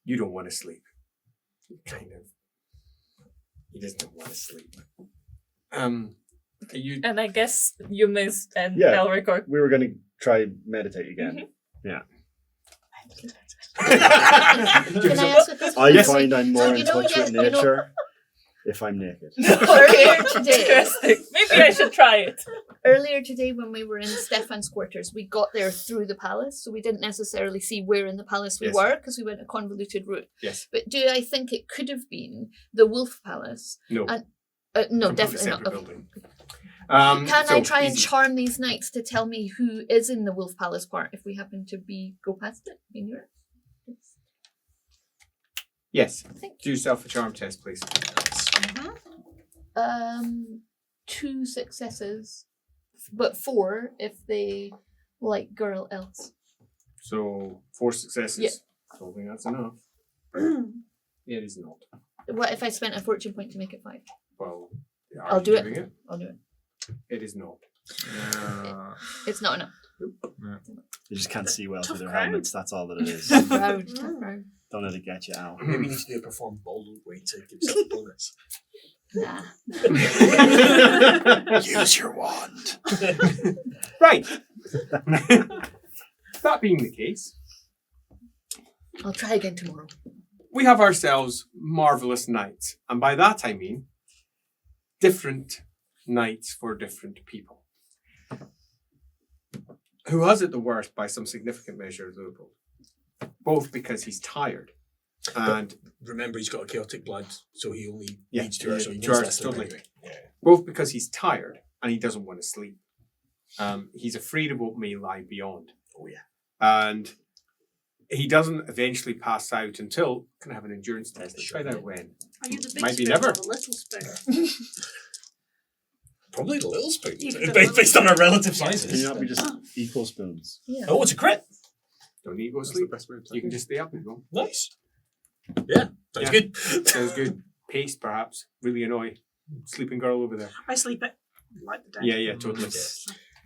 You don't want to sleep. Kind of. He doesn't want to sleep. You And I guess you missed and Yeah. Elric are we were going to try meditate again. Yeah. Can I ask what this I was? find I'm more So in you know, touch with yeah, you know- nature if I'm naked. Earlier today, interesting. Maybe I should try it. when we were in Stefan's quarters, we got there through the palace, so we didn't necessarily see where in the palace we Yes. were because we went a convoluted route. Yes. But do I think it could have been the Wolf Palace? No. No, Completely definitely not. separate Okay. building. Can So, I try and easy. charm these knights to tell me who is in the Wolf Palace part if we happen to go past it? In your Yes. Thank Do yourself a charm test, please. 2 successes, but 4 if they like girl else. So 4 successes. Yeah. I don't think that's enough. It is not. What if I spent a fortune point to make it 5? Well, are I'll you do it. doing it. I'll do it. It is not. It's not enough. You just can't see well Tough through their crowd. helmets. That's all that it is. Proud, proud. Don't let it get you out. Maybe you need to do a perform bold way to give yourself a bonus. Nah. Use your wand. Right. That being the case, I'll try again tomorrow. we have ourselves marvelous nights. And by that I mean different nights for different people. Who has it the worst by some significant measure is Leopold. Both because he's tired and Remember, he's got a chaotic blood, so he only Yeah, needs 2 hours. So he 2 needs hours, less than totally. anyway. Yeah. both because he's tired and he doesn't want to sleep. He's afraid of what may lie beyond. Oh yeah. And he doesn't eventually pass out until can I have an endurance test? Let's try that when. Are you the big Might be spoon never. or the little spoon? Probably the little spoon. You could Based on our relative Can you sizes. not be just equal spoons? Yeah. Oh, it's a crit. Don't need to go to That's the sleep. best way to You can just stay up and go. Nice. Yeah. Sounds Yeah. good. Sounds good. Paced, perhaps. Really annoy. Sleeping girl over there. I sleep it like the dead. Yeah, totally.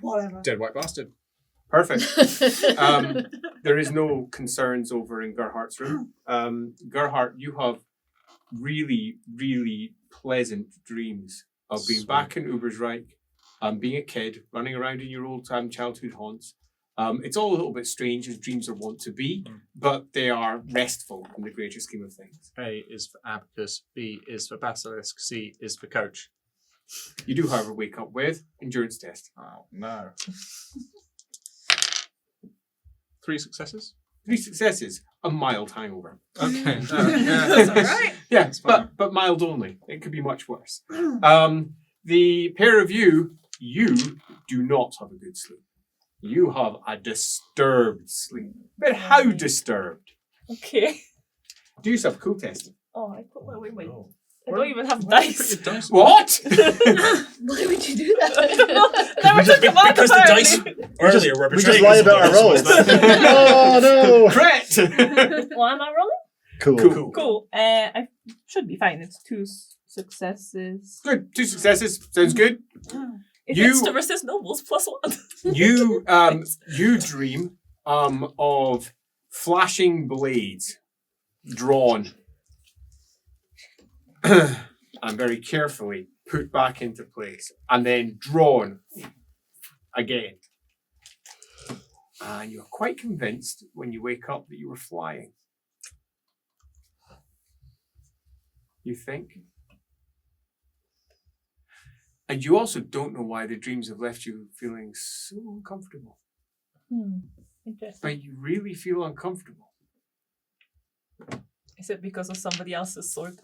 Whatever. Dead white bastard. Perfect. There is no concerns over in Gerhardt's room. Gerhardt, you have really, really pleasant dreams of being Sweet. back in Ubersreich, being a kid, running around in your old time childhood haunts. It's all a little bit strange as dreams are wont to be, but they are restful in the greater scheme of things. A is for abacus, B is for basilisk, C is for coach. You do, however, wake up with endurance test. Oh no. 3 successes? 3 successes, a mild hangover. Okay. That's all right. Yeah, fine. but mild only. It could be much worse. The pair of you do not have a good sleep. You have a disturbed sleep. But how disturbed? Okay. Do yourself a cool test. Oh, I put my wait. Oh. I don't even have Why did you put dice. your dice? What? Why would you do that? Never took them out Because the dice apparently. earlier were We just betraying lie us about our all rolls. this, wasn't it? Oh no! Crit! What am I rolling? Cool. Cool. Cool. I should be fine. It's 2 successes. Good. 2 successes. Sounds good. If You- it's to resist nobles, +1. You dream of flashing blades drawn and very carefully put back into place and then drawn again. And you're quite convinced when you wake up that you were flying. You think? And you also don't know why the dreams have left you feeling so uncomfortable. Interesting. But you really feel uncomfortable. Is it because of somebody else's sword?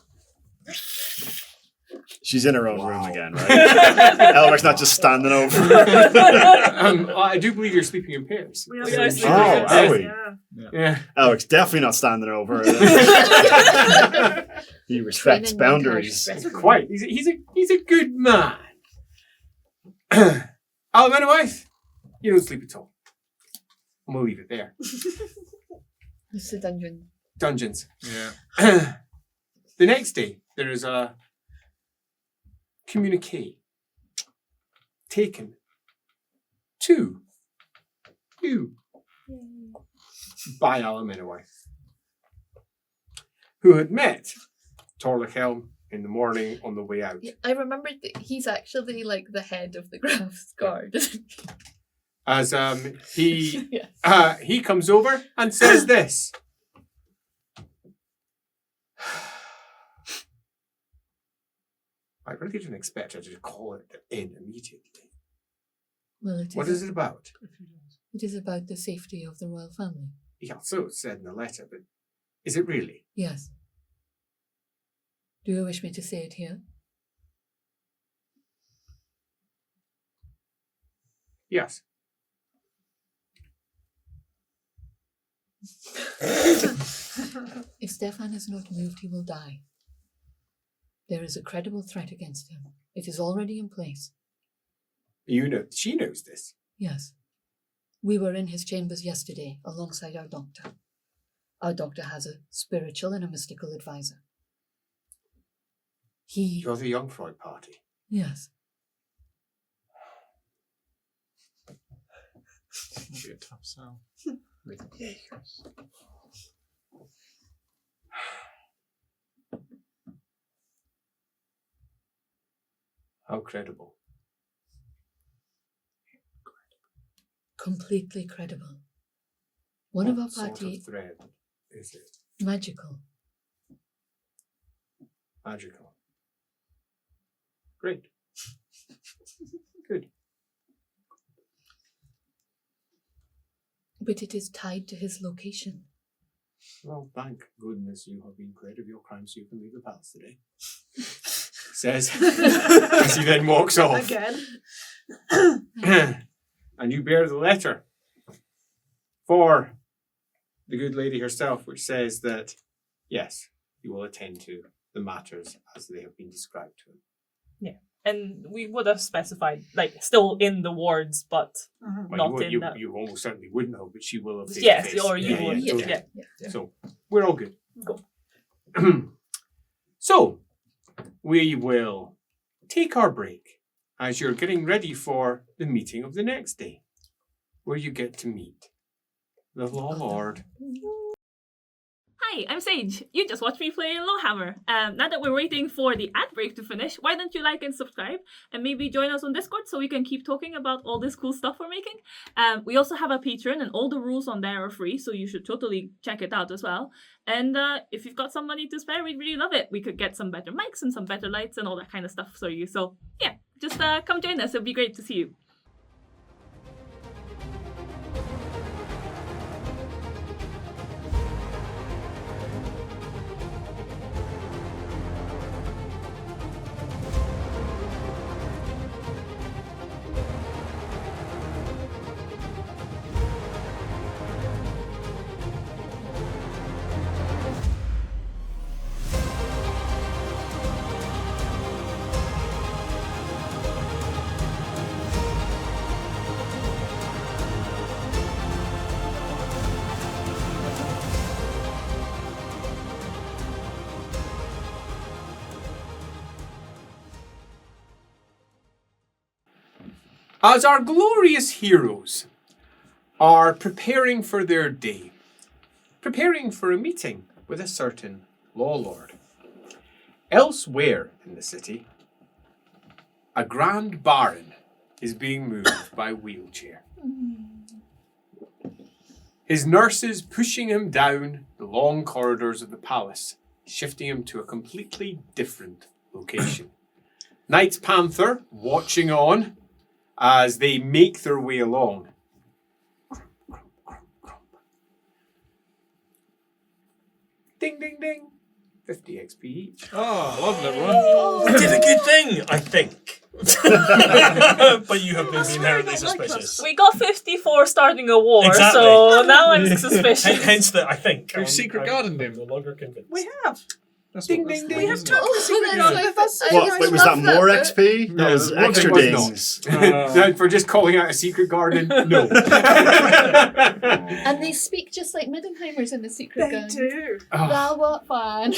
She's in her own room again, right? Elric's not just standing over her. I do believe you're sleeping in pairs. We We are sleeping Oh, in are bed. we? Yeah. Yeah. Elric's definitely not standing over her. He respects Training boundaries. montage. He's quite. He's a good man. Almanawife, you don't sleep at all. And we'll leave it there. It's the dungeon. Dungeons. Yeah. The next day, there is a communique taken to you by Almanawife, who had met Torlachel in the morning on the way out. Yeah, I remembered that he's actually like the head of the Graf's Guard. As he Yes. he comes over and says this. I really didn't expect her to call it in immediately. Well, What is it about? It is about the safety of the royal family. Yeah, so it said in the letter, but is it really? Yes. Do you wish me to say it here? Yes. If Stefan is not moved, he will die. There is a credible threat against him. It is already in place. You know, she knows this. Yes. We were in his chambers yesterday alongside our doctor. Our doctor has a spiritual and a mystical advisor. He... You're the young Freud party. Yes. It'll be a tough sell. How credible. Completely credible. One of our What sort party... of thread is it? Magical. Magical. Great. Good. But it is tied to his location. Well, thank goodness you have been cleared of your crime so you can leave the palace today. Says as he then walks off. Again. And you bear the letter for the good lady herself, which says that, yes, you will attend to the matters as they have been described to him. And we would have specified, like, still in the wards, but Mhm. Well, not in you, that. you almost certainly wouldn't have, but she will have Yes, face-to-face. or you would. Yeah. Yeah. Yeah. So we're all good. Cool. So we will take our break as you're getting ready for the meeting of the next day, where you get to meet the Law Lord. Hi, I'm Sage. You just watched me play LAWhammer. Now that we're waiting for the ad break to finish, why don't you like and subscribe and maybe join us on Discord so we can keep talking about all this cool stuff we're making. We also have a Patreon and all the rules on there are free, so you should totally check it out as well. And if you've got some money to spare, we'd really love it. We could get some better mics and some better lights and all that kind of stuff for you. So yeah, just come join us. It'd be great to see you. As our glorious heroes are preparing for their day, preparing for a meeting with a certain Law Lord, elsewhere in the city, a Grand Baron is being moved by wheelchair. His nurses pushing him down the long corridors of the palace, shifting him to a completely different location. Knight Panther watching on as they make their way along. Crump, crump, crump, crump. Ding, ding, ding. 50 XP each. Oh, well done, everyone. We did a good thing, I think. But you have been inherently suspicious. We got 54 starting a war, Exactly. so now I'm suspicious. Hence that I think. We've secret gardened him. No longer convinced. We have. That's Ding, what- ding, that's ding. what We have it is. totally secret that's garden with us. I What? always Wait, was that love more that. XP? That Yeah, was one extra thing was dings. Now, for just calling out a secret garden, no. And they speak just like Middenheimers in the Secret They Garden. do. Oh, Wow, what fun.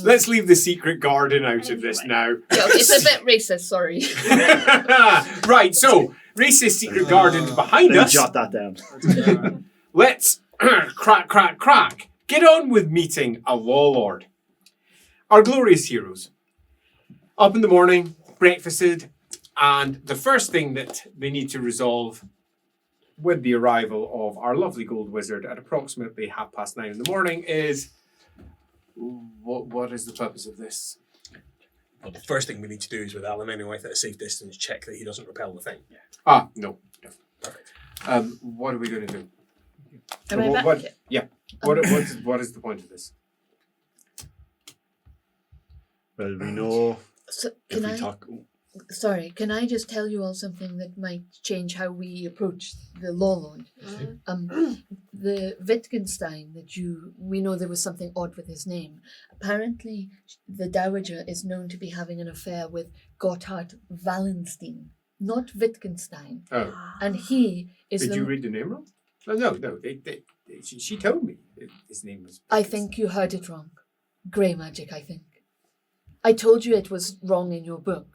let's leave the secret garden out of this now. Yeah, it's a bit racist, sorry. Right, so racist secret garden behind Let me us. jot that down. Let's crack. Get on with meeting a law lord. Our glorious heroes. Up in the morning, breakfasted, and the first thing that they need to resolve with the arrival of our lovely gold wizard at approximately 9:30 in the morning is what is the purpose of this? Well, the first thing we need to do is with Alan anyway, at a safe distance, check that he doesn't repel the thing. No. Perfect. What are we going to do? Am I back? What is the point of this? Well, we know So, if we talk. can I just tell you all something that might change how we approach the law lord? The Wittgenstein we know there was something odd with his name. Apparently, the dowager is known to be having an affair with Gotthard Wallenstein, not Wittgenstein. Oh, And he is did the... you read the name wrong? No. She told me his name was. I think you heard it wrong. Grey magic, I think. I told you it was wrong in your book.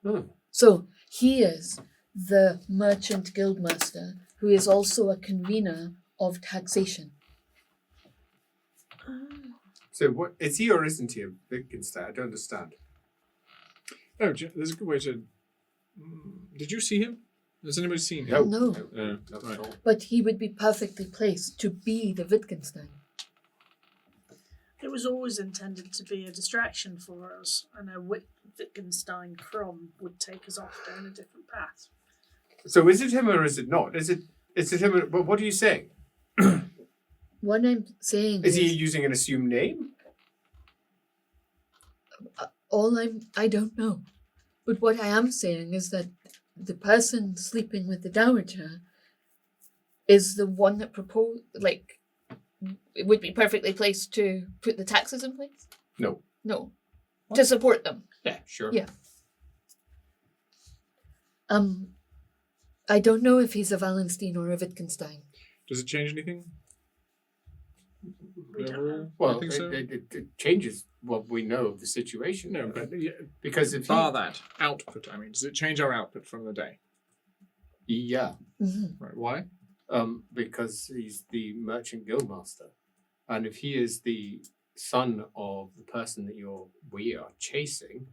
Oh. So, he is the merchant guildmaster who is also a convener of taxation. So what is he or isn't he a Wittgenstein? I don't understand. Oh, there's a good way to. Did you see him? Has anybody seen him? No. Not Right. at all. But he would be perfectly placed to be the Wittgenstein. It was always intended to be a distraction for us, and a Wittgenstein crumb would take us off down a different path. So is it him or is it not? Is it him? But what are you saying? What I'm saying Is he using an assumed name? I don't know. But what I am saying is that the person sleeping with the dowager is the one that proposed, it would be perfectly placed to put the taxes in place? No. No. To support them. Yeah, sure. Yeah. I don't know if he's a Wallenstein or a Wittgenstein. Does it change anything? We don't Overall? know. Well, I think so. it changes what we know of the situation. No, but because if bar that output, does it change our output from the day? yeah, Mm-hmm. Right. Why? because he's the merchant guildmaster, and if he is the son of the person that we are chasing,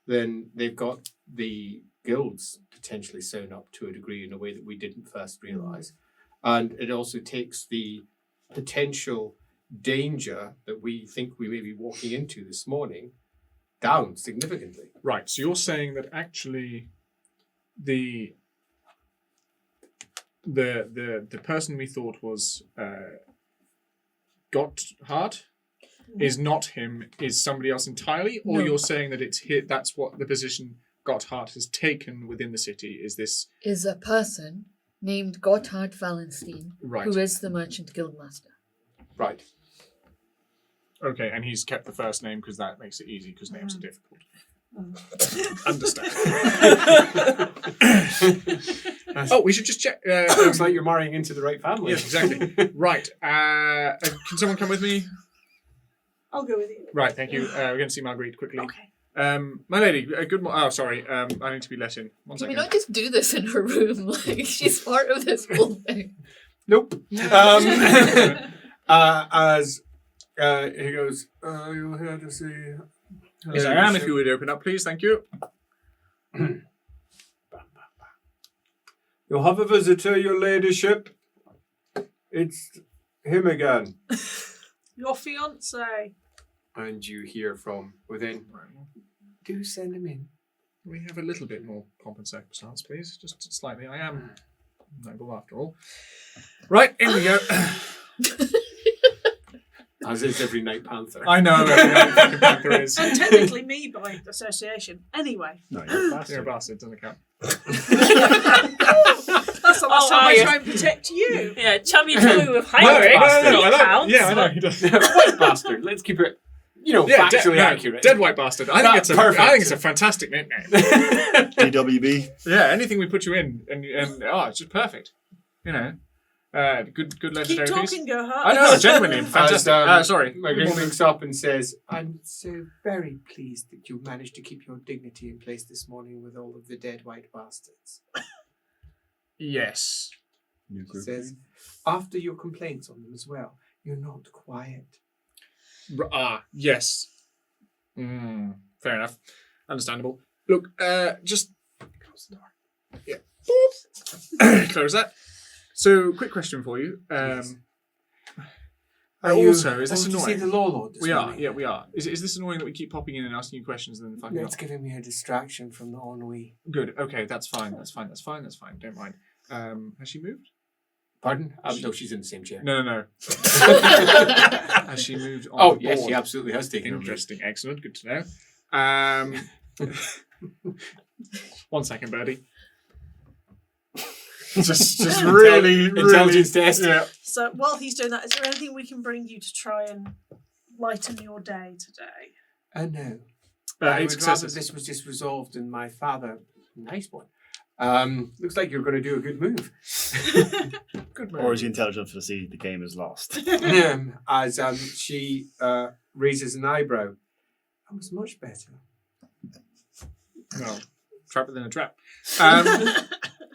then they've got the guilds potentially sewn up to a degree in a way that we didn't first realize, and it also takes the potential danger that we think we may be walking into this morning down significantly. Right. So you're saying that actually the person we thought was Gotthard is not him, is somebody else entirely, or No. you're saying that it's that's what the position Gotthard has taken within the city? Is this Is a person named Gotthard Wallenstein, right? who is the merchant guildmaster. Right. Okay, and he's kept the first name because that makes it easy because names are difficult. Understand. Oh, we should just check. Looks like you're marrying into the right family. Yes, exactly. Right. Can someone come with me? I'll go with you. Right, thank you. We're going to see Marguerite quickly. Okay. My lady, good morning. Oh, sorry. I need to be let in. One Can we second. not just do this in her room? Like, she's part of this whole thing. Nope. As he goes, you're here to see. Yes, I am. If you would open up, please. Thank you. You'll have a visitor, your ladyship. It's him again. Your fiance. And you hear from within. Do send him in. We have a little bit more pomp and circumstance, please. Just slightly. I am noble after all. Right, in we go. As is every Night Panther. I know every Night fucking Panther is. And technically me by association. Anyway. No, you're a bastard. You're a bastard, doesn't count. That's the last time I yeah. try and protect you. Yeah, chummy chummy with White Heinrich. bastard. He I know. counts. Yeah, I know he does. White bastard. Let's keep it, factually accurate. Dead white bastard. I think it's a fantastic nickname. DWB. Yeah, anything we put you in, and it's just perfect. Good Keep legendary piece. talking, Gerhard. I know, genuinely fantastic. Sorry. Marguerite looks up and says, "I'm so very pleased that you managed to keep your dignity in place this morning with all of the dead white bastards." Yes. New She group. says, "After your complaints on them as well, you're not quiet." Yes. Fair enough. Understandable. Look, just close the door. Yeah. Boop. Close that. So, quick question for you. Yes. Also, is this to see annoying? the law lord this We are. morning? Yeah, we are. Is this annoying that we keep popping in and asking you questions and then fucking No, off? it's giving me a distraction from the ennui. Good. Okay, that's fine. That's fine. Don't mind. Has she moved? Pardon? No, she's in the same chair. No. Has she moved on Oh, board? yes, she absolutely has taken a move. Interesting. Excellent. Good to know. 1 second, Birdie. just really, Intelligence test. Yeah. So while he's doing that, is there anything we can bring you to try and lighten your day today? No. I 8 would rather successes. this was just resolved and my father... Nice one. Looks like you're going to do a good move. Good Or is he intelligent enough to see the game is lost? As she raises an eyebrow. That was much better. No. Trap within a trap.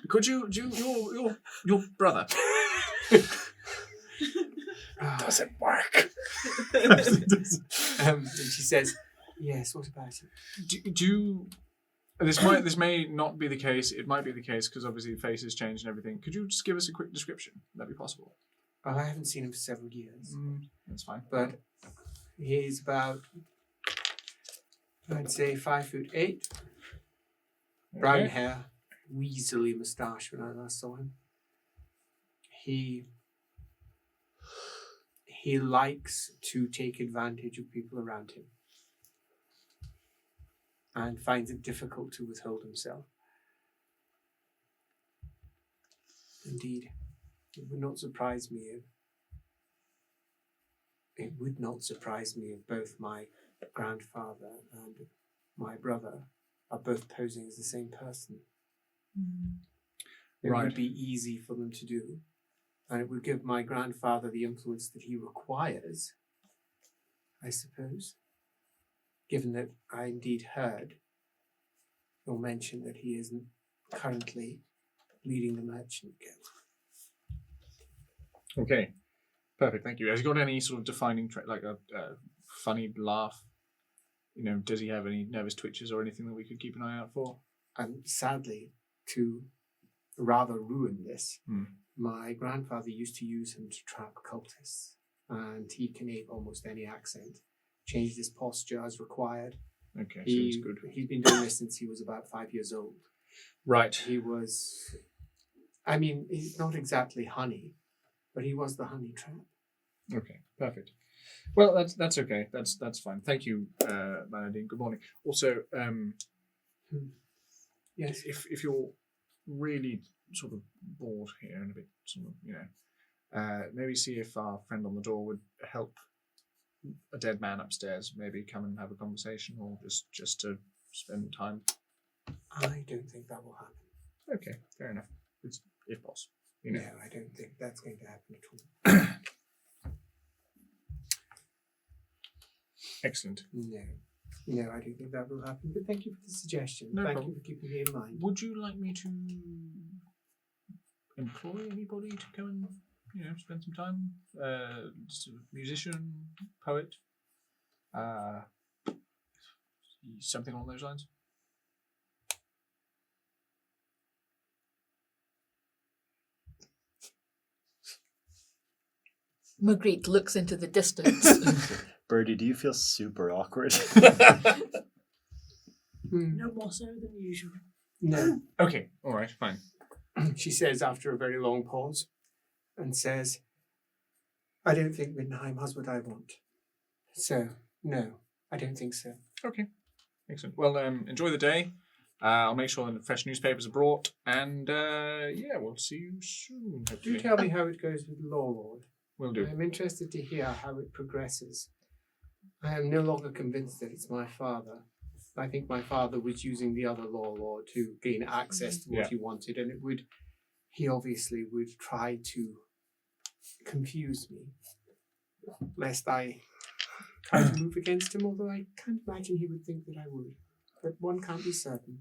Could you your brother? Doesn't work. And she says, "Yes, what about it?" Do you, this may not be the case. It might be the case because obviously the faces change and everything. Could you just give us a quick description? Would that be possible? Well, I haven't seen him for several years, That's fine. but he's about, I'd say, 5'8", brown Okay. hair, weaselly moustache when I last saw him. He likes to take advantage of people around him and finds it difficult to withhold himself. Indeed, it would not surprise me if both my grandfather and my brother are both posing as the same person. It Right. would be easy for them to do, and it would give my grandfather the influence that he requires, I suppose, given that I indeed heard or mentioned that he isn't currently leading the merchant guild. Okay. Perfect. Thank you. Has he got any sort of defining trait, like a funny laugh? Does he have any nervous twitches or anything that we could keep an eye out for? And sadly, to rather ruin this, my grandfather used to use him to trap cultists, and he can ape almost any accent, changed his posture as required. Okay, so he's good. He's been doing this since he was about 5 years old. Right. He was, he's not exactly honey, but he was the honey trap. Okay. Perfect. Well, that's okay. That's fine. Thank you, Manadine. Good morning. Also, Yes. if you're really sort of bored here and a bit sort of, maybe see if our friend on the door would help a dead man upstairs. Maybe come and have a conversation, or just to spend time. I don't think that will happen. Okay, fair enough. It's if possible. No, I don't think that's going to happen at all. Excellent. No, I don't think that will happen. But thank you for the suggestion. No Thank problem. you for keeping me in mind. Would you like me to employ anybody to come and spend some time? Just a musician, poet, something along those lines. Marguerite looks into the distance. Birdie, do you feel super awkward? No more so than usual. No, Okay, all right, fine. she says after a very long pause, and says, I don't think Middenheim has what I want. So, no, I don't think so. Okay. Excellent. Well, enjoy the day. I'll make sure that fresh newspapers are brought, and we'll see you soon. Do Hopefully. tell me how it goes with Lord. Will do. I'm interested to hear how it progresses. I am no longer convinced that it's my father. I think my father was using the other Lord to gain access to what he wanted, and he obviously would try to confuse me, lest I try to move against him, although I can't imagine he would think that I would. But one can't be certain.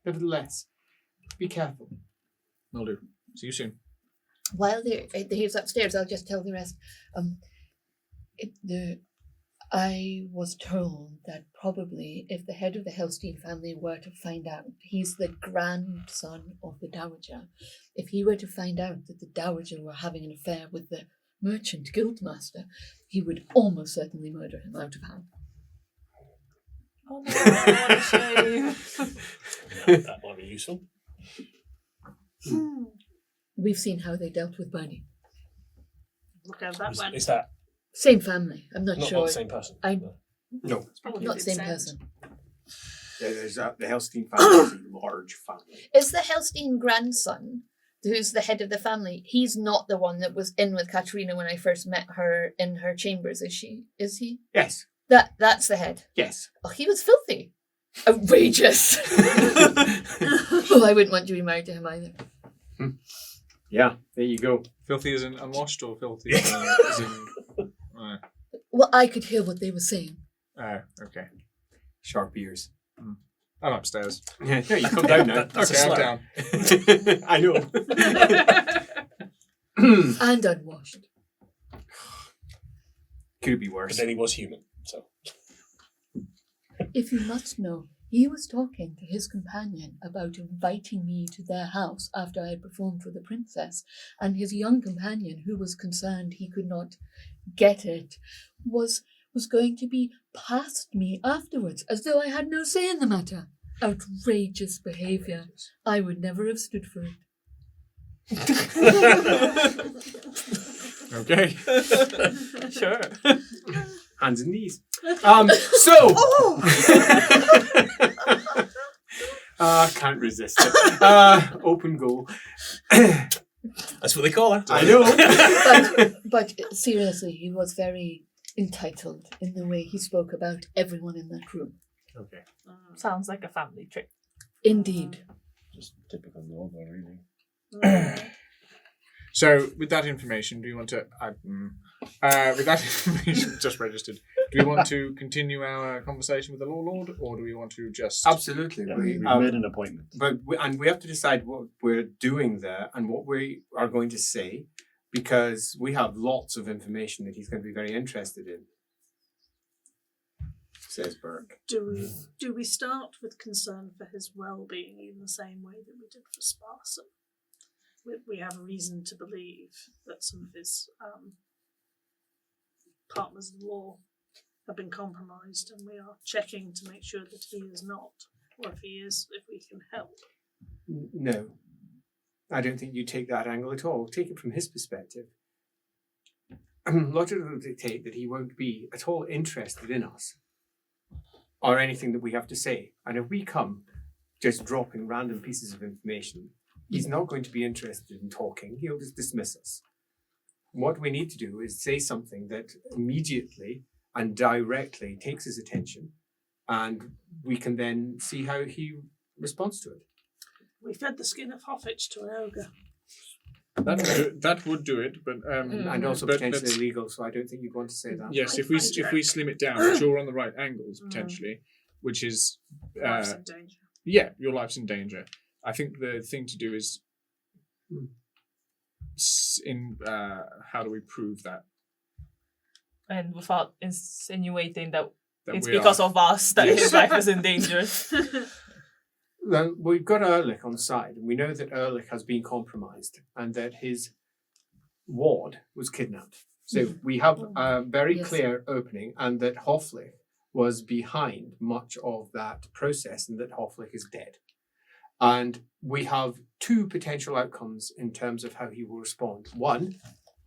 Nevertheless, be careful. Will do. See you soon. While he's upstairs, I'll just tell the rest. I was told that probably if the head of the Helstein family were to find out, he's the grandson of the dowager, if he were to find out that the dowager were having an affair with the merchant guildmaster, he would almost certainly murder him out of hand. Oh no, what a shame. That might be useful. We've seen how they dealt with Bernie. Look how that went. Is that Same family. I'm not not sure. the same person? No. It's probably Not the same Vincent. person. Yeah, there's the Helstein family is a large family. Is the Helstein grandson, who's the head of the family, he's not the one that was in with Katerina when I first met her in her chambers, is she? Is he? Yes. That's the head. Yes. Oh, he was filthy. Outrageous. Oh, I wouldn't want to be married to him either. Yeah, there you go. Filthy as in unwashed, or filthy as in... Well, I could hear what they were saying. Okay. Sharp ears. I'm upstairs. Yeah, you come down now. That's Okay, a I'm slur. down. I know. And unwashed. Could be But worse. then he was human, so. If you must know, he was talking to his companion about inviting me to their house after I had performed for the princess, and his young companion, who was concerned he could not get it, was going to be past me afterwards, as though I had no say in the matter. Outrageous behaviour. I would never have stood for it. Okay. Sure. Hands and knees. Can't resist it. Open goal. That's what they call her. I know. But seriously, he was very entitled in the way he spoke about everyone in that room. Okay. Sounds like a family trip. Indeed. Just typical normal, really. So, with that information, do you want to... with that information just registered, do we want to continue our conversation with the Law Lord, or do we want to just... Absolutely. Yeah, We, we've made an appointment. but we have to decide what we're doing there and what we are going to say, because we have lots of information that he's going to be very interested in. Says Burke. Do we start with concern for his well-being in the same way that we did for Sparson? We have a reason to believe that some of his partners in law have been compromised, and we are checking to make sure that he is not, or if he is, if we can help. No. I don't think you take that angle at all. Take it from his perspective. Logic will dictate that he won't be at all interested in us or anything that we have to say. And if we come just dropping random pieces of information, he's not going to be interested in talking. He'll just dismiss us. What we need to do is say something that immediately and directly takes his attention, and we can then see how he responds to it. We fed the skin of Hoffitch to an ogre. That would do it, but... And also but potentially that's- illegal, so I don't think you'd want to say that. Yes, if we slim it down, but you're on the right angles, potentially, which is... Life's in danger. Yeah, your life's in danger. I think the thing to do is... how do we prove that? And without insinuating that it's we because are- of us that Yes. his life is in danger. Well, we've got Ehrlich on side, and we know that Ehrlich has been compromised and that his ward was kidnapped. So we have a very Yes. clear opening, and that Hofflich was behind much of that process, and that Hofflich is dead. And we have two potential outcomes in terms of how he will respond. One,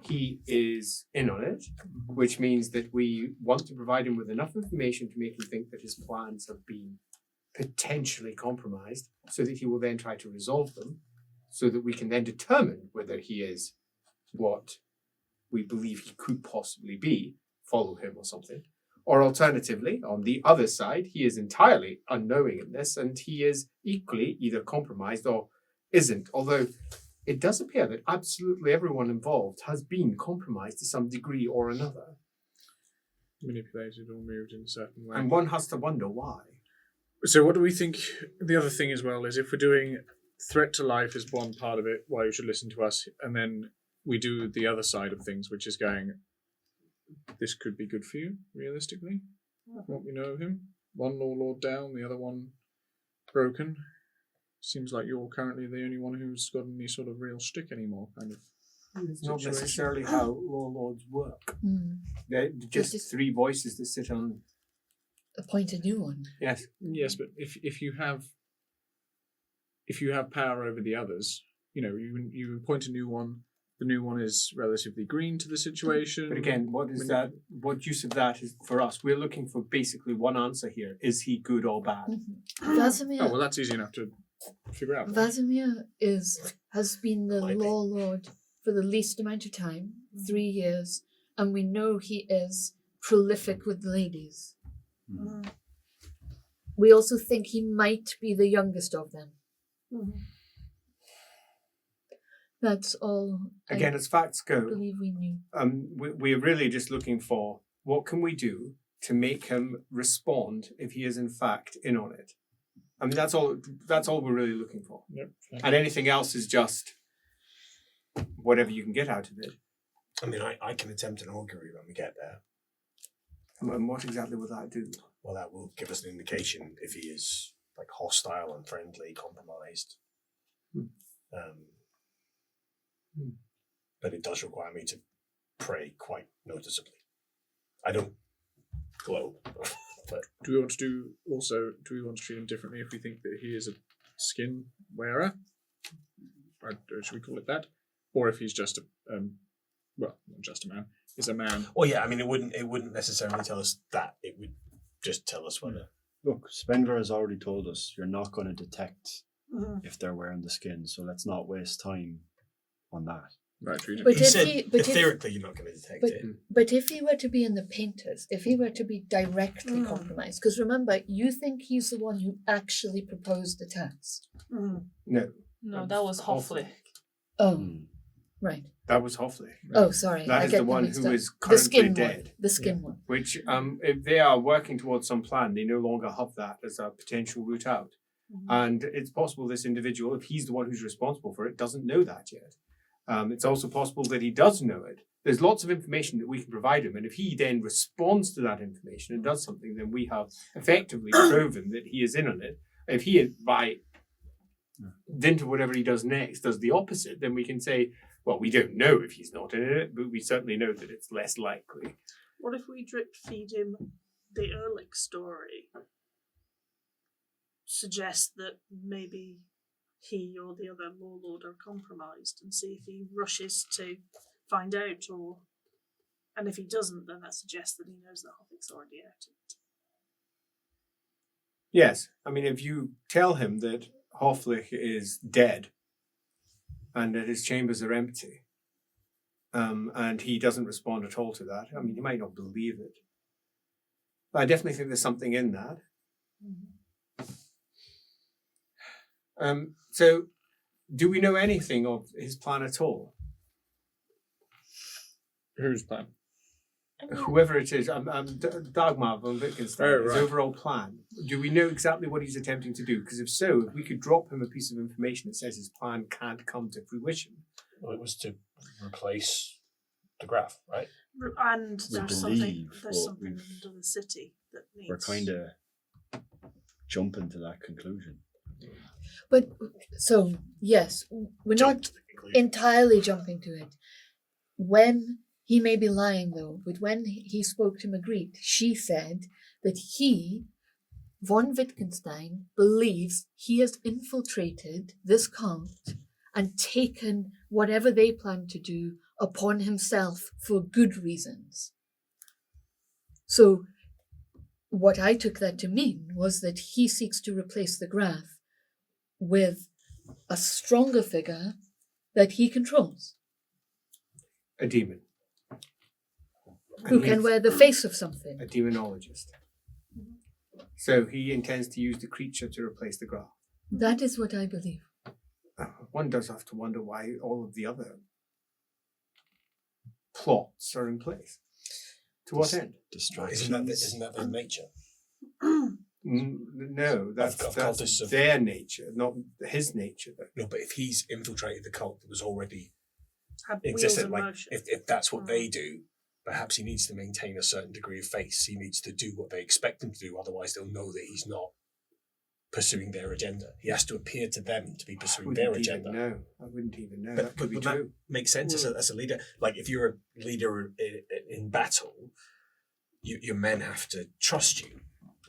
he is in on it, which means that we want to provide him with enough information to make him think that his plans have been potentially compromised, so that he will then try to resolve them, so that we can then determine whether he is what we believe he could possibly be, follow him or something. Or alternatively, on the other side, he is entirely unknowing in this, and he is equally either compromised or isn't. Although it does appear that absolutely everyone involved has been compromised to some degree or another. Manipulated or moved in a certain way. And one has to wonder why. So what do we think? The other thing as well is if we're doing threat to life is one part of it, why you should listen to us, and then we do the other side of things, which is going, this could be good for you, realistically. What we know of him. One Lord down, the other one broken. Seems like you're currently the only one who's got any sort of real shtick anymore, kind of. It's not situation. necessarily how lords work. They're just three voices that sit on. Appoint a new one. Yes. Yes, but if you have power over the others, you appoint a new one. The new one is relatively green to the situation. But again, what is that? What use of that is for us? We're looking for basically one answer here: is he good or bad? Vasimir. Oh well, that's easy enough to figure out. Vasimir has been the Might be. law lord for the least amount of time, 3 years, and we know he is prolific with ladies. We also think he might be the youngest of them. That's all. Again, as facts I go, believe we knew. we're really just looking for what can we do to make him respond if he is in fact in on it. I mean, that's all we're really looking for. Yep. And anything else is just whatever you can get out of it. I mean, I can attempt an augury when we get there. And what exactly will that do? Well, that will give us an indication if he is like hostile, unfriendly, compromised. But it does require me to pray quite noticeably. I don't glow, but Do we want to treat him differently if we think that he is a skin wearer? Should we call it that? Or if he's just a not just a man, is a man. well, yeah. I mean, it wouldn't necessarily tell us that. It would just tell us whether. Look, Spengler has already told us you're not going to detect if they're wearing the skin, so let's not waste time on that. Right, treat him. But He if said he, but if, theoretically you're not going to detect it. but if he were to be in the painters, if he were to be directly compromised, because remember, you think he's the one who actually proposed the tax. No. No, that was Hoffley. Oh, right. That was Hoffley. Oh, sorry. That I is get the them one mixed who up. is The currently skin dead. one. The skin one. Which, if they are working towards some plan, they no longer have that as a potential route out. And it's possible this individual, if he's the one who's responsible for it, doesn't know that yet. It's also possible that he does know it. There's lots of information that we can provide him, and if he then responds to that information and does something, then we have effectively proven that he is in on it. If he, by dint of whatever he does next, does the opposite, then we can say, well, we don't know if he's not in it, but we certainly know that it's less likely. What if we drip feed him the Ehrlich story? Suggest that maybe he or the other warlord are compromised and see if he rushes to find out, and if he doesn't, then that suggests that he knows that Hoffick's already out of it. Yes, I mean, if you tell him that Hofflich is dead and that his chambers are empty, and he doesn't respond at all to that, I mean, he might not believe it. But I definitely think there's something in that. So, do we know anything of his plan at all? Whose plan? Whoever it is, Dagmar von Wittgenstein, Oh, his right. overall plan. Do we know exactly what he's attempting to do? Because if so, if we could drop him a piece of information that says his plan can't come to fruition. Well, it was to replace the graph, right? And We there's believe, something but under the city that needs. We're kind of jumping to that conclusion. But, so, yes, we're Jump not to the conclusion. entirely jumping to it. When he may be lying, though, but when he spoke to Magritte, she said that he, von Wittgenstein, believes he has infiltrated this cult and taken whatever they plan to do upon himself for good reasons. So what I took that to mean was that he seeks to replace the Graph with a stronger figure that he controls, A demon. who And can he's wear the face of something. a demonologist. So he intends to use the creature to replace the Graph. That is what I believe. One does have to wonder why all of the other plots are in place. To what end? Distractions. Isn't that their nature? No, that's Of cultists of- their nature, not his nature. Though. No, but if he's infiltrated the cult that was already Had wheels existed, in like motion. if that's what they do, perhaps he needs to maintain a certain degree of face. He needs to do what they expect him to do, otherwise they'll know that he's not pursuing their agenda. He has to appear to them to be pursuing their agenda. No, I wouldn't even know. But, That could be but that true. makes sense as a leader. Like if you're a leader in battle, your men have to trust you,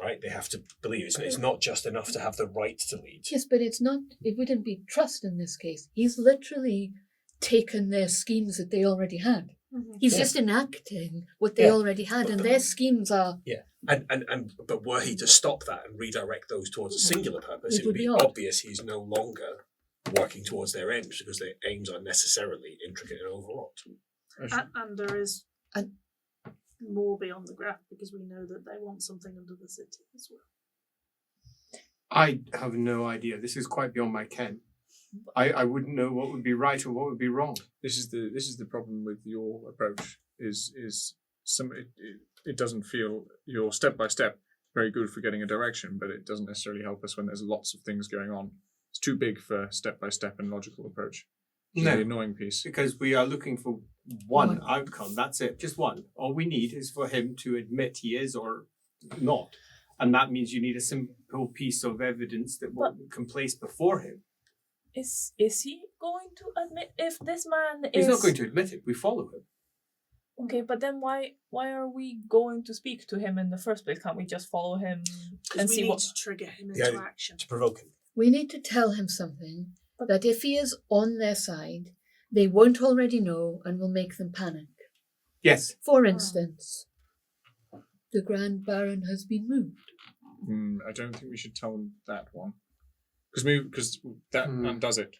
right? They have to believe. It's not just enough to have the right to lead. Yes, but it wouldn't be trust in this case. He's literally taken their schemes that they already had. He's just enacting what they Yeah. already had, and their schemes are. Yeah, but were he to stop that and redirect those towards a singular purpose, It it would would be be odd. obvious he's no longer working towards their aims because their aims are necessarily intricate and overwrought. And there is And- more beyond the Graph because we know that they want something under the city as well. I have no idea. This is quite beyond my ken. I wouldn't know what would be right or what would be wrong. This is the problem with your approach. It doesn't feel your step by step very good for getting a direction, but it doesn't necessarily help us when there's lots of things going on. It's too big for step by step and logical approach. It's No. the annoying piece. Because we are looking for one One. outcome. That's it. Just one. All we need is for him to admit he is or not. And that means you need a simple piece of evidence that can place before him. Is he going to admit if this man He's is not going to admit it. We follow him. Okay, but then why are we going to speak to him in the first place? Can't we just follow him Because and we see need what? to trigger him Yeah, into action. To provoke him. We need to tell him something that if he is on their side, they won't already know and will make them panic. Yes. For instance, the Grand Baron has been moved. I don't think we should tell them that one. Because that undoes it.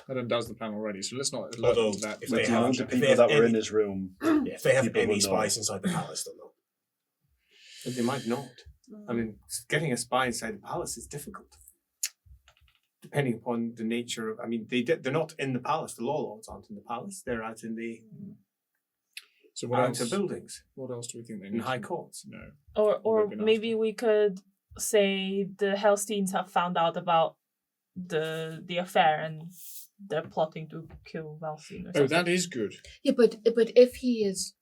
That undoes the plan already. So let's not alert Although, them to that. if With they the have- amount of if they people have that were any- in his room, If they have People any will know. spies inside the palace, they'll know. But they might not. I mean, getting a spy inside the palace is difficult. Depending upon the nature of, I mean, they're not in the palace. The law lords aren't in the palace. They're out in the So what outer else? buildings, What else do we think they in need? high to- courts. No. Or Maybe not. maybe we could say the Hellsteins have found out about the affair and they're plotting to kill Valsine or something. Oh, that is good. Yeah, but if he is,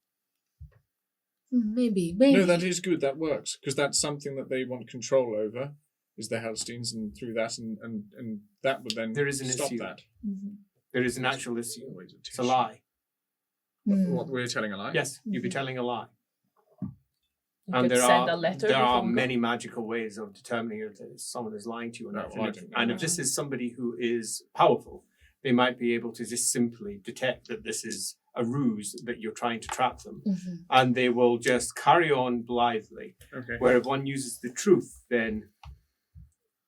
maybe. No, that is good. That works because that's something that they want control over. Is the Hellsteins, and through that, and that would then There is an stop issue. that. Mhm. There is an actual issue. Always a It's a lie. What we're telling a lie? Yes, you'd be telling a lie. You And could there send are a letter. there are before we go. many magical ways of determining if someone is lying to you or No, not. well, I And if- don't and know. if this is somebody who is powerful, they might be able to just simply detect that this is a ruse, that you're trying to trap them, Mhm. and they will just carry on blithely. Okay. Where if one uses the truth, then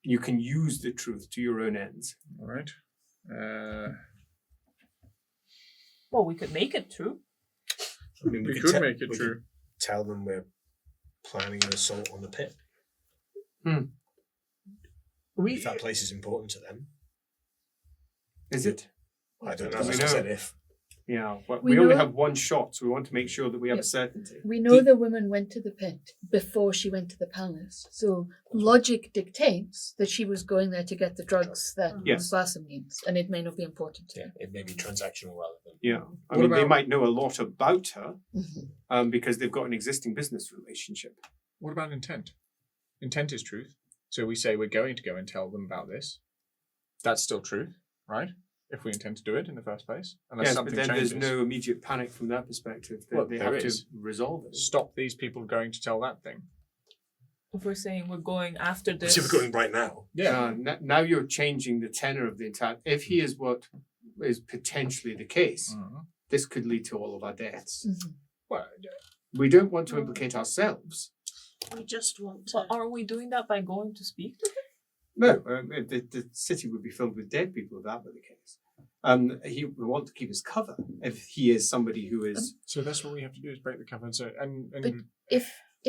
you can use the truth to your own ends. All right. Well, we could make it true. I mean, We could te- make it we true. could tell them we're planning an assault on the pit. If that place is important to them. Is it? I don't know. Do we As I know? said, if Yeah. Well, We we only know- have one shot, so we want to make sure that we have Yep. certainty. We know the woman went to the pit before she went to the palace. So logic dictates that she was going there to get the drugs that Yes. Basim needs, and it may not be important to yeah, it may be transactional rather than. Yeah. I What mean, they about- might know a lot about her her. because they've got an existing business relationship. What about intent? Intent is truth. So we say we're going to go and tell them about this. That's still truth, right? If we intend to do it in the first place, unless Yes, but something then changes. there's no immediate panic from their perspective. They, Well, they there have is. to resolve it. Stop these people going to tell that thing. If we're saying we're going after this. See, we're going right now. Now you're changing the tenor of the entire. If he is what is potentially the case, Mhm. this could lead to all of our deaths. Mhm. Well, We don't want to implicate ourselves. We just want to. But aren't we doing that by going to speak to him? No, the city would be filled with dead people if that were the case. He would want to keep his cover if he is somebody who is. so that's what we have to do is break the cover. So and But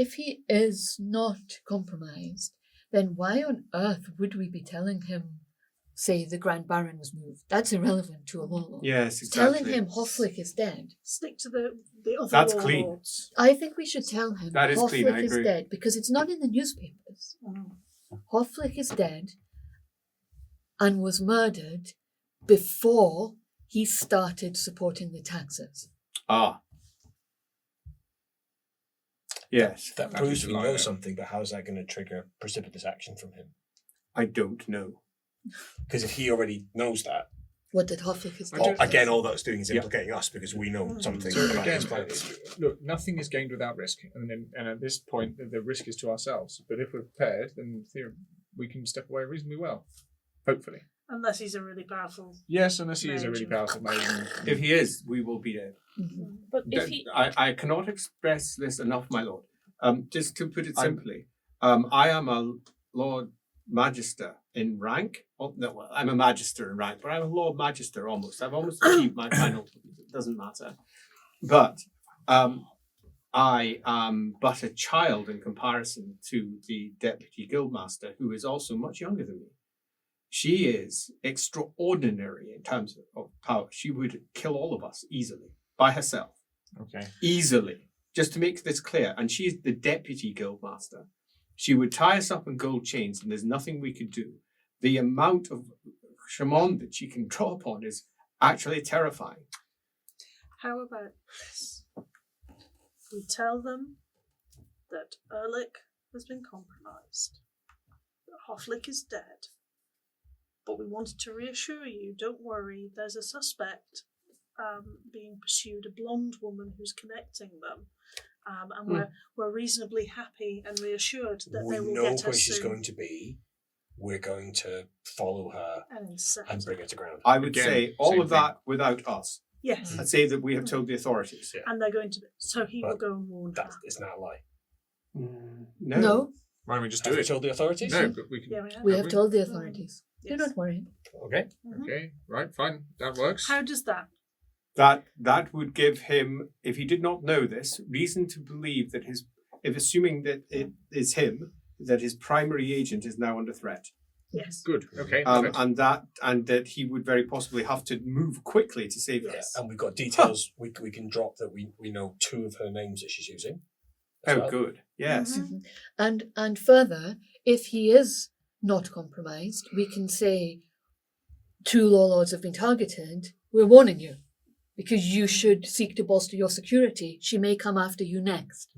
if he is not compromised, then why on earth would we be telling him, say, the Grand Baron was moved? That's irrelevant to a warlord. Yes, exactly. Telling him Hofflick is dead. Stick to the other That's clean. warlords. I think we should tell him That is clean, I Hofflick is agree. dead because it's not in the newspapers. Hofflick is dead and was murdered before he started supporting the taxes. Ah. Yes, That That proves is we a lie, know though. something, but how's that going to trigger precipitous action from him? I don't know. Because if he already knows that, What did Hofflick is I dead? don't- again, all that's doing is Yeah. implicating us because we know something So about again, his plans. look, nothing is gained without risk, and at this point, the risk is to ourselves. But if we're prepared, then we can step away reasonably well, hopefully. Unless he's a really powerful. Yes, unless he is a really Mage. powerful mage. If he is, we will be dead. Mhm. But if he, I cannot express this enough, my lord. Just to put it I'm- simply, I am a Lord Magister in rank. Oh, no, well, I'm a Magister in rank, but I'm a Lord Magister almost. I've almost achieved my final. It doesn't matter. But I am but a child in comparison to the Deputy Guildmaster, who is also much younger than me. She is extraordinary in terms of power. She would kill all of us easily by herself. Okay. Easily. Just to make this clear. And she is the Deputy Guildmaster. She would tie us up in gold chains and there's nothing we could do. The amount of shaman that she can draw upon is actually terrifying. How about this? We tell them that Erlich has been compromised, that Hofflick is dead, but we wanted to reassure you, don't worry, there's a suspect being pursued, a blonde woman who's connecting them, and we're reasonably happy and reassured that We they will know get her where she's soon. going to be. We're going to follow her And intercept. and bring her to ground. I would Again, say all same of that without us. Yes, I'd say that we have told the authorities. Yeah. and they're going to. So he will But go and warn her. That is not a lie. No. No, Why don't we just Have do we it? told the authorities? No, but we can. Yeah, we have. we Have have we? told the authorities. Do Yes. not worry. Okay. Okay, right, fine, that works. How does that? That would give him, if he did not know this, reason to believe that assuming that it is him, that his primary agent is now under threat. Yes. Good. Okay. perfect. And that he would very possibly have to move quickly to save Yeah, us. and we've got details we can drop that we know two of her names that she's using. as Oh, well. good. Yes. Mhm. And further, if he is not compromised, we can say 2 warlords have been targeted. We're warning you because you should seek to bolster your security. She may come after you next.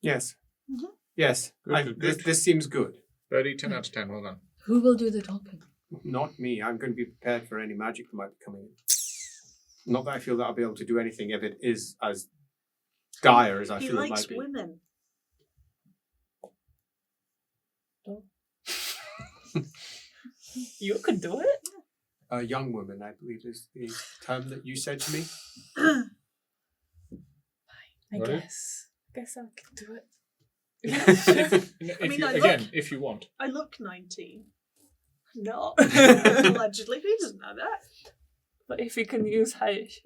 Yes. Mhm. Yes. Good, good. This seems good. Birdie, 10 out of 10. Well done. Who will do the talking? Not me. I'm going to be prepared for any magic that might be coming in. Not that I feel that I'll be able to do anything if it is as dire as I He feel it likes might be. women. you could do it. A young woman, I believe, is the term that you said to me. I Right. guess I can do it. If mean, you, I again, look- if you want. I look 19. Not. Allegedly. He doesn't know that. But if you can use Haish,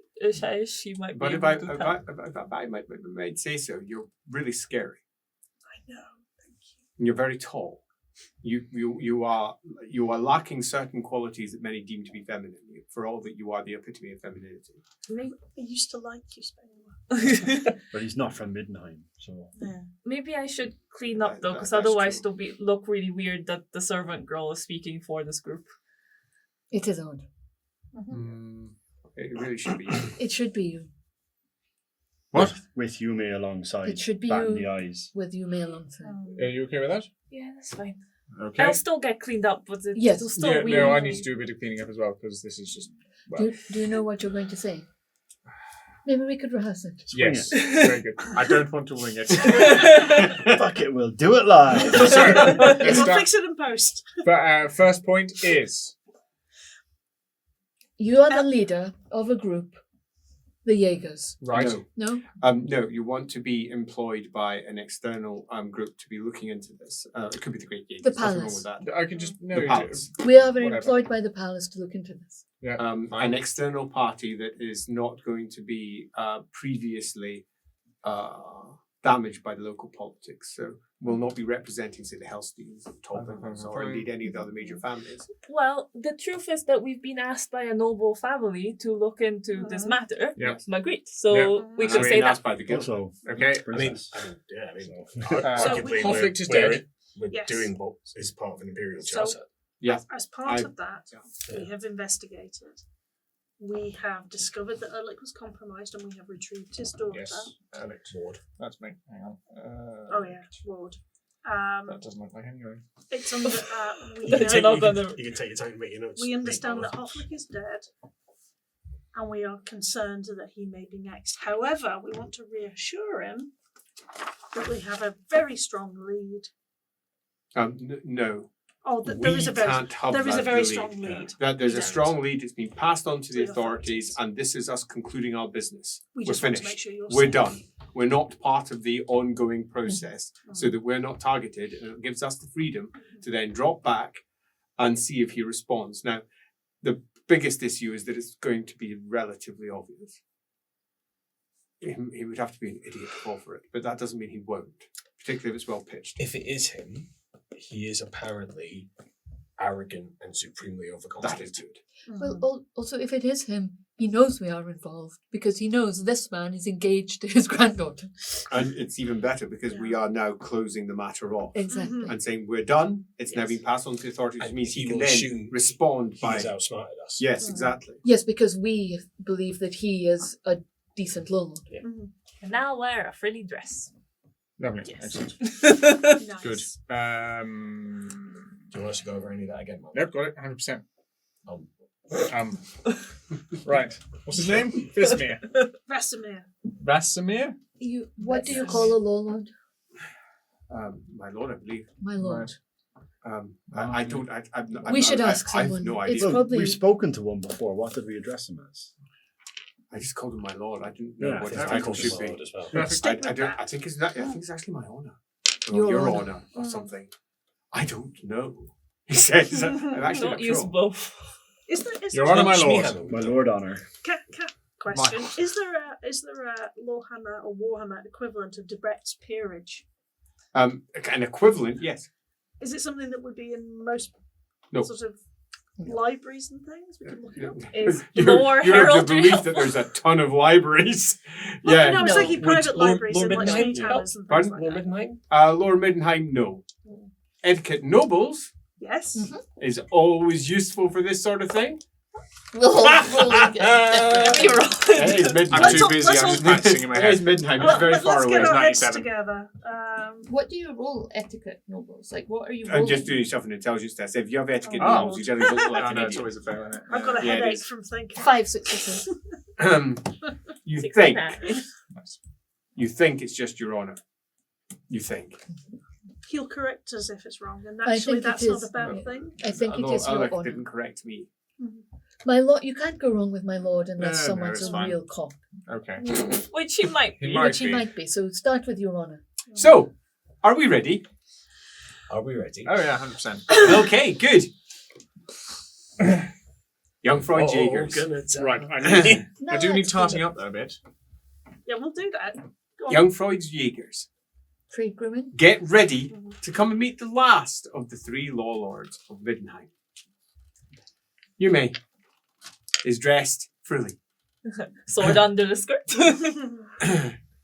she might be But able to tell. if I might say so, you're really scary. I know. And you're very tall. You are lacking certain qualities that many deem to be feminine. For all that you are the epitome of femininity. Maybe, I used to like you, Spencer. But he's not from Middenheim, so. Yeah. maybe I should clean up though, because That's otherwise true. it'll look really weird that the servant girl is speaking for this group. It is odd. It really should be. It should be you. What? With Yume alongside. It should be batting you. the eyes. With you, male alongside. Are you okay with that? Yeah, that's fine. Okay. I'll still get cleaned up, but it's Yes. still Yeah, weird. no, I need to do a bit of cleaning up as well because this is just. Well, Do you know what you're going to say? Maybe we could rehearse it. yes, very good. I don't want to wing it. Fuck it, we'll do it live. So, let's We'll start. fix it in post. But first point is You are the leader of a group The Jaegers. Right. No. No? No, you want to be employed by an external group to be looking into this. It could be the Great Gates. The There's nothing wrong Palace. with that. I can just no. The Palace. We are Whatever. employed by the palace to look into this. Yeah. An external party that is not going to be previously damaged by the local politics. So will not be representing, say, the Hellsteins, Toppins, or indeed any of the other major families. Well, the truth is that we've been asked by a noble family to look into this matter. Yeah. Magritte. So Yeah. we And could being say that. asked by the guild. Also, Okay. princess. Arguably, conflict is we're- dead. We're Yes. doing what is part of an imperial So- charter. Yeah. As part I- of that, we have investigated. We have discovered that Erlich was compromised and we have retrieved his daughter. Yes. Ward. That's me. Hang on. Oh yeah, Ward. That doesn't look like him. It's under. We, That's know- another- You can take your time to make your notes. we understand that Read Hofflick is dead, and we are concerned that he may be next. However, we want to reassure him that we have a very strong lead. No. Oh, there is a very there is a very strong lead. That there's We a don't. strong lead. It's been passed on to the The authorities, authorities. and this is us concluding our business. We We're just want finished. to make sure you're We're safe. done. We're not part of the ongoing process, so that we're not targeted, and it gives us the freedom to then drop back and see if he responds. Now, the biggest issue is that it's going to be relatively obvious. He would have to be an idiot to fall for it, but that doesn't mean he won't, particularly if it's well pitched. If it is him, he is apparently arrogant and supremely That overconfident. is good. Well, also, if it is him, he knows we are involved because he knows this man is engaged to his granddaughter. And it's even better because we are now closing the matter off Exactly. and saying we're done. It's now Yes. been passed on to the authorities, which And means he he can will then assume respond by. He's outsmarted us. Yes, exactly. Yes, because we believe that he is a decent lord. And now wear a frilly dress. Lovely. Yes. Excellent. Nice. Good. Do you want us to go over any of that again, Mark? Nope, got it. 100%. Um, Right. What's his name? Vismir. Vesemir. Vasimir? What do you call a law lord? My lord, I believe. My lord. I don't. We should ask I have someone. no It's idea. Well, probably- we've spoken to one before. What did we address him as? I just called him my lord. I didn't know Yeah, what his I title called him should be. Lord as well. I think it's that. I think it's actually my honor. Or Your your honour. honor or something. I don't know. He says. I'm actually Don't not use sure. both. Is there Your Honour, my lord. Schmeehammer. My Lord Honor. Question: Is there a LAWhammer or Warhammer equivalent of Debrett's peerage? An equivalent, yes. Is it something that would be in most No. sort of libraries and things? We could look it up. Is You're more of the heraldry belief that there's a ton of libraries. Well, Yeah. no, I was No. thinking private Lord- libraries Lord in like Midnight? street towers and things Pardon? like Lord that. Midnight? Lord Middenheim, no. Etiquette nobles Yes. is always useful for this sort of thing. We'll get Every roll. It is Middenheim. I'm Let's too all- busy. let's I'm all- just practicing in my It is head. Middenheim. It's very far Let's away. get It's our heads 97. together. What do you roll etiquette nobles? Like, what are you And rolling? just do yourself an intelligence test. If you have etiquette Oh. nobles, you generally don't look like Oh, an no, it's idiot. always a fail, isn't it? I've got a Yeah, it headache is. from thinking. 5 successes. You 69. think. You think it's just your honour. You think. He'll correct us if it's wrong, and I actually think it that's not is. a bad thing. I think it is your Alec honour. didn't correct me. My lord, you can't go wrong with my lord unless No, someone's it's a fine. real cock, Okay. Which he might He be. might which he be. might be. So start with your honour. So, are we ready? Are we ready? Oh, yeah, 100%. Okay, good. Young Freud Oh, Jaegers. goodness. Right, I No, do need that's tarting good. up though a bit. Yeah, we'll do that. Go on. Young Freud's Jaegers. Trade grooming. Get ready to come and meet the last of the 3 law lords of Middenheim. Yume is dressed frilly. Sword under the skirt.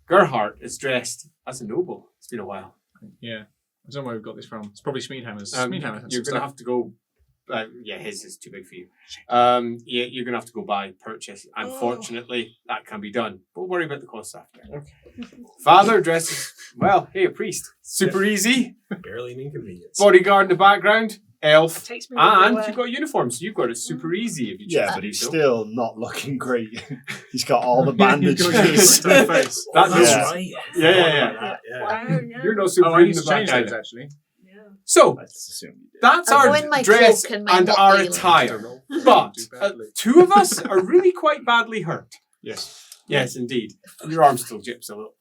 Gerhardt is dressed as a noble. It's been a while. Yeah. I don't know where we've got this from. It's probably Schmiedhammer's. You're going to have to go. Yeah, his is too big for you. Yeah, you're going to have to go buy, purchase. Unfortunately, that can be done. But we'll worry about the costs after. Okay. Father dresses, well, hey, a priest. Super easy. Barely an inconvenience. Bodyguard in the background. Elf. Takes me And everywhere. you've got uniforms. So you've got it super easy if you choose Yeah, to do so. still not looking great. He's got all the You've got bandages. to the face. That's Yeah. right. Yeah, yeah, yeah. Wow, yeah. You're not super Oh, I in need the to back change those either. actually. Yeah. So, Let's assume you did. that's I'll our go in my dress cloak and my and motley our like. attire. But Do badly. 2 of us are really quite badly hurt. Yes. Yes, indeed. Your arm still jips a little.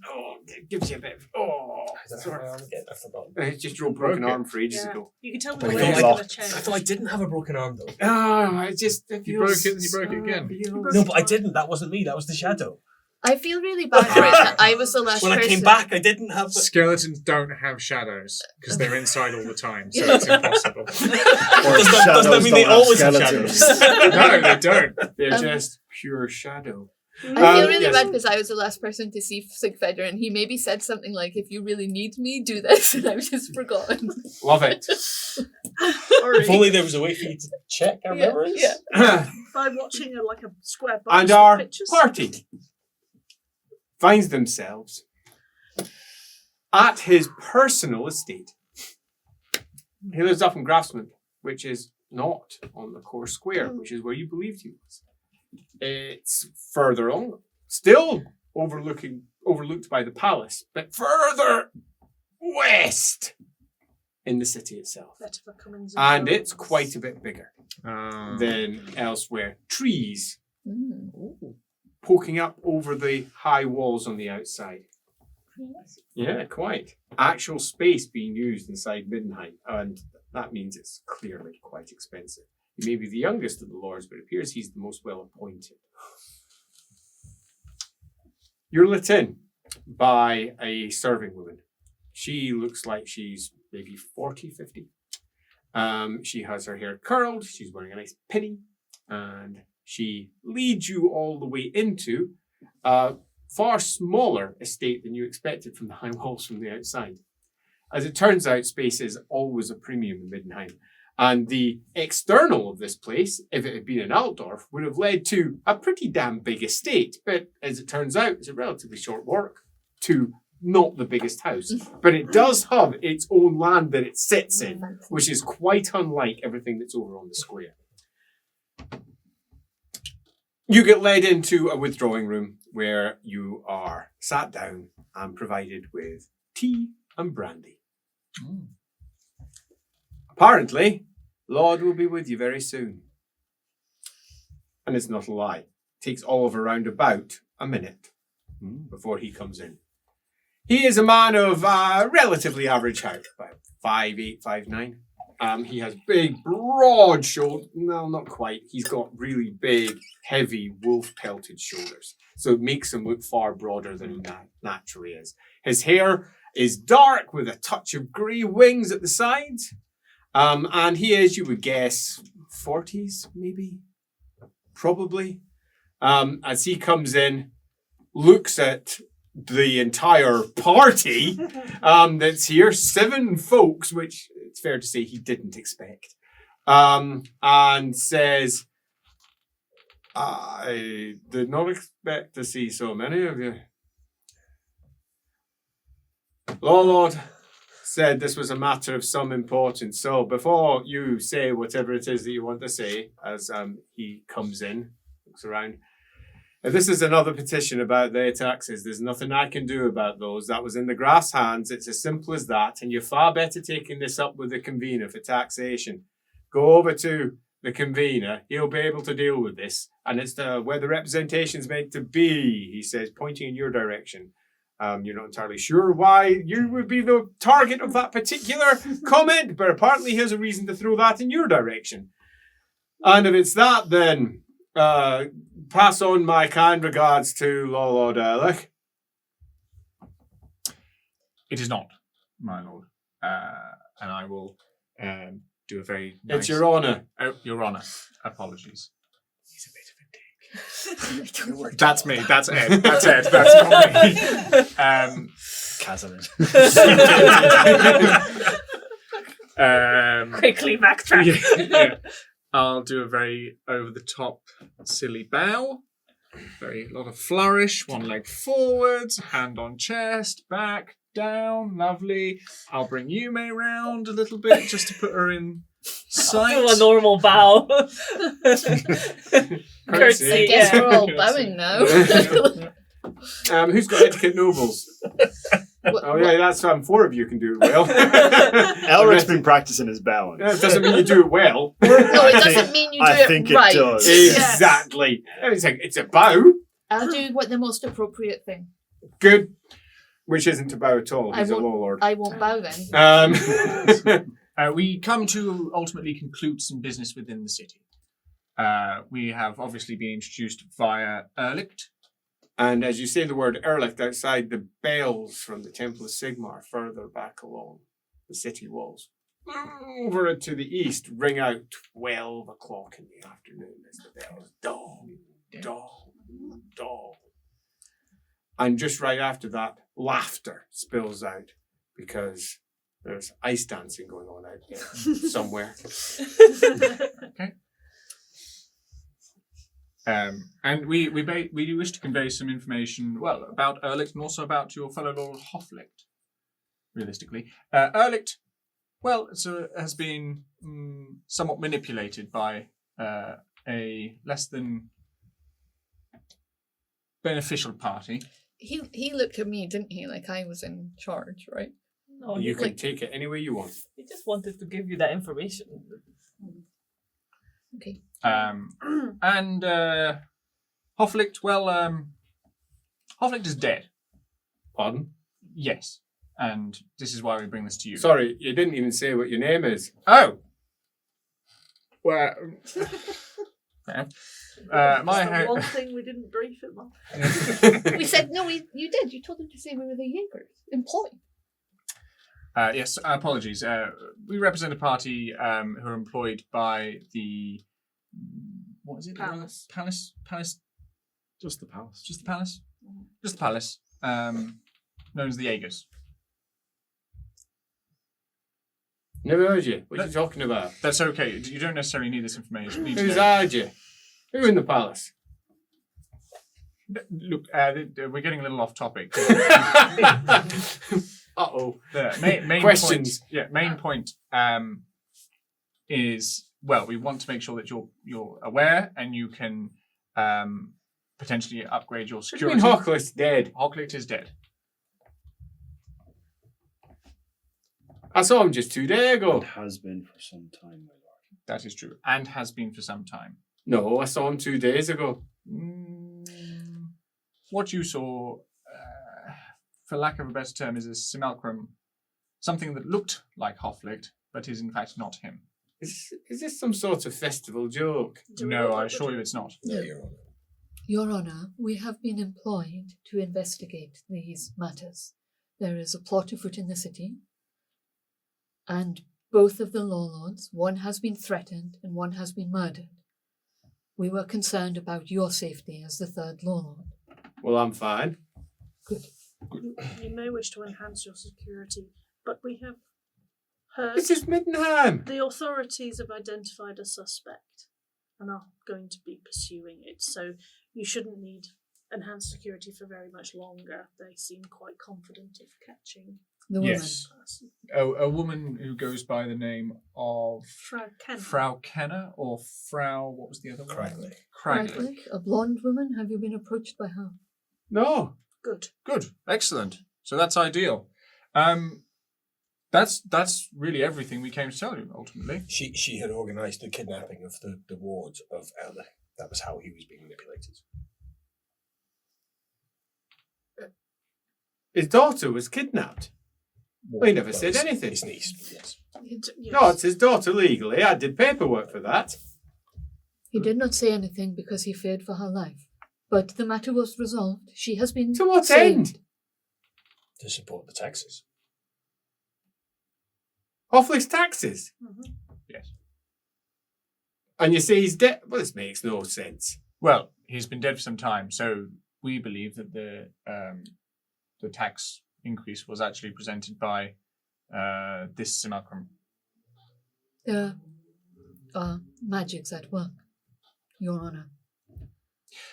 Oh, it gives you a bit of... Oh, I forgot. it's just your broken Broke it. arm for ages Yeah. ago. You can tell But me I when thought it's I- going to I change. thought I didn't have a broken arm though. Oh, it just... It You broke feels it and you broke it so- again. feels- No, but I didn't. That wasn't me. That was the shadow. I feel really bad for it that I was the last When I person. came back, I didn't have. Skeletons don't have shadows because they're inside all the time, so Yeah. it's impossible. Or Does that mean they shadows don't have always have skeletons. shadows? No, they don't. They're Um, just pure shadow. I feel really yes. bad because I was the last person to see Sigfeder, and he maybe said something like, "If you really need me, do this," and I've just forgotten. Love it. If only there was a way for you to check our Yeah, memories. yeah. By watching a square box And with our pictures. party finds themselves at his personal estate. He lives up in Grafsman, which is not on the core square, which is where you believed he was. It's further on, still overlooked by the palace, but further west in the city itself. Better for comings And it's goings. quite a bit bigger than elsewhere. Trees poking up over the high walls on the outside. Yeah, quite. Actual space being used inside Middenheim, and that means it's clearly quite expensive. He may be the youngest of the lords, but it appears he's the most well appointed. You're lit in by a serving woman. She looks like she's maybe 40, 50. She has her hair curled, she's wearing a nice pinny, and she leads you all the way into a far smaller estate than you expected from the high walls from the outside. As it turns out, space is always a premium in Middenheim. And the external of this place, if it had been in Altdorf, would have led to a pretty damn big estate. But as it turns out, it's a relatively short walk to not the biggest house. But it does have its own land that it sits in, which is quite unlike everything that's over on the square. You get led into a withdrawing room where you are sat down and provided with tea and brandy. Apparently, Lord will be with you very soon. And it's not a lie. It takes Oliver around about a minute before he comes in. He is a man of relatively average height, about 5'8", 5'9". He has big, broad shoulders. No, not quite. He's got really big, heavy, wolf-pelted shoulders. So it makes him look far broader than he naturally is. His hair is dark with a touch of grey wings at the sides. And he is, you would guess, 40s, maybe? Probably. As he comes in, looks at the entire party that's here, 7 folks, which it's fair to say he didn't expect, and says, I did not expect to see so many of you. Lord said this was a matter of some importance, so before you say whatever it is that you want to say, as he comes in, looks around, if this is another petition about their taxes, there's nothing I can do about those. That was in the grass hands. It's as simple as that. And you're far better taking this up with the convener for taxation. Go over to the convener. He'll be able to deal with this. And it's where the representation's meant to be, he says, pointing in your direction. You're not entirely sure why you would be the target of that particular comment, but apparently he has a reason to throw that in your direction. And if it's that, then pass on my kind regards to Lord Ehrlich. It is not, my lord. And I will do a very nice... It's your honour. Oh, your honour. Apologies. He's a bit of a dick. That's me. That's Ed. That's Ed. That's not me. Casarin. Quickly backtrack. yeah. I'll do a very over-the-top silly bow. A lot of flourish. One leg forwards, hand on chest, back, down. Lovely. I'll bring Yume round a little bit just to put her in sight. Do a normal bow. Curtsy. I guess Yeah. we're all bowing now. Who's got etiquette nobles? Oh yeah, that's 4 of you can do it well. Elric's been practicing his bowing. It doesn't mean you do it well. No, it I doesn't think- mean you do I it think right. it does. Exactly. It's a bow. I'll do what the most appropriate thing. Good. Which isn't to bow at all. I He's a won't- law lord. I won't bow then. We come to ultimately conclude some business within the city. We have obviously been introduced via Erlicht. And as you say the word Erlicht outside, the bells from the Temple of Sigmar further back along the city walls, over to the east, ring out 12 o'clock in the afternoon as the bells dong, dong, dong. And just right after that, laughter spills out because there's ice dancing going on out there somewhere. And we wish to convey some information, well, about Erlicht and also about your fellow Lord Hoflicht, realistically. Erlicht, well, has been somewhat manipulated by a less than beneficial party. He looked at me, didn't he? Like I was in charge, right? No, You he, can take it any way you want. he just wanted to give you that information. Okay. And Hoflicht, well, Hoflicht is dead. Pardon? Yes. And this is why we bring this to you. Sorry, you didn't even say what your name is. Oh! Well, my That's the one thing we didn't brief him on. We said no. You did. You told him to say we were the Jaegers employed. yes, apologies. We represent a party who are employed by the... What is it? Palace. Palace? Just the palace. Just the palace? Just the palace. Known as the Jaegers. Never heard you. What are you talking about? That's okay. You don't necessarily need this information. You need to Who's know. Argy? Who in the palace? Look, we're getting a little off topic. Uh-oh. The main Questions. Point, main point is, well, we want to make sure that you're aware and you can potentially upgrade your What do you security. mean Hawkless dead? Hawklicht is dead. I saw him just 2 days ago. It has been for some time, my lord. That is true, and has been for some time. No, I saw him 2 days ago. What you saw, for lack of a better term, is a simulacrum, something that looked like Hoflicht, but is in fact not him. Is this some sort of festival joke? Do we No, know I what assure we're you it's not. No, Your Honour. Your Honour, we have been employed to investigate these matters. There is a plot afoot in the city, and both of the law lords, one has been threatened and one has been murdered. We were concerned about your safety as the third law lord. Well, I'm fine. Good. You may wish to enhance your security, but we have heard This is Middenham. the authorities have identified a suspect and are going to be pursuing it. So you shouldn't need enhanced security for very much longer. They seem quite confident of catching The woman. Yes. the person. A woman who goes by the name of Frau Ken. Frau Kenner or Frau, what was the other one? Cragley. Cragley. Cragley, a blonde woman. Have you been approached by her? No. Good. Good, excellent. So that's ideal. That's really everything we came to tell you. Ultimately, She had organised the kidnapping of the ward of Erlich. That was how he was being manipulated. His daughter was kidnapped. Well, he never Well, said his- anything. His niece, yes. Yes. No, it's his daughter legally. I did paperwork for that. He did not say anything because he feared for her life. But the matter was resolved. She has been To what saved. end? To support the taxes. Hoflicht's taxes. yes. And you say he's dead? Well, this makes no sense. Well, he's been dead for some time, so we believe that the tax increase was actually presented by this simulacrum. There are magics at work, Your Honour.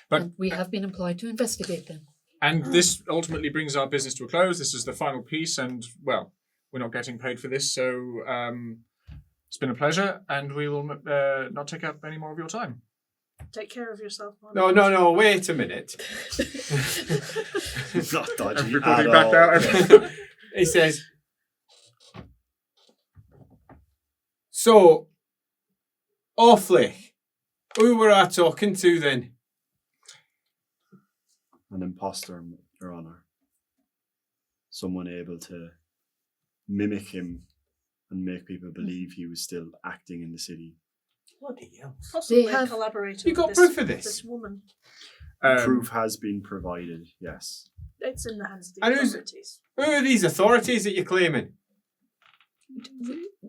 But And we have been employed to investigate them. and this ultimately brings our business to a close. This is the final piece, and well, we're not getting paid for this, so it's been a pleasure, and we will not take up any more of your time. Take care of yourself, man. No, wait a minute. It's not dodgy Everybody at back all. out. He says, so, Hoflich, who were I talking to then? An imposter, Your Honor. Someone able to mimic him and make people believe he was still acting in the city. Bloody hell. Possibly have- a collaborator. You got with proof of this? This woman. Proof has been provided, yes. It's in the hands of the And who's- authorities. Who are these authorities that you're claiming?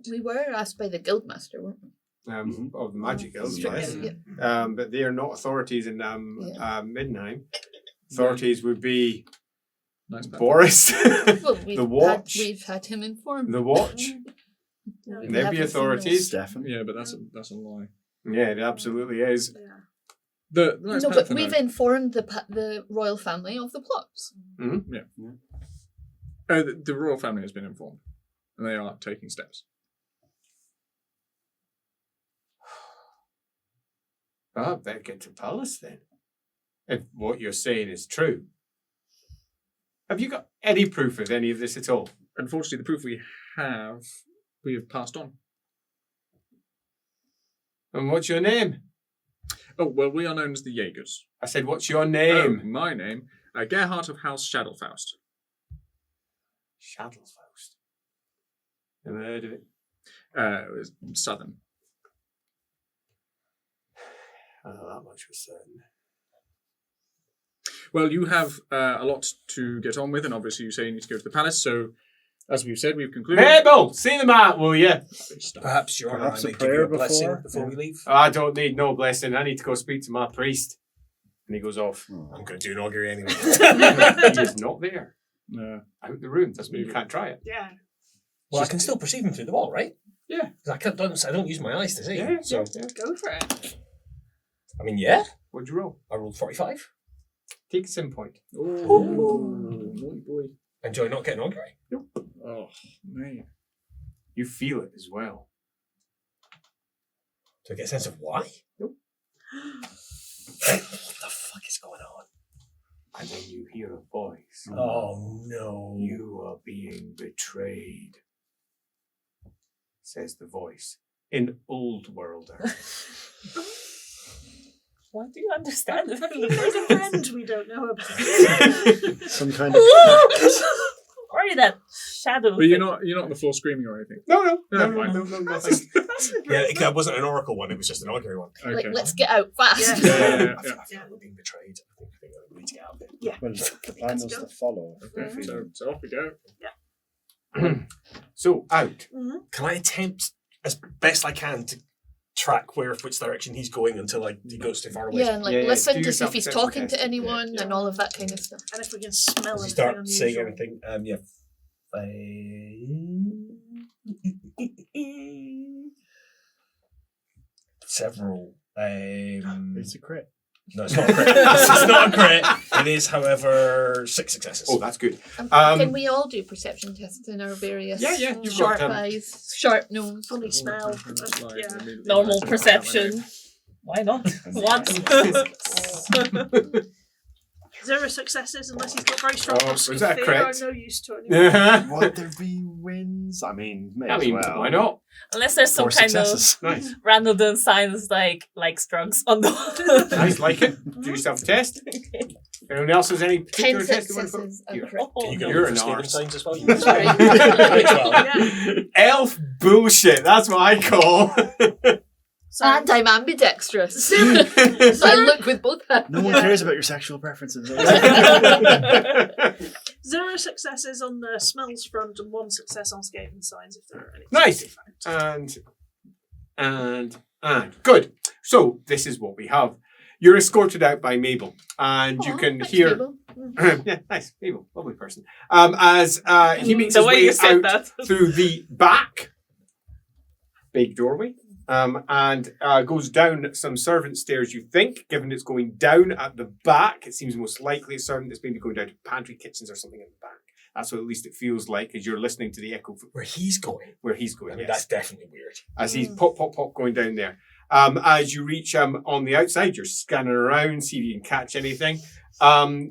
We were asked by the guildmaster, weren't we? Of the Magic Guild, Yeah. yes. Yeah. But they are not authorities in Middenheim. Authorities would be Nice back. Boris, Well, we've had him informed. the Watch. Yeah. We There'd be haven't seen authorities. Stefan? Yeah, but that's a lie. Yeah, it absolutely is. Yeah. The Nice No, but Panther, we've though. informed the royal family of the plots. The royal family has been informed, and they are taking steps. Ah, better get to Palace then. If what you're saying is true. Have you got any proof of any of this at all? Unfortunately, the proof we have passed on. And what's your name? Oh, well, we are known as the Jaegers. I said, what's your Oh, name? my name, Gerhard of House Shadowfaust. Shadowfaust. Never heard of it. It was southern. I know that much for certain. Well, you have a lot to get on with, and obviously you say you need to go to the palace, so as we've said, we've concluded. Mabel, see them out, will you? Perhaps Your Honor, Perhaps I a may give you prayer a blessing before? before we leave. I don't need no blessing. I need to go speak to my priest. And he goes off. I'm going to do an augury anyway. He is not there. Out the room. Doesn't mean you can't try it. Yeah. Well, I can still perceive him through the wall, right? Yeah. 'Cause I don't use my eyes to see. Yeah, So, yeah. Go for it. I mean, yeah. What'd you roll? I rolled 45. Take a sim point. Oh, naughty boy. Enjoy not getting augury. Oh, man. You feel it as well. Do I get a sense of why? Nope. What the fuck is going on? And then you hear a voice. Oh, no. You are being betrayed, says the voice in Old Worlder. Why do you understand it? There's a friend we don't know about. Some kind of... Or that shadow. But you're thing. not on the floor screaming or anything. No, fine. nothing. Yeah, it wasn't an oracle one, it was just an augury one. Okay. Like, let's get out fast. Yeah. Yeah. I feel like we're being betrayed. I think we need to get out of it. Well, the plan was to follow. Okay, so off we go. So, out. Can I attempt as best I can to track which direction he's going until he goes too far away? Yeah, and like Yeah, yeah, listen do to see yourself if he's a perception talking test. to anyone Yeah. and all of that kind of stuff. And if we can smell Does he anything start unusual. saying anything? Several. It's a crit. No, it's not a crit. It's not a crit. It is, however, 6 successes. Oh, that's good. Can we all do perception tests in our various Yeah, yeah, you've sharp got, eyes, sharp nose? Funny smell. Yeah. Normal perception. Why not? Once. 0 successes unless he's got very strong Oh, muscle was that a fear. crit? I'm no use to anyone. I Would there be wins? I mean, may as well. why not? Unless there's some 4 kind successes. Nice. of random signs like drugs on the Nice, like it. Do yourself a test. Anyone else has any 10 particular test they want to successes put? a Here. crit. Oh, Can you no. go You're for an Steven arse. signs as well? Sorry. 12. Elf bullshit. That's what I call. So, And I'm ambidextrous. So I look with both hands. No one cares about your sexual preferences. 0 successes on the smells front and 1 success on scathing signs if there are any. Nice. And good. So this is what we have. You're escorted out by Mabel, and you Aw, can thanks, hear. Mabel. Yeah, nice, Mabel, lovely person. As he makes the his way way you said out that. through the back big doorway, and goes down some servant stairs. You think, given it's going down at the back, it seems most likely a servant that's maybe going down to pantry kitchens or something at the back. That's what at least it feels like as you're listening to the echo Where he's going. where he's going. I mean, Yes. that's definitely weird. As he's pop going down there. As you reach on the outside, you're scanning around, see if you can catch anything.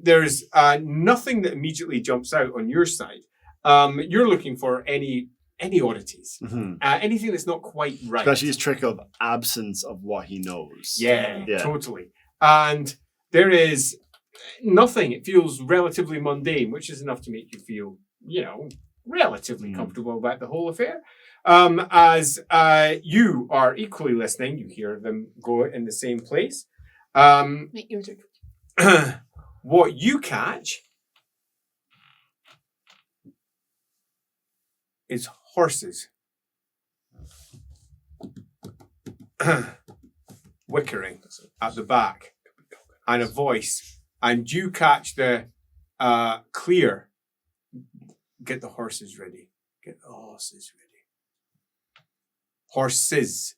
There's nothing that immediately jumps out on your side. You're looking for any oddities, anything that's not quite right. Especially his trick of absence of what he knows. Yeah, Yeah. totally. And there is Nothing. It feels relatively mundane, which is enough to make you feel, relatively comfortable about the whole affair. As you are equally listening, you hear them go in the same place. Make yours are What you catch is horses wickering at the back, and a voice, and you catch the clear. Get the horses ready. Get the horses ready. Horses.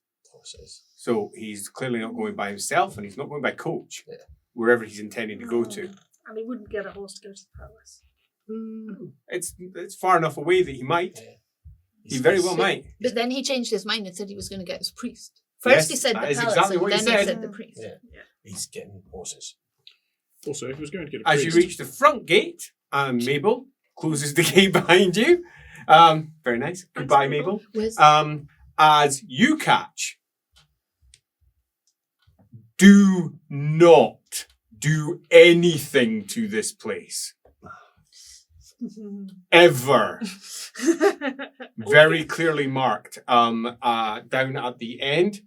So he's clearly not going by himself, and he's not going by coach, wherever he's intending to go to. And he wouldn't get a horse to go to the palace. It's far enough away that he might. He very well might. But then he changed his mind and said he was going to get his priest. First he said the that is palace, exactly and what he then he said. said the priest. He's getting horses. Also, if he was going to get a As priest, you reach the front gate, Mabel closes the gate behind you. Very nice. Goodbye, Mabel. Where's As you catch, do not do anything to this place. Ever. Very clearly marked down at the end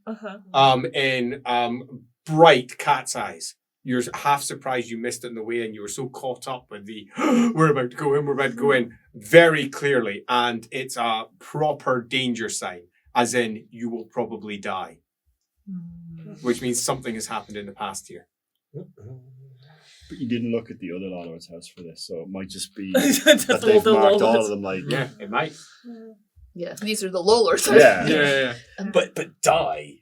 in bright cat's eyes. You're half surprised you missed it in the way, and you were so caught up with the we're about to go in, very clearly, and it's a proper danger sign, as in you will probably die, which means something has happened in the past here. But you didn't look at the other landlord's house for this, so it might just be That's that they've all the marked all lords. of them like Yeah, it might. yeah, these are the lollards. yeah. But die.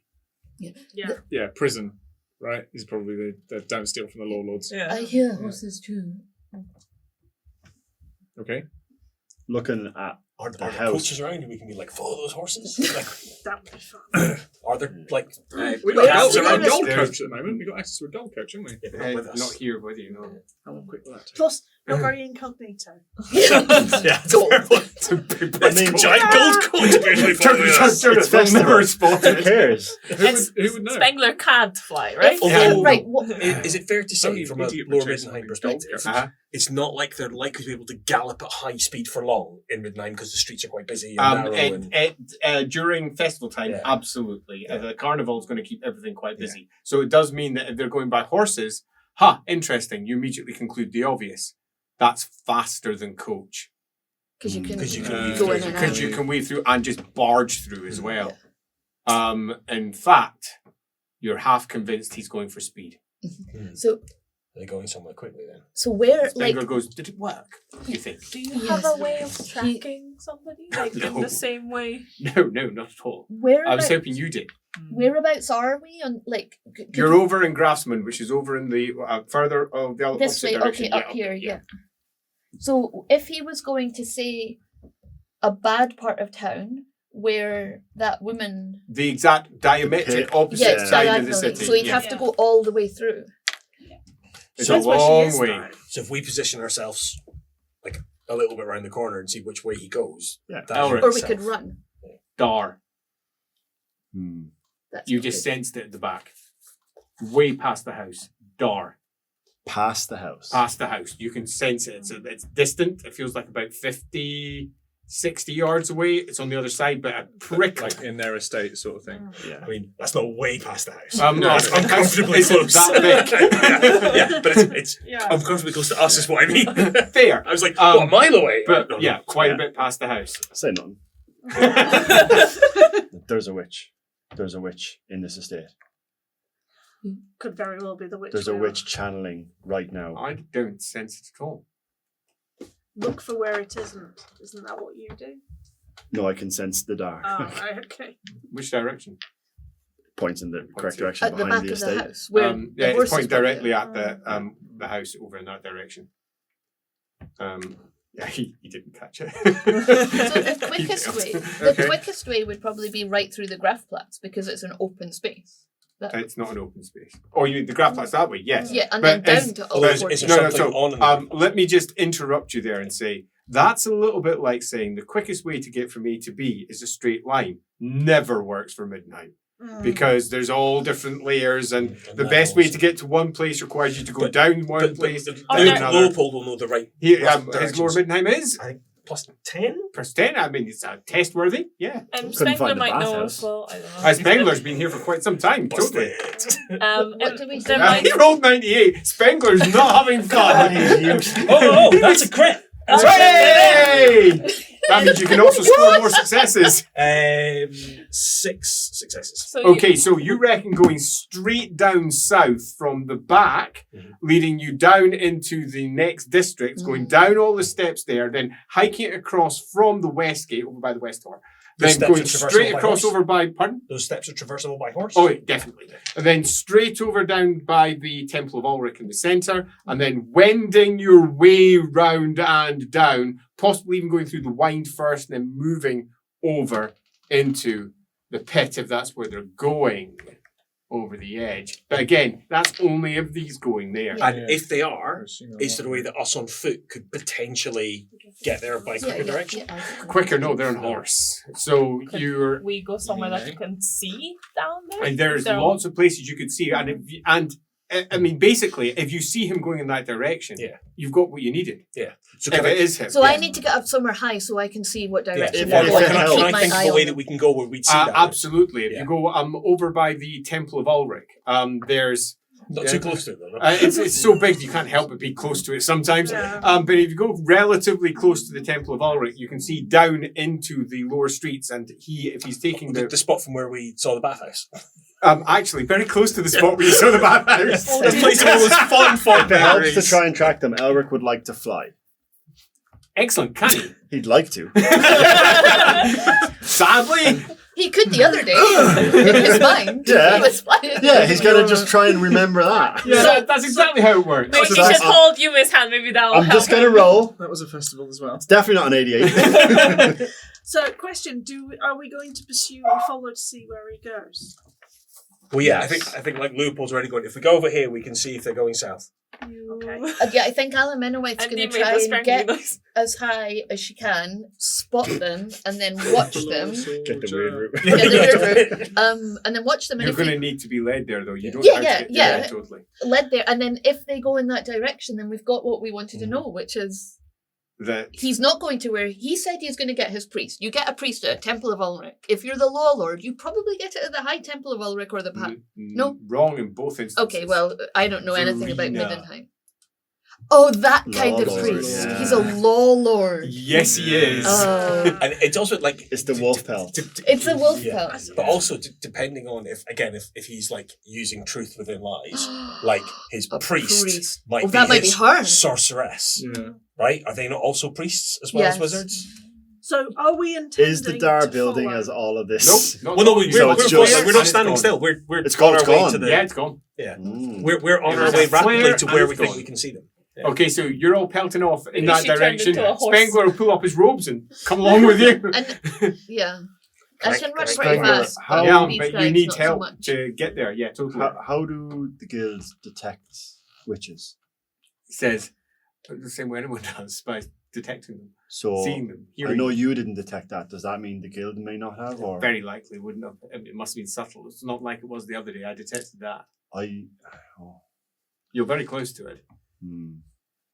yeah, prison, right? Is probably the don't steal from the law lords. Yeah. I hear horses too. Okay. Looking at Are The there house. coaches around and we can be like, follow those horses? Like, That would be fun. are there like? We got Yeah, access to a there's- gold coach at the moment. We got access to a gold coach, haven't we? Yeah, but not with us. Not here with you, no. How long quick will that take? Plus, you're very incognito. yeah, it's a fair point. It's a big I mean, giant gold coach basically following us. It's They'll never festival. spot Who it. cares? Who would know? Spengler can't fly, right? Although, Right. What, is it fair to say, Only from a idiot lower would chase Middenheim something. perspective, Uh-huh. it's not like they're likely to be able to gallop at high speed for long in Middenheim because the streets are quite busy and narrow. During festival time, Yeah. absolutely. Yeah. The carnival's going to keep everything quite busy. So it does mean that if they're going by horses, interesting. You immediately conclude the obvious. That's faster than coach. because you can, 'Cause you can Uh, weave go through. in and Because out. you can weave through and just barge through as well. In fact, you're half convinced he's going for speed. So, They're going somewhere quickly then. so where, Spengler like, goes, did it work? You think? Do you Yes. have a way of tracking somebody? Like in No. the same way? No, not at all. where, I was hoping you did. whereabouts are we on, like, could You're you- over in Grafsman, which is over in the further of the this opposite way? direction. Okay, up here, yeah. So, if he was going to say a bad part of town where that woman, The exact diametric Pit. opposite yeah, side of the diagonally, city. so he'd yeah. have to go all the way through. It's So a that's where she long is way. now. So if we position ourselves like a little bit around the corner and see which way he goes, Yeah. that Or in Or we itself- could run. Dar. That's You not just good. sensed it at the back. Way past the house. Dar. Past the house. Past the house. You can sense it. It's distant. It feels like about 50, 60 yards away. It's on the other side, but a prick. Like in their estate, sort of thing. I mean, that's not way past the house. No, That's it's uncomfortably it's close. that big. yeah, but it's Yeah. uncomfortably close to us is what I mean. Fair. I was like, what, a mile away? But No, no. yeah, quite Yeah. a bit past the house. Say nothing. There's a witch. There's a witch in this estate. Could very well be the witch. There's a we are. witch channeling right now. I don't sense it at all. Look for where it isn't. Isn't that what you do? No, I can sense the dark. Oh, right, okay. Which direction? Points in the correct Points direction At the behind back the of the estate. house. Where Yeah, the it's horses pointing were. directly at the house over in that direction. Yeah, he didn't catch it. So the quickest failed. way, the Okay. quickest way would probably be right through the Grafplatz because it's an open space. It's not an open space. Oh, you mean the graph lights that way? Yes. Yeah, and But then is- down to although all is horses. there No, something so on in the let me just interrupt you there and say that's a little bit like saying the quickest way to get from A to B is a straight line. Never works for Midnight. because there's all different layers, and the levels. best way to get to one place requires you to go down one place, down another. Leopold will know the right. He, rough his lower directions. Midnight is I think plus 10. plus 10. I mean, it's test worthy. Yeah. And Couldn't Spengler find the might know bathhouse. as well. I don't know. Spengler's been here for quite some time. Totally. What did we say? there might- He rolled 98. Spengler's not having fun. Oh, that's a crit. Hey! That means you can also score more successes. 6 successes. So you- Okay, so you reckon going straight down south from the back, leading you down into the next district, going down all the steps there, then hiking it across from the west gate over by the west door, Those then steps going are traversable straight by across horse? over by, pardon? Those steps are traversable by horse? Oh, definitely. And then straight over down by the Temple of Ulrich in the centre, and then wending your way round and down, possibly even going through the wind first, and then moving over into the pit if that's where they're going over the edge. But again, that's only if these going there. And if they are, is there a way that us on foot could potentially get there by quicker direction? Quicker, no, they're on horse. So Could you're, we go somewhere that you can see down there? and there's Is there- lots of places you could see, and if you, I mean, basically, if you see him going in that direction, Yeah. you've got what you needed. So If can I, it is him. So I need to get up somewhere high so I can see what yeah. direction If they're it going. Can I, helps. can Keep I think my of eye a way on that them. we can go where we'd see that? Absolutely. If Yeah. you go over by the Temple of Ulrich, there's Not too close to it, though. No? it's so big you can't help but be close to it sometimes. Yeah. But if you go relatively close to the Temple of Ulrich, you can see down into the lower streets, and if he's taking The spot from where we saw the bathhouse. actually very close to the spot where you saw the bathhouse. The place where it was fun for If it helps to try and track them, Elric would like to fly. Excellent, can he? He'd like to. Sadly, He could the other day. In his mind. Yeah. He was flying. Yeah, he's going to just try and remember that. that's exactly how it works. Maybe So you that's- should hold Yumi's hand. Maybe that will I'm help. just going to roll. That was a festival as well. It's definitely not an 88. So, question: are we going to pursue and follow to see where he goes? Well, yeah, Yes. I think like Leopold's already going. If we go over here, we can see if they're going south. Okay. Yeah, I think Alan Menowite's And going he to made try us and friendly get noise. as high as she can, spot them, and then watch them. Get the weird route. Get the weird route, and then watch them. And You're if going to they need to be led there, though. You don't Yeah, have yeah, to get yeah. there, totally. led there, and then if they go in that direction, then we've got what we wanted to know, which is That he's not going to where he said he's going to get his priest. You get a priest at a Temple of Ulrich. If you're the Law Lord, you probably get it at the High Temple of Ulrich or the No. wrong in both instances. Okay, well, I don't know anything about Verena. Middenheim. Oh, that kind of Law Lord, priest. yeah. He's a Law Lord. Yes, he is. Oh. And it's also like It's the wolf pelt. It's a wolf Yeah. pelt. But also, depending on if he's like using truth within lies, like his A priest, priest. might Oh, be that might be his her. sorceress, Yeah. right? Are they not also priests as well as Yes. wizards? So, are we intending Is the Dar to building follow? as all of this? Nope. Not Well, no, at all. So it's just- we're not standing still. We're It's on gone, our it's way gone. to the Yeah, it's gone. Mm. we're on It our was way a flare rapidly to and where it's we think gone. we can see them. Yeah. Okay, so you're all pelting off in Maybe that she turned direction. into a horse. Spengler will pull up his robes and come along with you. And yeah, I can run Can I- pretty Spengler, fast. how- but Yeah, these but you guys need not so help much. to get there. Yeah, totally. How do the guilds detect witches? He says the same way anyone does by detecting them, So seeing them, I hearing know them. you didn't detect that. Does that mean the guild may not have? Or Very likely wouldn't have. It must have been subtle. It's not like it was the other day. I detected that. oh, You're very close to it.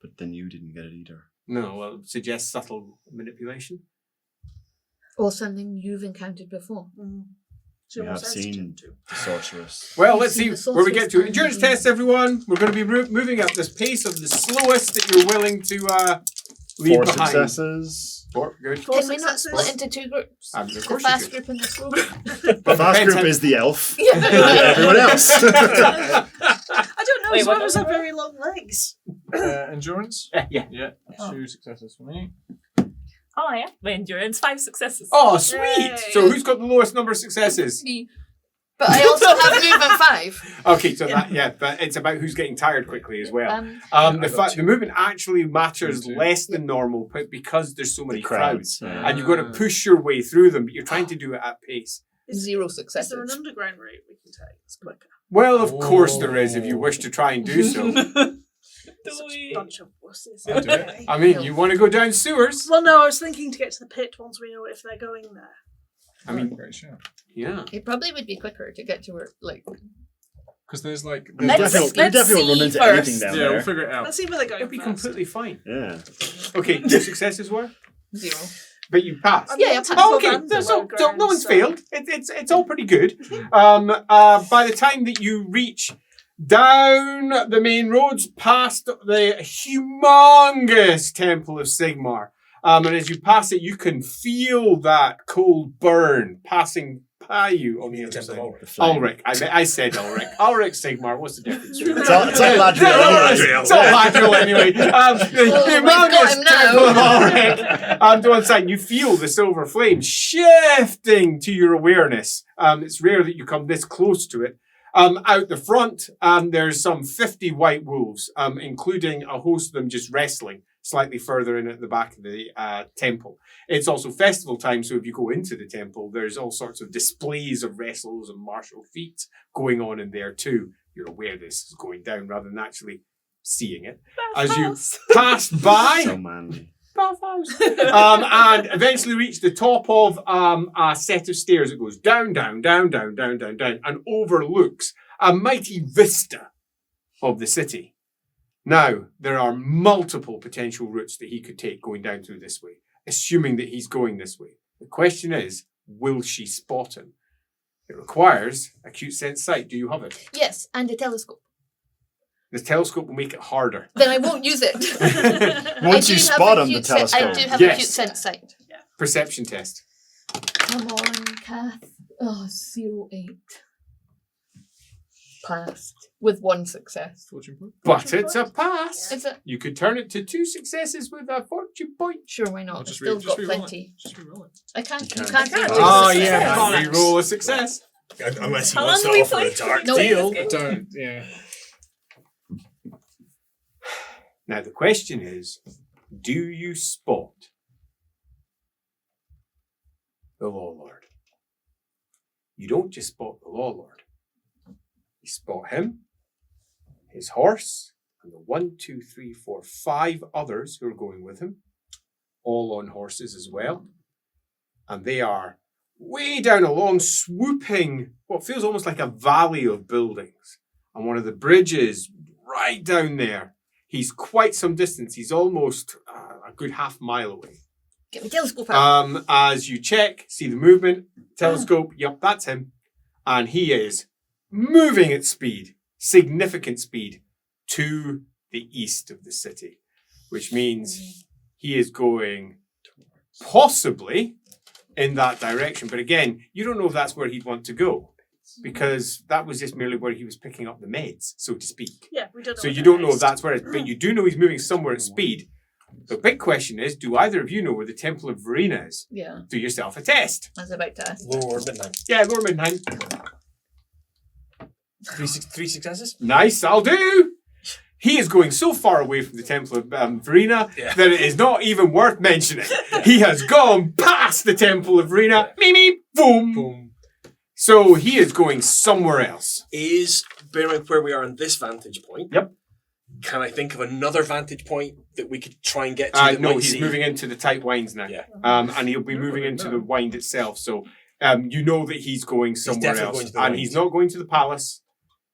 but then you didn't get it either. No, well, it suggests subtle manipulation. Or something you've encountered before. So We you're have more sensitive seen to. the sorceress. Well, You've let's seen see the where we get to. sorceress Endurance and- tests, everyone. We're going to be moving at this pace of the slowest that you're willing to leave 4 behind. successes. Four, good. Can we not successes. split into two groups? Of The course you fast could. group and the slow group? The fast Depends group how- is the elf. Yeah. and everyone else. I don't know. Wait, As what long as I have number? very long legs. Endurance? Yeah. Yeah. 2 successes for me. Oh, yeah. My endurance, 5 successes. Oh, sweet. Yay. So who's got the lowest number of successes? Me. But I also have movement 5. Okay, so but it's about who's getting tired quickly as well. The movement actually matters Me too. less than normal, but because there's so many crowds, Yeah. and you've got to push your way through them, but you're trying to do it at pace. 0 Is there an successes. underground route we can take? It's quicker. Well, of course there is, if you wish to try and do so. Such a bunch of wusses. I'll do it. I mean, you want to go down sewers? Well, no, I was thinking to get to the pit once we know if they're going there. I mean, great shout. yeah. It probably would be quicker to get to work. Like, Because there's like. You Let's- definitely won't run see into first. anything down Yeah, we'll there. figure it out. Let's see where they're going It'll be first. completely fine. Yeah. Okay, your successes were? 0. But you passed. Yeah, I'm yeah, Oh, not okay, too so, bad no one's so- failed. It's all pretty good. By the time that you reach down the main roads, past the humongous Temple of Sigmar, and as you pass it, you can feel that cold burn passing by you on the other Temple side. of Ulrich. The flame. Ulrich. I said Ulrich. Ulrich Sigmar. What's the difference? It's all Ladriel. It's all Ladriel anyway. The Oh, we've got humongous him now. Temple of Ulrich. To one side, you feel the silver flame shifting to your awareness. It's rare that you come this close to it. Out the front, there's some 50 white wolves, including a host of them just wrestling slightly further in at the back of the temple. It's also festival time, so if you go into the temple, there's all sorts of displays of wrestles and martial feats going on in there too. You're aware this is going down rather than actually seeing it. As you pass by, So manly. and eventually reach the top of a set of stairs that goes down, down, down, down, down, down, down, and overlooks a mighty vista of the city. Now, there are multiple potential routes that he could take going down through this way, assuming that he's going this way. The question is, will she spot him? It requires acute sense sight. Do you have it? Yes, and a telescope. The telescope will make it harder. Then I won't use it. Once I you do have spot him, the acute sen- I telescope. do have Yes. acute sense sight. Perception test. Come on, Kath. Oh, 08. Passed. With 1 success. Fortune point. But it's a pass. Is it? You could turn it to 2 successes with a fortune point. Sure, why not? I'll I've just still re- got just re-roll plenty. it. Just re-roll it. I can't. You You can. can't. You do can't. Oh, this. yeah. Bollocks. Reroll a success. Unless he How wants long to do we offer play a dark for? No. deal. Don't. Yeah. Now, the question is, do you spot the Law Lord? You don't just spot the Law Lord. You spot him, his horse, and the 1, 2, 3, 4, 5 others who are going with him, all on horses as well. And they are way down a long, swooping, what feels almost like a valley of buildings. And one of the bridges right down there. He's quite some distance. He's almost a good half mile away. Get my telescope out. As you check, see the movement, telescope, yep, that's him. And he is moving at speed, significant speed, to the east of the city, which means he is going possibly in that direction. But again, you don't know if that's where he'd want to go, because that was just merely where he was picking up the meds, so to speak. Yeah, we don't know. So what you that don't know if is. that's where it is, but you do know he's moving somewhere at speed. The big question is, do either of you know where the Temple of Verena is? Yeah, Do yourself a test. I was about to ask. Lower midnight. Yeah, Lord Midnight. 3 successes? Nice, I'll do. He is going so far away from the Temple of Verena Yeah. that it is not even worth mentioning. He has gone past the Temple of Verena. Me, me, boom. Boom. So he is going somewhere else. Is, bear in mind where we are on this vantage point. Yep. Can I think of another vantage point that we could try and get to? that No, might he's see? moving into the tight wines now. Yeah. And he'll be moving into the wind itself. So you know that he's going somewhere definitely else. going to the And wind. he's not going to the palace.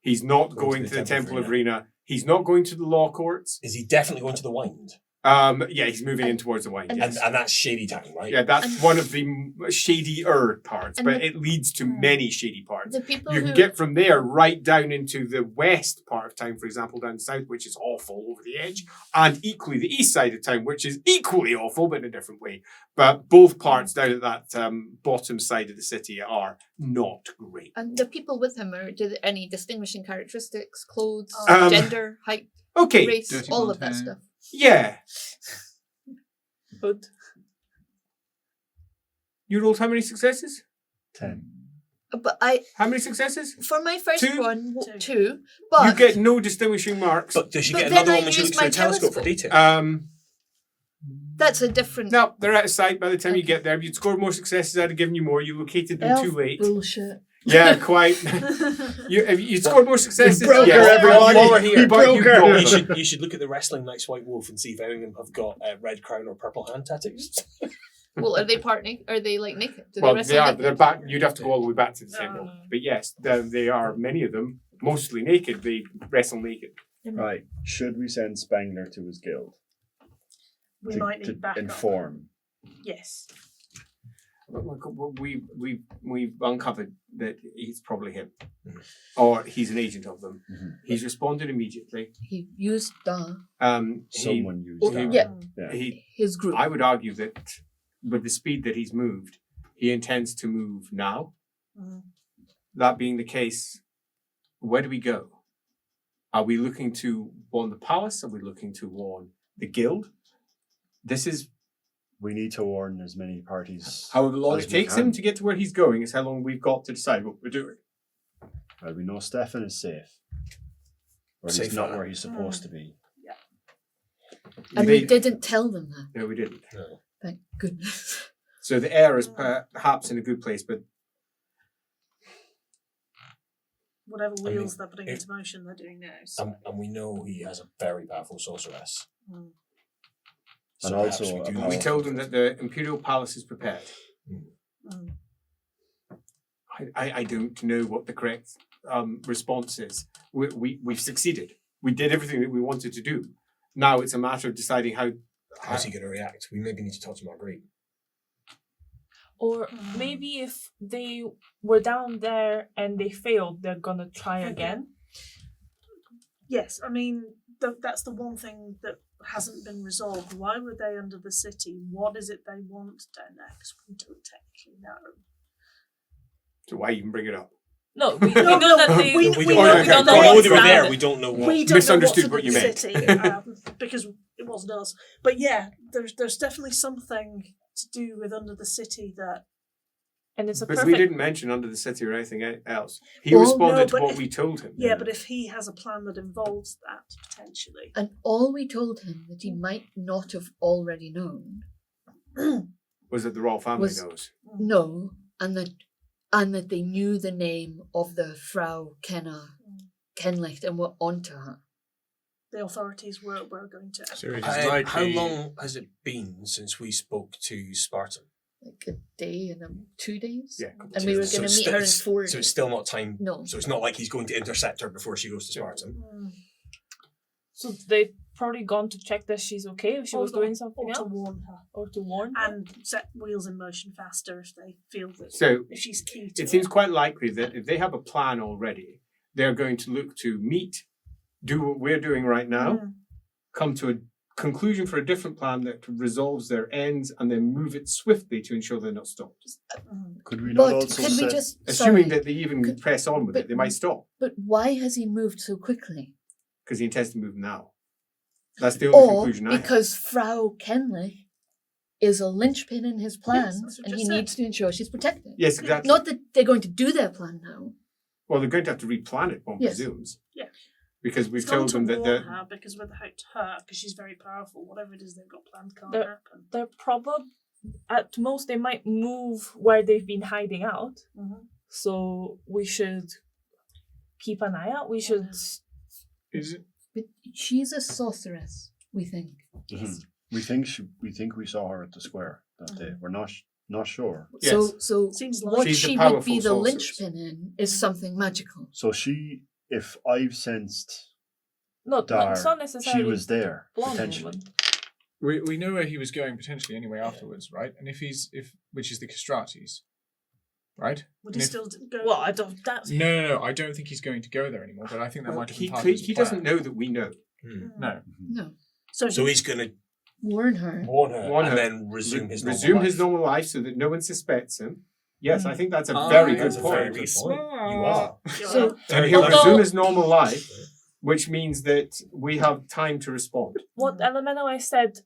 He's not going to the Temple of Verena. He's not going to the law courts. Is he definitely going to the wind? Yeah, he's moving in towards the wind. Yes. And that's Shady Town, right? Yeah, that's one of the shadier parts, And but the- it leads to many shady parts. The people You who can get from there right down into the west part of town, for example, down south, which is awful over the edge, and equally the east side of town, which is equally awful, but in a different way. But both parts down at that bottom side of the city are not great. and the people with him are do any distinguishing characteristics, clothes, Um, gender, height, Okay, race, Dirty all blonde of that hair. stuff. yeah. Hood. You rolled how many successes? 10. But How many successes? for my first Two? one, Two. 2. But You get no distinguishing marks. But does she But get then another I one when she use looks through my a telescope for telescope. detail? that's a different. No, they're out of sight by the time you Okay. get there. If you'd scored more successes, I'd have given you more. You located them too late. Bullshit. Yeah, quite. If you scored more successes. broke yes, her, everyone. while we're here, He but broke you her. don't. You should look at the Wrestling Nice White Wolf and see if any of them have got red crown or purple hand tattoos. Well, are they part naked? Are they like naked? Do Well, wrestle they are. naked? They're back. You'd have to go all the way back to the temple. Oh. But yes, they are. Many of them, mostly naked. They wrestle naked. Right. Should we send Spengler to his guild We to, might to need backup. inform? Yes. But look, we've uncovered that he's probably him, Mhm. or he's an agent of them. Mhm. He's responded immediately. He used Someone used Oh, that. yeah. Yeah. his group. I would argue that with the speed that he's moved, he intends to move now. Mm. That being the case, where do we go? Are we looking to warn the palace? Are we looking to warn the guild? This is We need to warn as many parties. however long as it we takes can. him to get to where he's going is how long we've got to decide what we're doing. Well, we know Stefan is safe. Or he's Safe not for where he's supposed to be. and we didn't tell them that. No, we didn't. No. Thank goodness. So the air is perhaps in a good place, but Whatever I mean, wheels they're putting if- into motion, they're doing now. So. And we know he has a very powerful sorceress. Mm. And perhaps also we do a need we to- told him that the Imperial Palace is prepared. Mm. I don't know what the correct response is. We've succeeded. We did everything that we wanted to do. Now it's a matter of deciding how. How's he going to react? We maybe need to talk to Marguerite. Or maybe if they were down there and they failed, they're gonna try again. Yes, I mean that's the one thing that hasn't been resolved. Why were they under the city? What is it they want down there? Because we don't technically know. So why even bring it up? No, we know that they. we We, know- know, okay, we don't we know know what's they were down there. there. We don't know what. We don't Misunderstood know what what's you under meant. the city, because it wasn't us. But yeah, there's definitely something to do with under the city that. And it's a But perfect. we didn't mention under the city or anything else. He Well, responded no, to but what if- we told him. Yeah, but if he has a plan that involves that potentially. And all we told him that he might not have already known, Was that the royal family Was- knows? no, and that they knew the name of the Frau Kenlicht and were onto her. The authorities were going to. So it is How likely. long has it been since we spoke to Spartan? Like a day and 2 days. Yeah. And we were So going it's to meet still- her in it's- 4 So days. it's still not time. No. So it's not like he's going to intercept her before she goes to Spartan. So they probably gone to check that she's okay if she was doing something or to else, warn her or to warn her. and set wheels in motion faster if they feel that So if she's key to it seems quite likely that if they have a plan already, they're going to look to meet, do what we're doing right now, come to a conclusion for a different plan that resolves their ends, and then move it swiftly to ensure they're not stopped. Could we not But also could we set... just Assuming sorry, that they even Could- press on with it, but- they might stop But why has he moved so quickly? because he intends to move now. That's the only Or conclusion I have. because Frau Kenlich is a linchpin in his plan, that's what and I he just needs to ensure she's protected. Yes, exactly. Not that they're going to do their plan now. Well, they're going to have to replan it, one Yes. presumes. Yeah. Because we've It's gone told to them that warn they're. her because without her, because she's very powerful, whatever it is they've got planned can't The- happen. They're probably, at most, they might move where they've been hiding out. So we should keep an eye out. We should. Is it? But she's a sorceress, we think. Mhm. We think we saw her at the square that day. We're not sure. Yes. So Seems what like She's the she would be powerful the sorceress. linchpin in is something magical. So if I've sensed No, Dar, it's not she necessarily. was there blonde potentially. woman. We know where he was going potentially anyway afterwards, right? And if which is the castratis, right? would And he if- still go? Well, I don't. That's No. I don't think he's going to go there anymore. But I think that might have been part of his He plan. doesn't know that we know. No. No. So he's going to Warn her. warn her Warn and her. then resume his normal Resume life. his normal life so that no one suspects him. Yes, I think that's a Ah, very that's good a point. very good point. You are. So And he'll Although- resume his normal life, which means that we have time to respond. what Elemental I said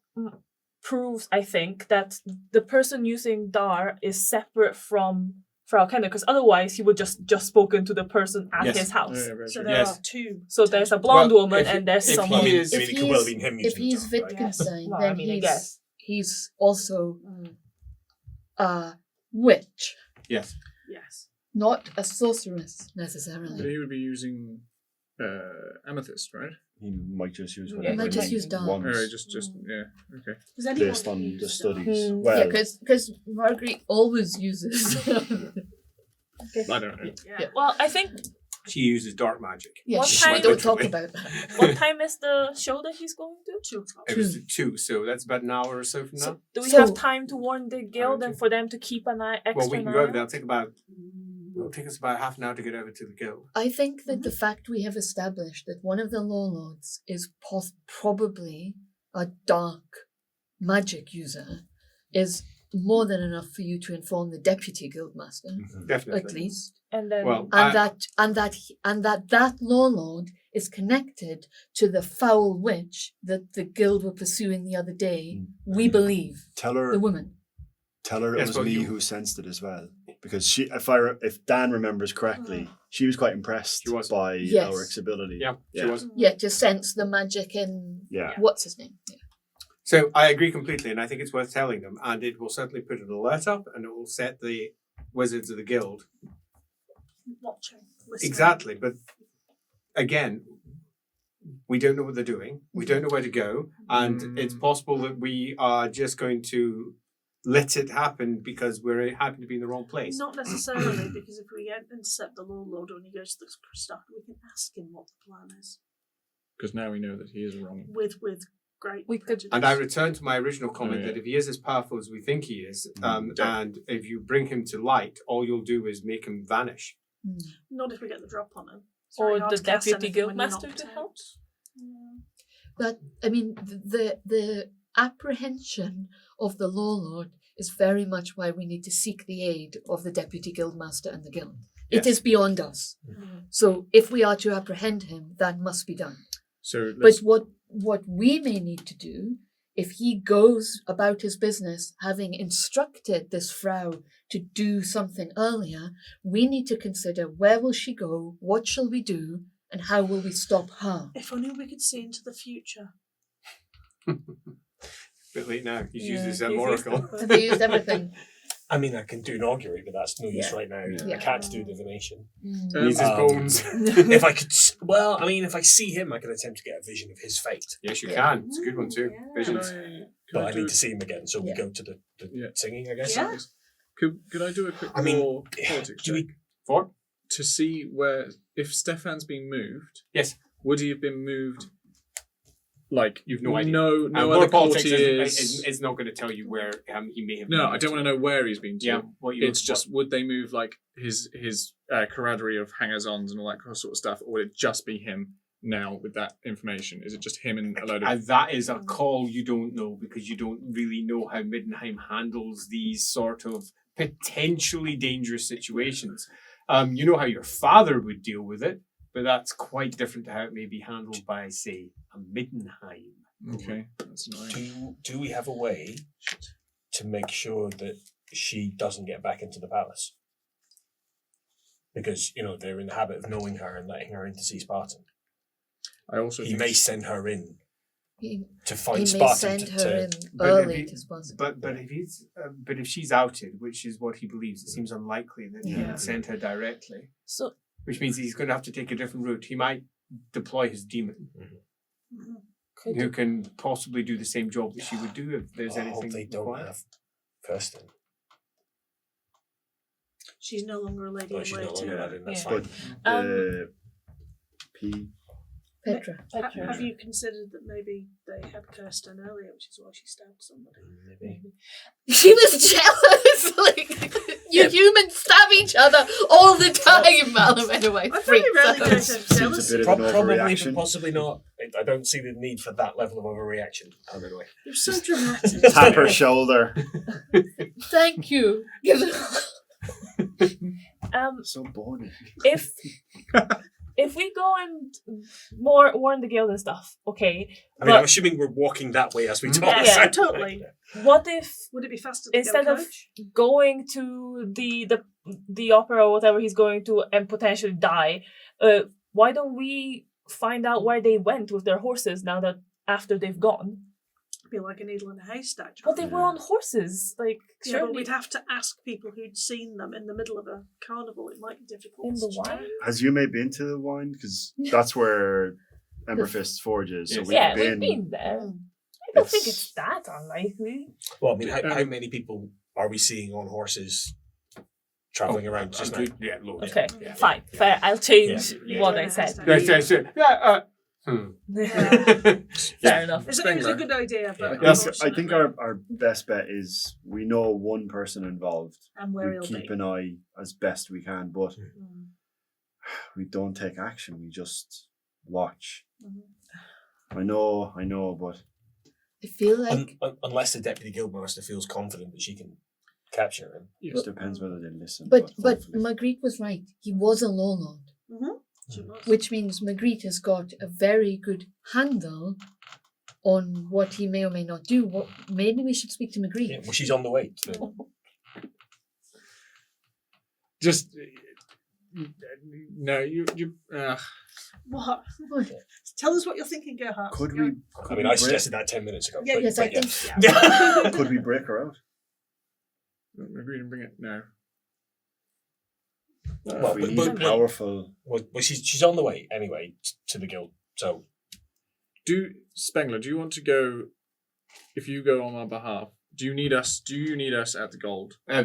proves, I think, that the person using Dar is separate from Frau Kenner, because otherwise he would just spoken to the person at Yes. his house. Yeah, very So true. there Yes. are two. So there's a potential- blonde Well, woman if- and there's if someone. he I mean, is- I mean, it could well have been him if using he's the term, right? Wittgenstein, Well, then I mean, I guess. he's also Mm, a witch, Yes. yes. not a sorceress But necessarily. he would be using amethyst, right? He might just use He whatever. might just he use dark. wants Or just yeah. Okay. Does anyone based on use the that? studies. Mm. Well, Yeah, because Marguerite always uses. I don't know. Yeah. Well, I think She uses dark magic. Yeah, What shh, time- we don't talk about that. what time is the show that he's going to? 2 o'clock. It was 2, so that's about an hour or so from now. So do we So- have time to warn the guild and for them to keep an eye extra Well, we can eye go over out? there. It'll take us about half an hour to get over to the guild. I think that the fact we have established that one of the law lords is probably a dark magic user is more than enough for you to inform the deputy guildmaster, Definitely. at least, And then Well, and that law lord is connected to the foul witch that the guild were pursuing the other day. We believe tell her the woman. it Yes, was well, me you- who sensed it as well. Because she, if Dan remembers correctly, she was quite impressed She was. by Yes. Elric's ability. Yeah, she was. Yeah, to sense the magic in Yeah. what's his name. Yeah. So I agree completely, and I think it's worth telling them, and it will certainly put an alert up, and it will set the wizards of the guild. Watching. Listening. Exactly, but again, we don't know what they're doing. We don't know where to go, and it's possible that we are just going to let it happen because we're happy to be in the wrong place. Not necessarily, because if we intercept the law lord when he goes to the stuff, we can ask him what the plan is. Because now we know that he is wrong. With great We could- prejudice. And I return to my original comment yeah. that if he is as powerful as we think he is, Yeah. and if you bring him to light, all you'll do is make him vanish. Not if we get the drop on him. It's Or very hard the to cast deputy anything when you're guildmaster knocked to out. help. But I mean, the apprehension of the law lord is very much why we need to seek the aid of the deputy guildmaster and the guild. Yes. It is beyond us. So if we are to apprehend him, that must be done. So But what we may need to do, if he goes about his business having instructed this Frau to do something earlier, we need to consider where will she go, what shall we do, and how will we stop her? If only we could see into the future. Bit late now. He's Yeah, used his he's used oracle. it. Have they used everything? I mean, I can do an augury, but that's no use Yeah. right now. Yeah. I can't do divination. Needs his Um, bones. If I could, if I see him, I can attempt to get a vision of his fate. Yes, you can. It's a good one too. Yeah. Visions. But I need to see him again, so we Yeah. go to the Yeah. singing, I guess. Yeah. Could I do a quick I mean, more politics do we- check For? to see where if Stefan's been moved? Yes. Would he have been moved? Like You've no idea. No And other politics courtiers. is not going to tell you where he may have. No, moved I don't want to know where he's been to. Yeah, what you. It's just would they move like his camaraderie of hangers-ons and all that sort of stuff, or would it just be him now with that information? Is it just him and a load of? that is a call you don't know because you don't really know how Middenheim handles these sort of potentially dangerous situations. You know how your father would deal with it, but that's quite different to how it may be handled by, say, a Middenheim. Okay, that's annoying. Do we have a way to make sure that she doesn't get back into the palace? Because, they're in the habit of knowing her and letting her in to see Spartan. I also He think may send her in He, to he find may Spartan. send her in But early if to Spartan. but if she's outed, which is what he believes, it seems unlikely that he Yeah. would send her directly. So Which means he's going to have to take a different route. He might deploy his demon, could who you, can possibly do the same job that she would do if there's I anything. hope they don't required. have Kirsten. She's no longer a lady No, in she's not waiting. longer that in, that's Yeah. fine. But P. Petra. Petra. Have you considered that maybe they had Kirsten earlier, which is why she stabbed somebody? Maybe. She was jealous. Like, you humans stab each other all the time. Anyway, I very rarely go to Seems jealousy. a bit of an Probably, but overreaction. possibly not. I don't see the need for that level of overreaction. Anyway. You're so dramatic. Tap her shoulder. Thank you. So boring. if we go and warn the guild and stuff, okay. I mean, I'm But assuming we're walking that way as we talk. Yeah, Yeah, totally. what if Would it be faster to instead go of coach? going to the opera or whatever he's going to and potentially die, why don't we find out where they went with their horses now that after they've gone? be like a needle in a haystack. But they were on horses. Like, Yeah, but surely we'd have to ask people who'd seen them in the middle of a carnival. It might be difficult. in the to wine. Has Yume been to the wine? Because that's where Emberfist's forge is. So Yes. we've Yeah, been. we've been there. Mm. I don't think it's that unlikely. Well, I mean, how many people are we seeing on horses travelling around just now? Yeah, loads. Okay, Yeah. fine, fair. I'll change Yeah. what Yeah. I said. Fair enough. It's a good idea, but Yes, I unfortunately- think our best bet is we know one person involved. and where We he'll keep be. an eye as best we can, but Mm. we don't take action. We just watch. Mhm. I know, but I feel like Unless the deputy guildmaster feels confident that she can capture him. it just depends whether they listen. but hopefully. Magritte was right. He was a law lord, She was. which means Magritte has got a very good handle on what he may or may not do. Maybe we should speak to Magritte. Yeah, well, she's on the way. So. Just no, you. What? What? Tell us what you're thinking, Gerhardt. Could Go. we? I Could mean, we I suggested that 10 minutes ago. Yeah, but- Yes, I but think. yeah. Could we break her out? Agree and bring it. No. Well, We need but- powerful. Well, she's on the way anyway to the guild. So Spengler, do you want to go? If you go on our behalf, do you need us? Do you need us at the gold? No.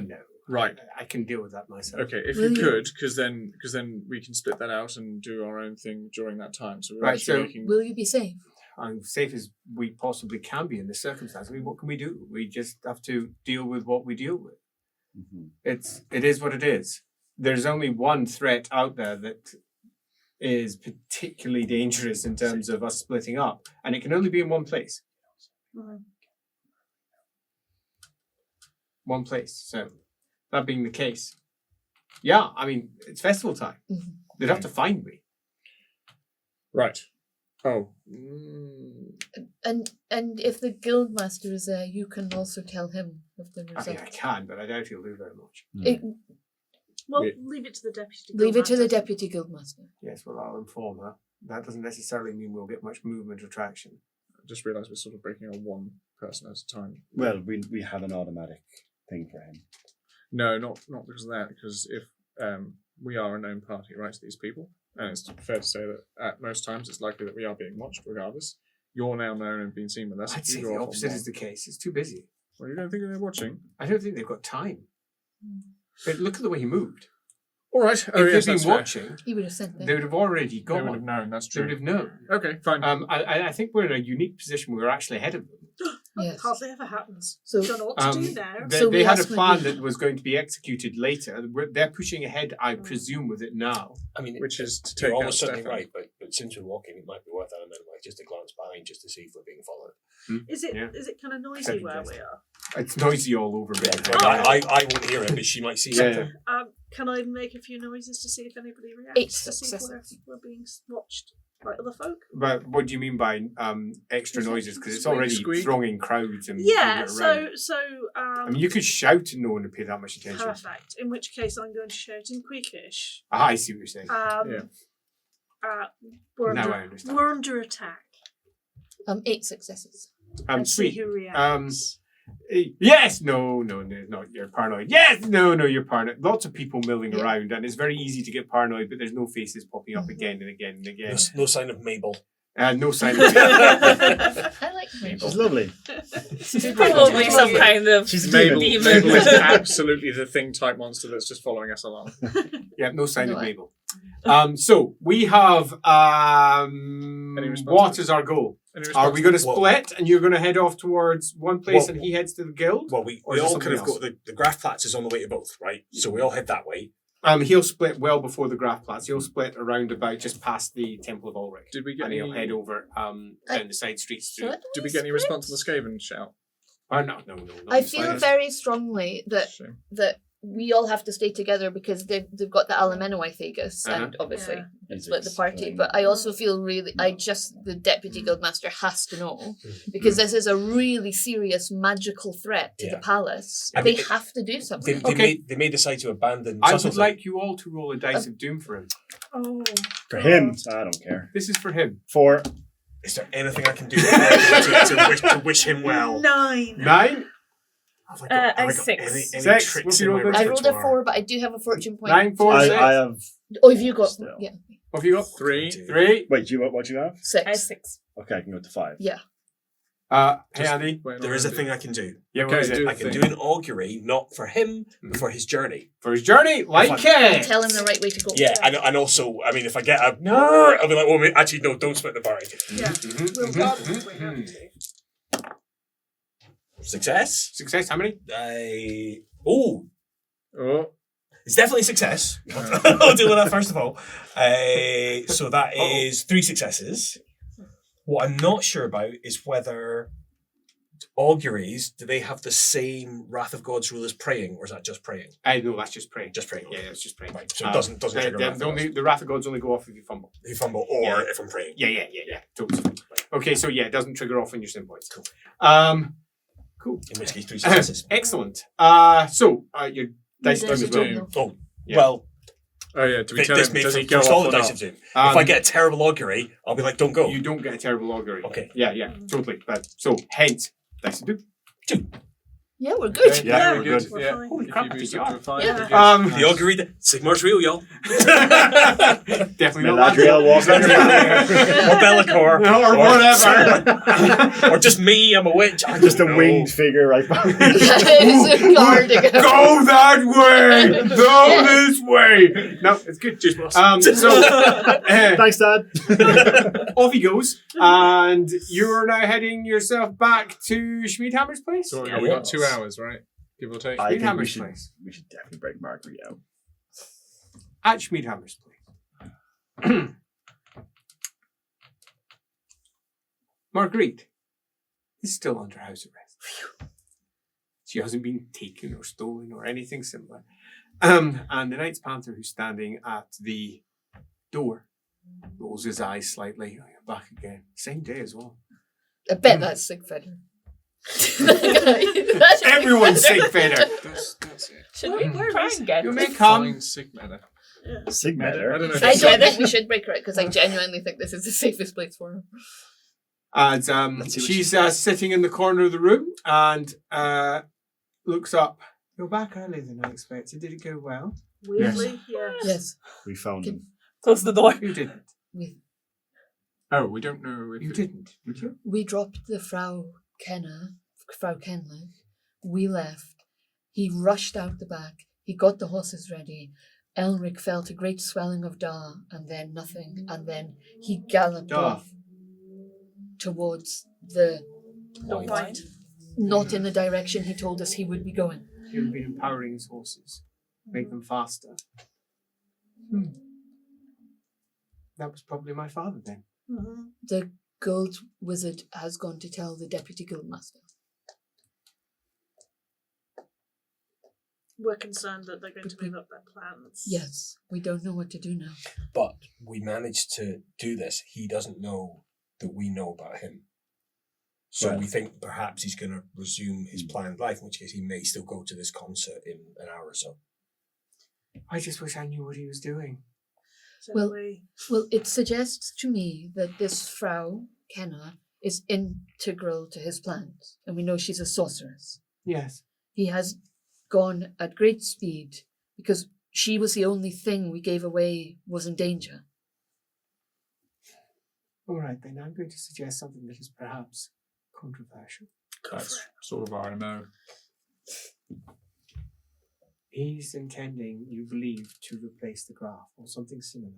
Right. I can deal with that myself. Okay, if Will you you- could, because then we can split that out and do our own thing during that time. So we're Right, actually so making. Will you be safe? I'm safe as we possibly can be in this circumstance. I mean, what can we do? We just have to deal with what we deal with. Mhm. It is what it is. There's only one threat out there that is particularly dangerous in terms of us splitting up, and it can only be in one place. Mhm. One place. So that being the case, yeah, I mean, it's festival time. Mhm. They'd have to find me. Right. Oh. And if the guildmaster is there, you can also tell him of the I mean, result. I can, but I doubt he'll do very much. It- Well, Yeah. leave it to the deputy. leave it to the guildmaster. deputy guildmaster. Yes, well, I'll inform her. That doesn't necessarily mean we'll get much movement or traction. I just realised we're sort of breaking on one person at a time. Well, we have an automatic thing for him. No, not because of that. Because if we are a known party, right, to these people, and it's fair to say that at most times it's likely that we are being watched, regardless. You're now known and being seen with us. I'd If you say go the off on opposite one- is the case. It's too busy. Well, you don't think they're watching? I don't think they've got time. But look at the way he moved. All right. If Oh, yes, they'd that's been fair. watching, He would have sent they them. would have already They would have gone. known. That's They would true. have known. Okay, fine. I think we're in a unique position where we're actually ahead of them. Yes. Hardly ever happens. So- Don't know what to do now. They, So we they had a asked plan Maggie- that was going to be executed later. They're pushing ahead, I presume, with it now. I mean, Which is to you're take out almost certainly Stefan. right, but since we're walking, it might be worth having like just a glance behind just to see if we're being followed. Is it Yeah. kind of noisy Second where guess. we are? It's noisy all over me. I won't hear it, but she might see Yeah. something. Can I make a few noises to see if anybody 8 reacts? To see if successes. we're being watched by other folk? But what do you mean by extra noises? Because it's already Squeak. thronging crowds and Yeah. moving around. So. I mean, you could shout and no one would pay that much attention. Perfect. In which case, I'm going to shout in Queekish. I see what you're saying. Yeah. We're Now under, I understand. We're under attack. 8 successes. Let's see Sweet. who reacts. Yes, no, you're paranoid. Yes, no, you're paranoid. Lots of people milling Yeah. around, and it's very easy to get paranoid, but there's no faces popping up again and again and again. No sign of Mabel. No sign of I like Mabel. She's lovely. Probably some kind of She's a Mabel, demon. Mabel is absolutely the thing type monster that's just following us along. Yeah, no sign No, of I- Mabel. So we have responses? what is our goal? Any Are we going to Well- split and you're going to head off towards one place Well- and he heads to the guild? Well, we Or is it all something kind of else? got the graph flats is on the way to both, right? So we all head that way. He'll split well before the Grafplatz. He'll split around about just past the Temple of Ulrich. Did we get And any? he'll head over down the side streets through. Should Did we get any response to the Skaven shout? Oh, no. I it's feel fine. very strongly that Shame. we all have to stay together because they've got the Alamenoy Thegus and obviously Yeah. split the party. But I also feel really, the deputy guildmaster has to know because this is a really serious magical threat to the Yeah. palace. I They mean, have to do They, something. they may decide to abandon. I would Subtlety. like you all to roll a dice of doom for him. Oh. For him, I don't care. This is for him. For Is there anything I can do to wish him well? 9. 9? Have I got, have I got 6. any 6. tricks What's in your my roll? I rolled a repertoire? 4, but I do have a fortune point. 9, 4, 6. I have. Oh, have you got? Still. Yeah, What have you got? 3. 3. Wait, what do you have? 6. I have 6. Okay, I can go to 5. Yeah. Hey, Andy. There is a thing I can do. Yeah, what Okay, is it? do I can do an augury, not for him, but for his journey. For his journey, like it. Tell him the right way to go. Yeah, and also, I mean, if I get a no, I'll be like, well, actually, no, don't split the party. Yeah. We'll go if we have to. Success. Success, how many? Oh. It's definitely a success. I'll deal with that first of all. So that is 3 successes. What I'm not sure about is whether auguries, do they have the same Wrath of God's rule as praying, or is that just praying? No, that's just praying. Just praying. Yeah, Okay. it's just praying. Right, so it doesn't trigger Wrath of Gods. the Wrath of Gods only go off if you fumble. If you fumble or Yeah. if I'm praying. Yeah. Totally. Okay, so yeah, it doesn't trigger off on your sim points. Cool. Cool. In which case, 3 successes. Excellent. So your dice You doom as did well. it. Oh, Yeah. well, Oh yeah, do we tell this him? may Does he go forestall off the or dice not? of doom. If I get a terrible augury, I'll be like, don't go. You don't get a terrible augury. Okay. Yeah, totally. But so hence dice of doom. Yeah, we're good. Okay, Yeah, we're we're good. good. We're Yeah. fine. Holy If crap, you I boost think it you to a 5, Yeah. we're good. The augury, Sigmar's real, y'all. Definitely not Meladriel walks on your back. Or Bellicor. or whatever. Or just me, I'm a witch. I Just a don't know. winged figure right behind. It's a cardigan. Go that way. Go this way. No, it's good. Just boss. So Thanks, Dad. off he goes, and you're now heading yourself back to Schmiedhammer's place. So Yeah. we got 2 hours, right? Give or take. I think we Schmiedhammer's should, place. we should definitely break Marguerite out. At Schmiedhammer's place. Marguerite is still under house arrest. She hasn't been taken or stolen or anything similar. And the Knight's Panther, who's standing at the door, rolls his eyes slightly. Oh, you're back again. Same day as well. I bet that's sick feather. Everyone's sick feather. That's it. Should we try and get You it? may come. Fine Sigma. Sigma I there. don't know. If I it's don't think we should break her out because I genuinely think this is the safest place for her. And Let's see what she she's says. sitting in the corner of the room and looks up. You're back earlier than I expected. Did it go well? Weirdly, yes. Yes. We found him. Close the door. You didn't. Oh, we don't know if You didn't, did you? We dropped the Frau Kenler. We left. He rushed out the back. He got the horses ready. Elric felt a great swelling of Da, and then nothing. And then he galloped Da. off towards the, White. not in the direction he told us he would be going. You've been empowering his horses. Make them faster. That was probably my father then. Mm-hmm. The gold wizard has gone to tell the deputy guildmaster. We're concerned that they're going to move up their plans. Yes, we don't know what to do now. But we managed to do this. He doesn't know that we know about him. So Right. we think perhaps he's going to resume his planned life, in which case he may still go to this concert in an hour or so. I just wish I knew what he was doing. So Well- we, Well, it suggests to me that this Frau Kenner is integral to his plans, and we know she's a sorceress. Yes. He has gone at great speed because she was the only thing we gave away was in danger. All right, then I'm going to suggest something that is perhaps controversial. That's sort of our MO. He's intending, you believe, to replace the graph or something similar.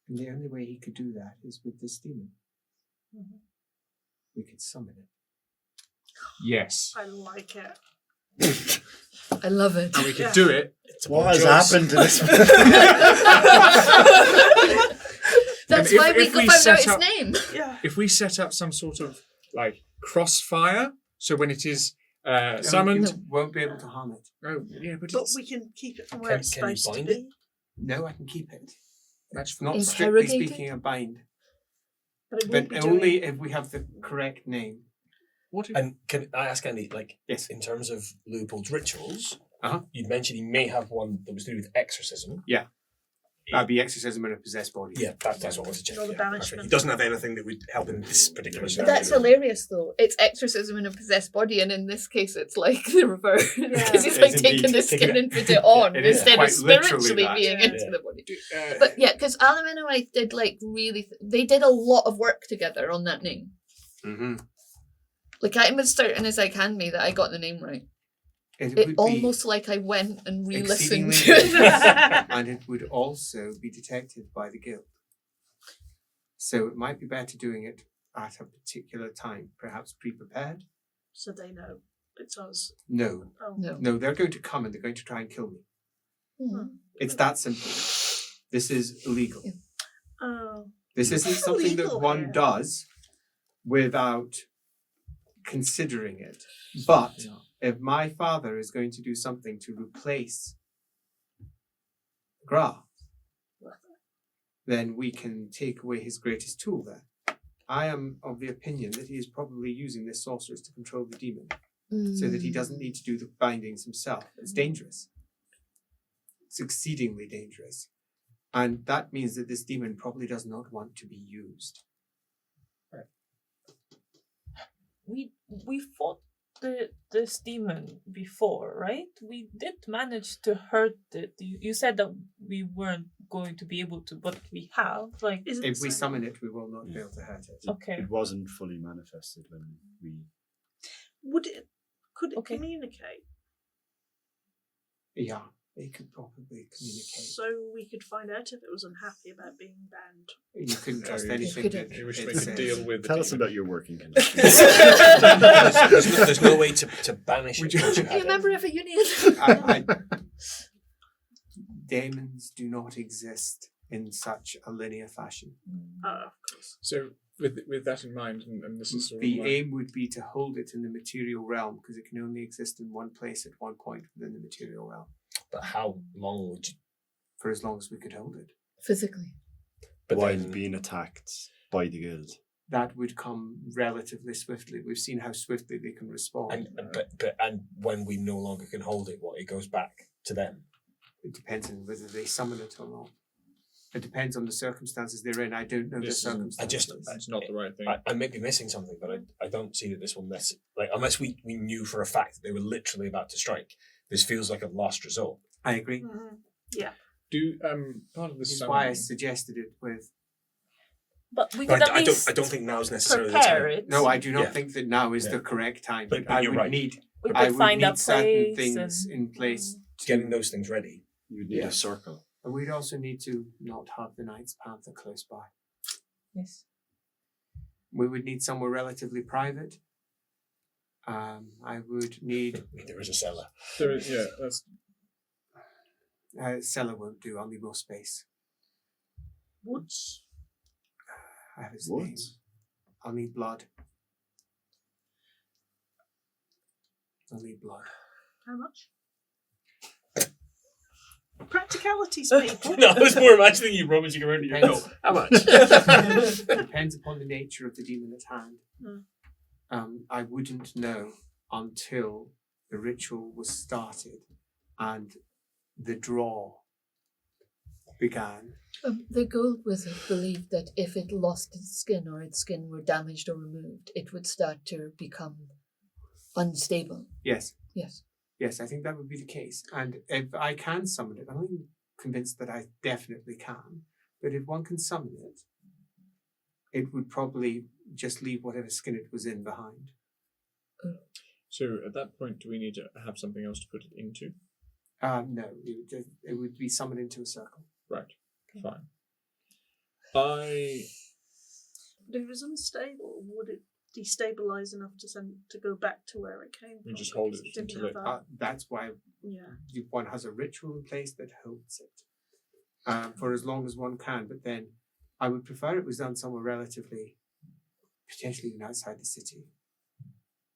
And the only way he could do that is with this demon. We could summon it. Yes. I like it. I love it. And we could Yeah. do it. What has happened to this? That's If- why we if we found out set its up- name. Yeah. If we set up some sort of like crossfire, so when it is summoned. You won't be able to harm it. Oh, yeah, but But it's we can keep it from where Can- it's can you supposed to bind be. it? No, I can keep it. that's Not strictly Interrogate it? speaking a bind, But it but won't be only doing... if we have the correct name. what if And can I ask Andy, like, Yes. in terms of Leopold's rituals, Uh-huh. you'd mentioned he may have one that was to do with exorcism. Yeah. That'd be exorcism in a possessed body. Yeah, that's what I was to check. Or the Yeah, that's banishment. right. He doesn't have anything that would help in this particular But scenario. that's hilarious, though. It's exorcism in a possessed body, and in this case, it's like the reverse. Because he's It like is taking indeed. the skin and put it on It is instead of quite literally spiritually that. being Yeah. into the body. Uh, But yeah, because Aluminowite did like really, they did a lot of work together on that name. mhm. Like I'm as certain as I can be that I got the name right. It It would almost like I went and re-listened exceedingly to it. and it would also be detected by the guild. So it might be better doing it at a particular time, perhaps pre-prepared. So they know it's us. No, Oh. No. they're going to come and they're going to try and kill me. Hmm. It's that simple. This is illegal. Yeah. Oh. This isn't something that Illegal one here. does without considering it. But if my father is going to do something to replace Graf, then we can take away his greatest tool there. I am of the opinion that he is probably using this sorceress to control the demon so that he doesn't need to do the bindings himself. It's dangerous. It's exceedingly dangerous. And that means that this demon probably does not want to be used. We fought this demon before, right? We did manage to hurt it. You said that we weren't going to be able to, but we have. Like, Isn't If we the same. summon it, we will not be able to hurt it. okay, It wasn't fully manifested when we. Could it Okay. communicate? Yeah, they could probably communicate. So we could find out if it was unhappy about being banned. You couldn't trust Very- anything couldn't. that Maybe we should it make a says. deal with the Tell us demon. about your working conditions. There's no way to banish Would it. you- once Are you have a it. member of a union? Demons do not exist in such a linear fashion. Of course. So with that in mind, and this is sort of The my- aim would be to hold it in the material realm because it can only exist in one place at one point within the material realm But how long would you? for as long as we could hold it. Physically. But While then, being attacked by the guild. That would come relatively swiftly. We've seen how swiftly they can respond. and when we no longer can hold it, it goes back to them. It depends on whether they summon it or not. It depends on the circumstances they're in. I don't know the This isn't- circumstances. it's not the right thing. I may be missing something, but I don't see that this will like unless we knew for a fact that they were literally about to strike. This feels like a last resort. I agree. Mm-hmm. Yeah. Do part of This this is why I suggested it with. but we could But at I least don't think now's necessarily the prepare time. it. No, I do not Yeah. think that now is Yeah. the correct time. But I you're would right. need. We I could would find a need certain place things and- in place. Getting those things ready. You would need Yeah. a circle. And we'd also need to not have the Knights Panther close by. Yes. We would need somewhere relatively private. I would need There is a cellar. There is, that's cellar won't do. I'll need more space. Woods. I have his name. Woods? I'll need blood. I'll need blood. How much? Practicality speak. No, I was more imagining you rummaging around in your Depends. coat. How much? Depends upon the nature of the demon at hand. I wouldn't know until the ritual was started and the draw began. The gold wizard believed that if it lost its skin or its skin were damaged or removed, it would start to become unstable. Yes. Yes. Yes, I think that would be the case. And if I can summon it, I'm not even convinced that I definitely can, but if one can summon it, it would probably just leave whatever skin it was in behind. so. At that point, do we need to have something else to put it into? No, it would be summoned into a circle. Right. Fine. If it was unstable, would it destabilize enough to go back to where it came from? You just hold Because it didn't until have it- that- That's why Yeah. one has a ritual in place that holds it for as long as one can. But then I would prefer it was done somewhere relatively, potentially even outside the city,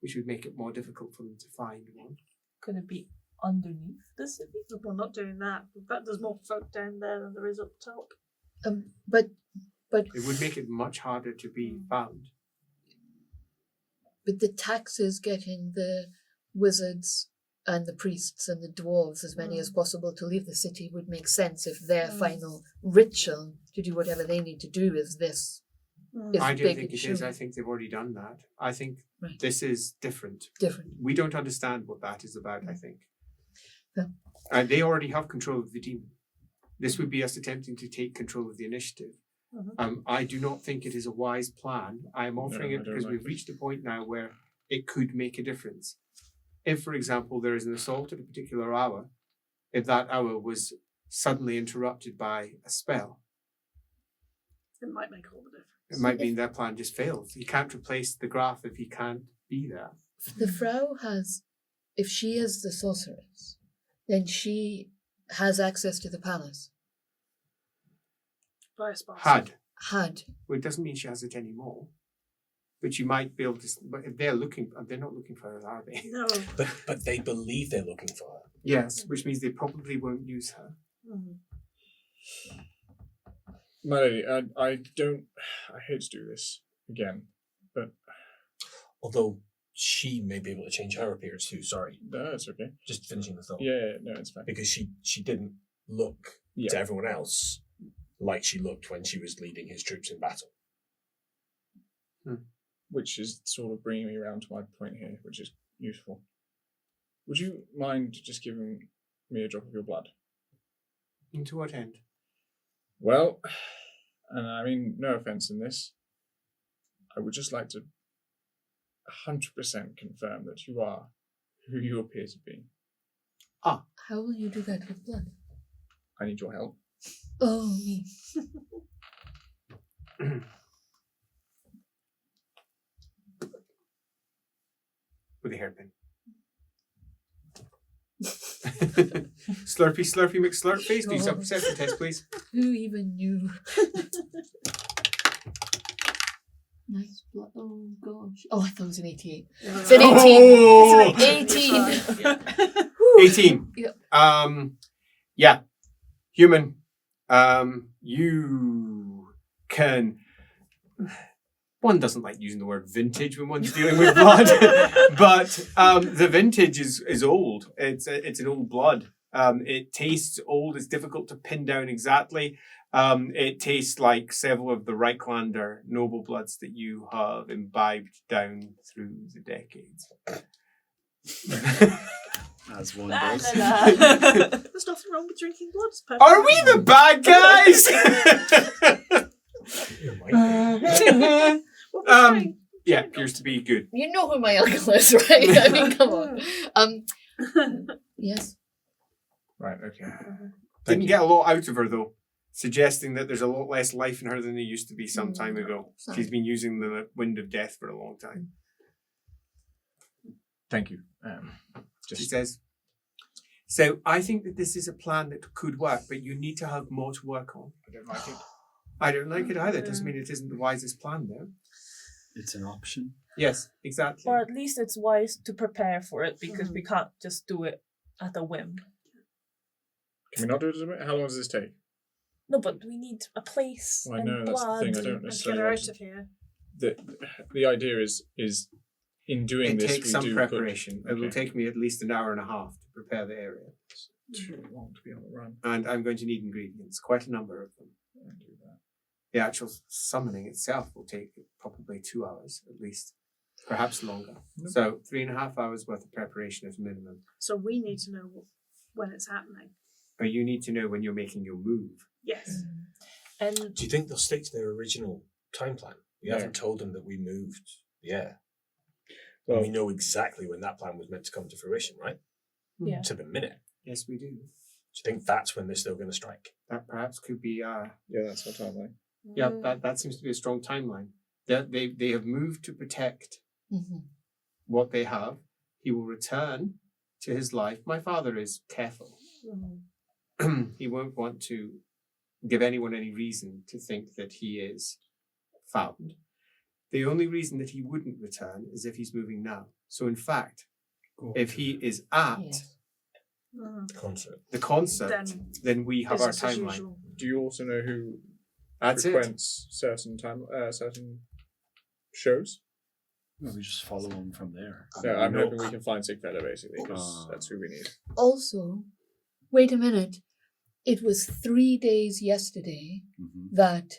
which would make it more difficult for them to find one. Could it be underneath the city? We're not doing that. But there's more folk down there than there is up top. But It would make it much harder to be found. the taxes getting the wizards and the priests and the dwarves, as many as possible, to leave the city would make sense if their final ritual to do whatever they need to do is this. Is I don't big think and it is. showy. I think they've already done that. I think Right. this is different. Different. We don't understand what that is about, I think. Yeah. And they already have control of the demon. This would be us attempting to take control of the initiative. I do not think it is a wise plan. I am offering No, I it don't because like we've it. reached a point now where it could make a difference. If, for example, there is an assault at a particular hour, if that hour was suddenly interrupted by a spell, It might make all the difference. it might mean their plan just fails. He can't replace the graph if he can't be there. The Frau has, if she is the sorceress, then she has access to the palace. By a sponsor. Had. Had. Well, it doesn't mean she has it anymore. But you might be able to. But if they're not looking for her, are they? No. But they believe they're looking for her. Yes, which means they probably won't use her. My lady, I hate to do this again, but Although she may be able to change her appearance too. Sorry, no, it's okay. just finishing the thought. Yeah, no, it's fine. Because she didn't look Yeah. to everyone else like she looked when she was leading his troops in battle. Which is sort of bringing me around to my point here, which is useful. Would you mind just giving me a drop of your blood? And to what end? Well, and I mean no offence in this, I would just like to 100% confirm that you are who you appear to be. How will you do that with blood? I need your help. Oh, me. With a hairpin. Slurpy, slurpy, McSlurp face. Do some perception test, please. Who even knew? Nice blood. Oh, gosh. Oh, I thought it was an 88. It's an 18. Oh! It's an 18. 18. Yeah. Yeah. Human. You can. One doesn't like using the word vintage when one's dealing with blood, but the vintage is old. It's an old blood. It tastes old. It's difficult to pin down exactly. It tastes like several of the Reiklander noble bloods that you have imbibed down through the decades. As one La, does. la, la. There's nothing wrong with drinking blood. It's perfect. Are we the bad guys? It might be. What was saying? Yeah, appears to be good. You know who my uncle is, right? I mean, come on. Yes. Right, okay. Didn't get a lot out of her though, suggesting that there's a lot less life in her than there used to be some time ago. Sorry. She's been using the wind of death for a long time. Thank you. She Just says. So I think that this is a plan that could work, but you need to have more to work on. I don't like it. I don't like it either. It doesn't mean it isn't the wisest plan though. It's an option. Yes, exactly. Or at least it's wise to prepare for it because we can't just do it at a whim. Can we not do it as a bit? How long does this take? No, but we need a place Well, I and know that's the blood. thing. I don't Let's get necessarily her want out to- of here. The idea is in doing It this takes we some do preparation. Put, It will take me at least an hour and a half to prepare the area. too long to be on the run. And I'm going to need ingredients, quite a number of them. I'll do that. The actual summoning itself will take probably 2 hours at least, perhaps longer. So 3.5 hours worth of preparation is minimum. So we need to know when it's happening. But you need to know when you're making your move. Yes. And Do you think they'll stick to their original time plan? We No. haven't told them that we moved. Yeah. Well, We know exactly when that plan was meant to come to fruition, right? Yeah. To the minute. Yes, we do. Do you think that's when they're still going to strike? That perhaps could be. yeah, that's what I'm like. Yeah, that seems to be a strong timeline. They have moved to protect Mm-hmm. what they have. He will return to his life. My father is careful. He won't want to give anyone any reason to think that he is found. The only reason that he wouldn't return is if he's moving now. So in fact, if he is at Yes. Concert. the concert, then we have our business as timeline. usual. Do you also know who That's it. frequents certain shows? Well, we just follow him from there. So I'm hoping we can find Sigfella basically, because that's who we need. Also, wait a minute. It was 3 days yesterday that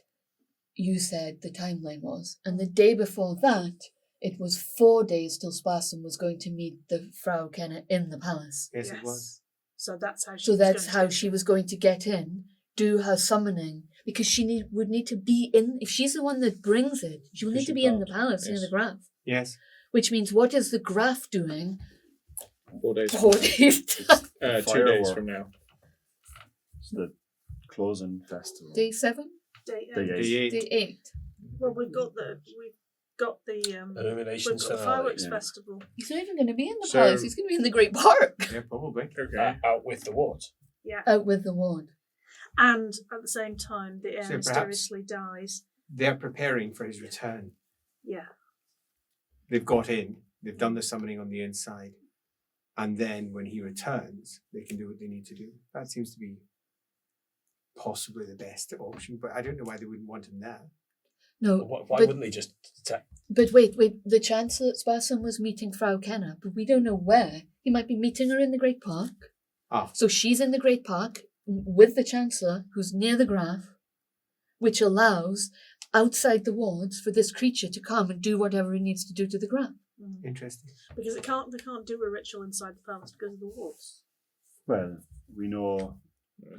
you said the timeline was, and the day before that, it was 4 days till Sparsum was going to meet the Frau Kenner in the palace. Yes, it was. So that's how she. So was that's going how to she was going to get in, do her summoning, because she would need to be in. If she's the one that brings it, she would need to be in the palace near the Graf. Yes. Which means, what is the Graf doing? 4 days. 4 days. 2 days Firework. from now. It's the closing festival. Day 7? Day Day eight. eight. Day 8. Well, we've got the Illuminations we've got the fireworks yeah. festival. He's not even going to be in the So- palace. He's going to be in the Great Park. Yeah, probably. Okay. out with the wards. Yeah, Out with the ward. and at the same time, the heir So perhaps- mysteriously dies. They're preparing for his return. Yeah, They've got in, they've done the summoning on the inside, and then when he returns, they can do what they need to do. That seems to be possibly the best option, but I don't know why they wouldn't want him there. No, Why but, wouldn't they just attack? but wait. The Chancellor at Sparsum was meeting Frau Kenner, but we don't know where. He might be meeting her in the Great Park. Ah, So she's in the Great Park with the Chancellor, who's near the Graf, which allows outside the wards for this creature to come and do whatever he needs to do to the Graf. interesting. because they can't do a ritual inside the palace because of the walls. Well, we know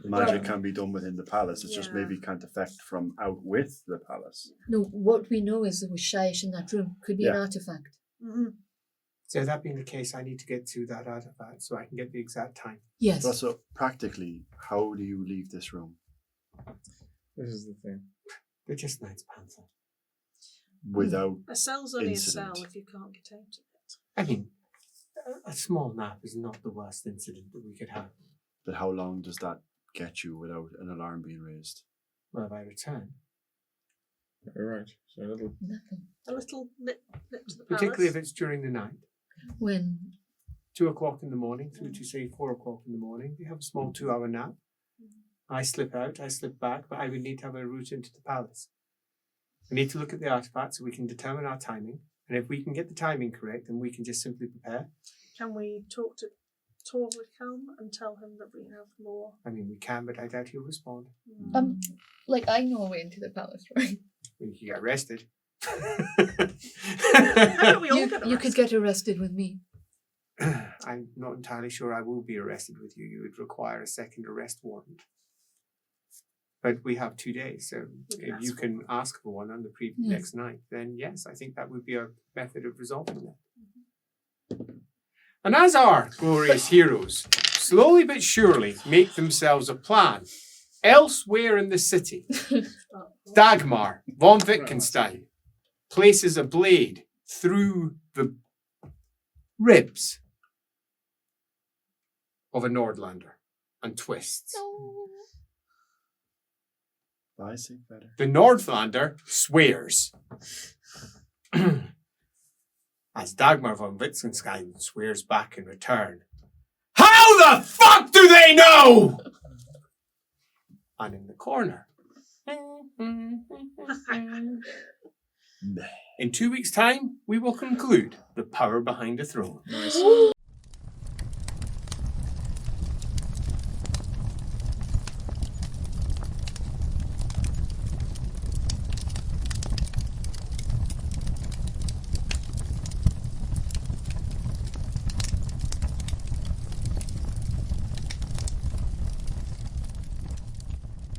magic can be done within the palace. It's just Yeah. maybe can't affect from out with the palace. No, what we know is there was Shyish in that room. Could be an Yeah. artifact. Mm-hmm. So that being the case, I need to get to that artifact so I can get the exact time. Yes. But so practically, how do you leave this room This is the thing. They're just Knights Panther. without? A cell's only Incident. a cell if you can't get out of it. I mean, a small nap is not the worst incident that we could have. But how long does that get you without an alarm being raised? Well, if I return, You're right. So a little. Nothing. A little nip to the particularly if palace. it's during the night, When 2 o'clock in the morning through to say 4 o'clock in the morning, they have a small 2-hour nap. I slip out, I slip back, but I would need to have a route into the palace. We need to look at the artifact so we can determine our timing. And if we can get the timing correct, then we can just simply prepare. Can we talk to Torvald and tell him that we have more? I mean, we can, but I doubt he'll respond. like I know a way into the palace, right? We could get arrested. How do we all You, get you could arrested? get arrested with me. I'm not entirely sure I will be arrested with you. You would require a second arrest warrant. But we have 2 days, so We can if ask you for can one. ask for one on the Yes. next night, then yes, I think that would be a method of resolving that. And as our glorious heroes slowly but surely make themselves a plan elsewhere in the city, Dagmar von Wittgenstein places a blade through the ribs of a Nordlander and twists. I see better. The Nordlander swears. As Dagmar von Wittgenstein swears back in return. How the fuck do they know? And in the corner. In 2 weeks' time, we will conclude The Power Behind the Throne. Nice.